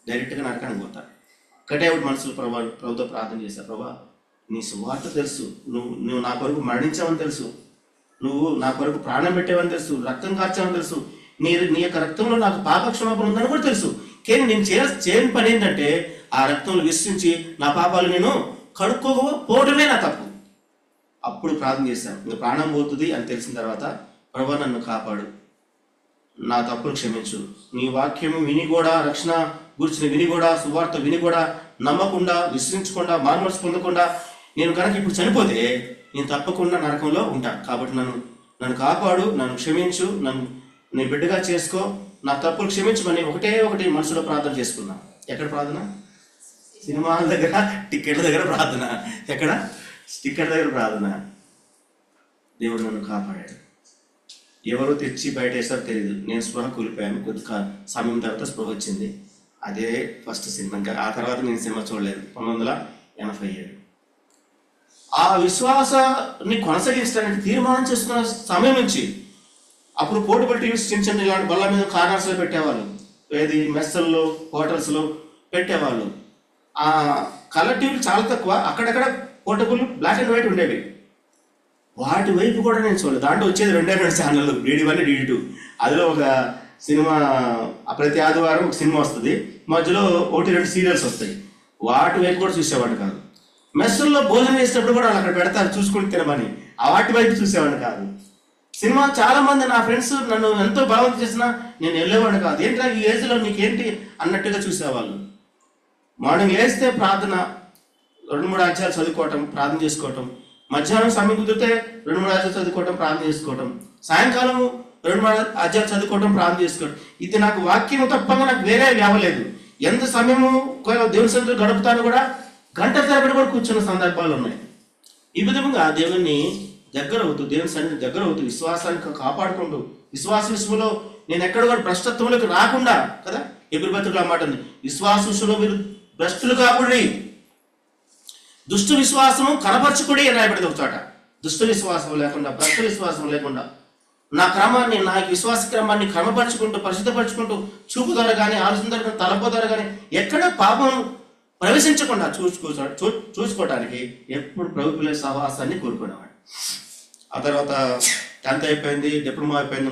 డైరెక్ట్గా నరకానికి పోతా. ఒకటే ఒకటి మనసులో ప్రభుతో ప్రార్థన చేశాను, ప్రభా నీ సువార్త తెలుసు, నువ్వు నా కొరకు మరణించావని తెలుసు, నువ్వు నా కొరకు ప్రాణం పెట్టావని తెలుసు, రక్తం కార్చావని తెలుసు, నీ యొక్క రక్తంలో నాకు పాపక్షమాపణ ఉందని కూడా తెలుసు. కానీ నేను చేయని పని ఏంటంటే ఆ రక్తంలో విశ్వించి నా పాపాలు నేను కడుక్కోకపోవడమే నా తప్పు. అప్పుడు ప్రార్థన చేశాను. ఇంకా ప్రాణం పోతుంది అని తెలిసిన తర్వాత, ప్రభా నన్ను కాపాడు, నా తప్పులు క్షమించు. నీ వాక్యము విని కూడా, రక్షణ గురించిన విని కూడా, సువార్త విని కూడా నమ్మకుండా, విశ్వసించకుండా, మారుమనసు పొందకుండా నేను కనుక ఇప్పుడు చనిపోతే నేను తప్పకుండా నరకంలో ఉంటాను. కాబట్టి నన్ను కాపాడు, నన్ను క్షమించు, నన్ను నీ బిడ్డగా చేసుకో, నా తప్పులు క్షమించమని ఒకటి మనసులో ప్రార్థన చేసుకున్నా. ఎక్కడ ప్రార్థన? సినిమాల దగ్గర, టికెట్ల దగ్గర ప్రార్థన. ఎక్కడ? టికెట్ దగ్గర ప్రార్థన. దేవుడు నన్ను కాపాడాడు. ఎవరు తెచ్చి బయట వేసారో తెలియదు. నేను స్పృహ కూలిపోయాను. కొద్ది సమయం తర్వాత స్పృహ వచ్చింది. అదే ఫస్ట్ సినిమా. ఇంకా ఆ తర్వాత నేను సినిమా చూడలేదు. 1987. ఆ విశ్వాసాన్ని కొనసాగించడానికి తీర్మానం చేసుకున్న సమయం నుంచి అప్పుడు పోర్టబుల్ టీవీస్ చిన్న చిన్న ఇలాంటి బల్ల మీద కార్నర్స్లో పెట్టేవాళ్ళు, ఏది మెస్సల్లో హోటల్స్లో పెట్టేవాళ్ళు. ఆ కలర్ టీవీలు చాలా తక్కువ, అక్కడక్కడ పోర్టబుల్ బ్లాక్ అండ్ వైట్ ఉండేవి. వాటి వైపు కూడా నేను చూడలేదు. దాంట్లో వచ్చేది 2 ఛానళ్ళు, DD1 DD2. అందులో ఒక సినిమా, ప్రతి ఆదివారం ఒక సినిమా వస్తుంది, మధ్యలో 1-2 సీరియల్స్ వస్తాయి. వాటి వైపు కూడా చూసేవాడిని కాదు. మెస్సుల్లో భోజనం చేసేటప్పుడు కూడా వాళ్ళు అక్కడ పెడతారు చూసుకుని తినమని, ఆ వాటి వైపు చూసేవాడిని కాదు. సినిమా చాలా మంది నా ఫ్రెండ్స్ నన్ను ఎంతో బలవంతం చేసినా నేను వెళ్ళేవాడిని కాదు. ఏంటంటే ఈ ఏజ్లో నీకేంటి అన్నట్టుగా చూసేవాళ్ళు. మార్నింగ్ లేస్తే ప్రార్థన, 2-3 అధ్యాయాలు చదువుకోవటం, ప్రార్థన చేసుకోవటం. మధ్యాహ్నం సమయం కుదిరితే 2-3 అధ్యాయాలు చదువుకోవటం, ప్రార్థన చేసుకోవటం. సాయంకాలం 2-3 అధ్యాయాలు చదువుకోవటం, ప్రార్థన చేసుకోవటం. ఇది నాకు వాక్యం తప్పగా నాకు వేరే లేవలేదు. ఎంత సమయము దేవుని సన్నిధిలో గడుపుతాను కూడా గంట తరబడి కూడా కూర్చున్న సందర్భాలు ఉన్నాయి. ఈ విధంగా దేవుని దగ్గర అవుతూ, దేవుని సన్నిధి దగ్గర అవుతూ, విశ్వాసానికి కాపాడుకుంటూ, విశ్వాస విషయంలో నేను ఎక్కడ కూడా భ్రష్టత్వంలోకి రాకుండా కదా. ఎబ్రిపత్రికలో ఆ మాట ఉంది, విశ్వాస విషయంలో మీరు భ్రష్టులు కాకుడి, దుష్ట విశ్వాసము కనపరచుకుడి అని రాయబడింది ఒక చోట. దుష్ట విశ్వాసం లేకుండా, భ్రష్ట విశ్వాసం లేకుండా నా క్రమాన్ని, నా విశ్వాస క్రమాన్ని క్రమపరుచుకుంటూ, పరిశుద్ధపరచుకుంటూ, చూపు ద్వారా కానీ, ఆలోచన ద్వారా కానీ, తలపు ద్వారా కానీ ఎక్కడ పాపం ప్రవేశించకుండా చూసుకోవడానికి ఎప్పుడు ప్రభు పిల్లల సహవాసాన్ని కోరుకునేవాడు. ఆ తర్వాత 10th అయిపోయింది, డిప్లొమా అయిపోయింది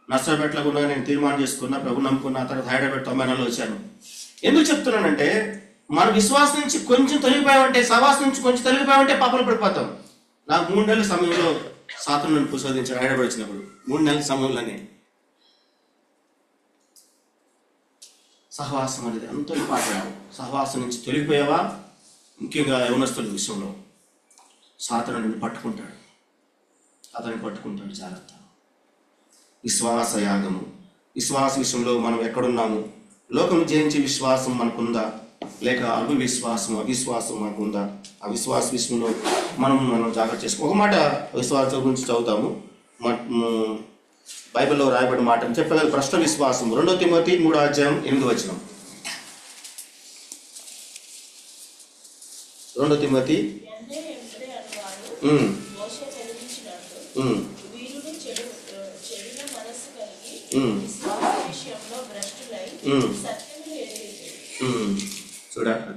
నర్సరాపేటలో కూడా నేను తీర్మానం చేసుకున్నా, ప్రభు నమ్ముకున్నా. ఆ తర్వాత హైదరాబాద్ 90 వచ్చాను. ఎందుకు చెప్తున్నానంటే, మన విశ్వాసం నుంచి కొంచెం తొలగిపోయామంటే, సహవాసం నుంచి కొంచెం తొలగిపోయామంటే పాపలు పడిపోతాం. నాకు 3 నెలల సమయంలో సాతాను నన్ను పరిశోధించాడు. హైదరాబాద్ వచ్చినప్పుడు 3 నెలల సమయంలోనే సహవాసం అనేది అంత ఇంపార్టెంట్. సహవాసం నుంచి తొలగిపోయావా, ముఖ్యంగా యవనస్తుల విషయంలో సాతాను నిన్ను పట్టుకుంటాడు, అతన్ని పట్టుకుంటాడు. జాగ్రత్త. విశ్వాస యాగము, విశ్వాస విషయంలో మనం ఎక్కడున్నాము? లోకం జయించే విశ్వాసం మనకుందా, లేక అవిశ్వాసం మనకుందా? ఆ విశ్వాస విషయంలో మనం జాగ్రత్త చేసుకో. ఒక మాట విశ్వాసం గురించి చదువుతాము. బైబిల్లో రాయబడిన మాట చెప్పగల ప్రశ్న విశ్వాసం. 2 తిమోతి 3వ అధ్యాయం 8వ వచనం. 2 తిమోతి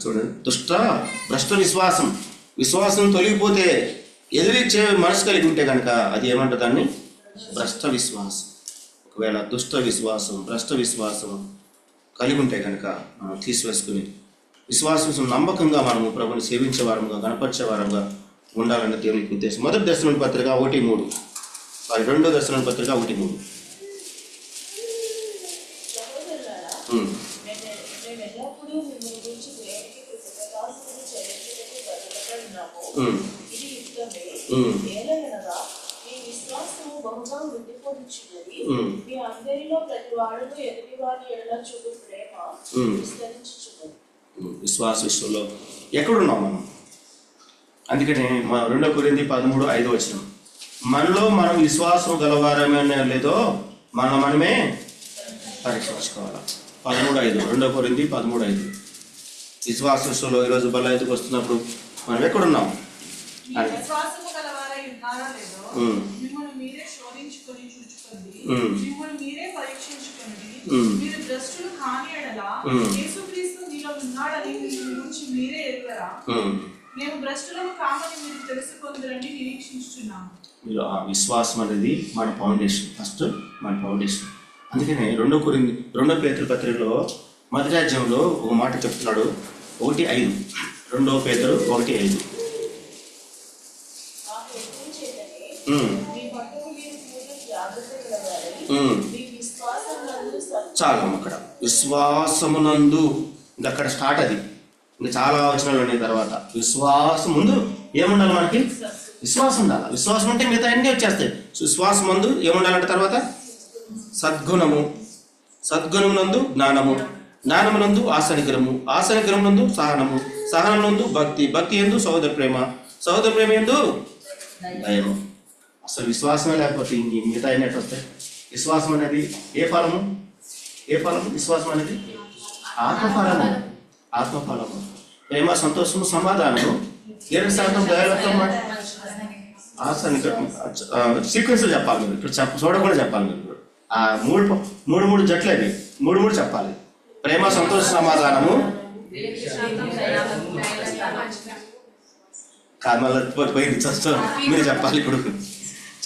చూడండి, భ్రష్ట విశ్వాసం తొలగిపోతే ఎదిరించే మనసు కలిగి ఉంటే కనుక అది ఏమంటారు? దాన్ని భ్రష్ట విశ్వాసం. ఒకవేళ దుష్ట విశ్వాసం, భ్రష్ట విశ్వాసం కలిగి ఉంటే కనుక మనం తీసివేసుకుని విశ్వాసం నమ్మకంగా మనము ప్రభుని సేవించే వారంగా, గణపరిచే వారంగా ఉండాలన్న దేవునికి ఉద్దేశం. 1 దశలోని పత్రిక 1:3, 2 దశలోని పత్రిక 1:3. విశ్వాస విషయంలో ఎక్కడున్నాం మనం? అందుకని 2 కొరింథీ 13:5 వచనం, మనలో మనం విశ్వాసం గలవారమే లేదో మనమే పరీక్షించుకోవాలి. 13:5, 2 కొరింథీ 13:5. విశ్వాస విషయంలో ఈరోజు బలైతుకు వస్తున్నప్పుడు మనం ఎక్కడున్నాం? విశ్వాసము గలవారై ఉన్నారా లేదో మిమ్మల్ని మీరే శోధించుకొని చూచుకోండి, మిమ్మల్ని మీరే పరీక్షించుకోండి. మీరు భ్రష్టులు కాని యెడల యేసుక్రీస్తు మీలో ఉన్నాడని మీ గురించి మీరే ఎరుగరా? మేము భ్రష్టులను కామని మీరు తెలుసుకొందురని నిరీక్షించుచున్నాము. మీరు ఆ విశ్వాసం అనేది మన ఫౌండేషన్, ఫస్ట్ మన ఫౌండేషన్. అందుకనే 2 పేతురు పత్రికలో 1వ అధ్యాయంలో ఒక మాట చెప్తున్నాడు, 1:5. 2 పేతురు 1:5. చాలా అక్కడ విశ్వాసమునందు, అక్కడ స్టార్ట్. అది ఇంకా చాలా వచనాలు ఉన్నాయి. తర్వాత విశ్వాసం ముందు ఏముండాలి? మనకి విశ్వాసం ఉండాలి. విశ్వాసం ఉంటే మిగతా అన్నీ వచ్చేస్తాయి. విశ్వాసం ముందు ఏముండాలంటే తర్వాత సద్గుణమునందు జ్ఞానము, జ్ఞానమునందు ఆశనికరమునందు సహనమునందు భక్తి యందు సహోదర ప్రేమ యందు దయము. అసలు విశ్వాసమే లేకపోతే ఇంక మిగతా అయినట్టు వస్తాయి. విశ్వాసం అనేది ఏ ఫలము? విశ్వాసం అనేది ఆత్మఫలము. ప్రేమ, సంతోషము, సమాధానము, దీర్ఘశాంతం, దయాలత్వం. సీక్వెన్స్ చెప్పాలి మీరు ఇప్పుడు, చూడకుండా చెప్పాలి మీరు ఇప్పుడు. ఆ మూడు జట్లు అవి మూడు చెప్పాలి. ప్రేమ, సంతోష, సమాధానము. కాదు మళ్ళీ పోయింది మీరు చెప్పాలి ఇప్పుడు,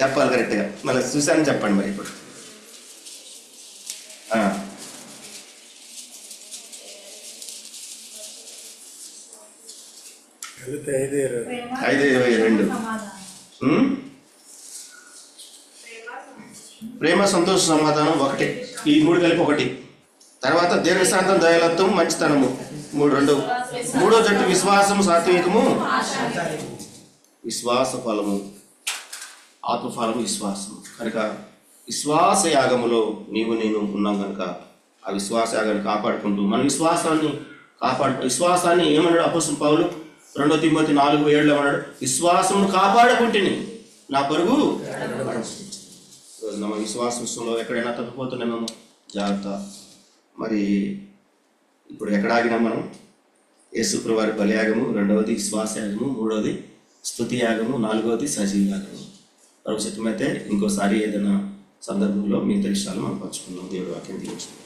చెప్పాలి కరెక్ట్గా. మళ్ళీ చూసాను చెప్పండి మరి ఇప్పుడు. ఐదు 22. ప్రేమ, సంతోష, సమాధానం 1. ఈ 3 కలిపి 1. తర్వాత దీర్ఘశాంతం, దయాలత్వం, మంచితనము 2. మూడో జట్టు విశ్వాసము, సాత్వికము, విశ్వాస ఫలము, ఆత్మఫలము, విశ్వాసము. కనుక విశ్వాస యాగములో నేను ఉన్నాం కనుక ఆ విశ్వాస యాగాన్ని కాపాడుకుంటూ మన విశ్వాసాన్ని ఏమన్నాడు అపోస్తలుడు పౌలు 2 తిమోతి 4:7 ఏమన్నాడు? విశ్వాసమును కాపాడుకుంటేనే నా పరుగు. మన విశ్వాస విషయంలో ఎక్కడైనా తప్పిపోతున్నామేమో జాగ్రత్త. మరి ఇప్పుడు ఎక్కడ ఆగినాం మనం? యేసుప్రభువు వారి బలియాగము, 2వది విశ్వాస యాగము, 3వది స్తుతి యాగము, 4వది సజీవ యాగము. ప్రభుత్వమైతే ఇంకోసారి ఏదైనా సందర్భంలో మిగతా విషయాలు మనం పంచుకుందాం. దేవుడి వాక్యం దీవించండి.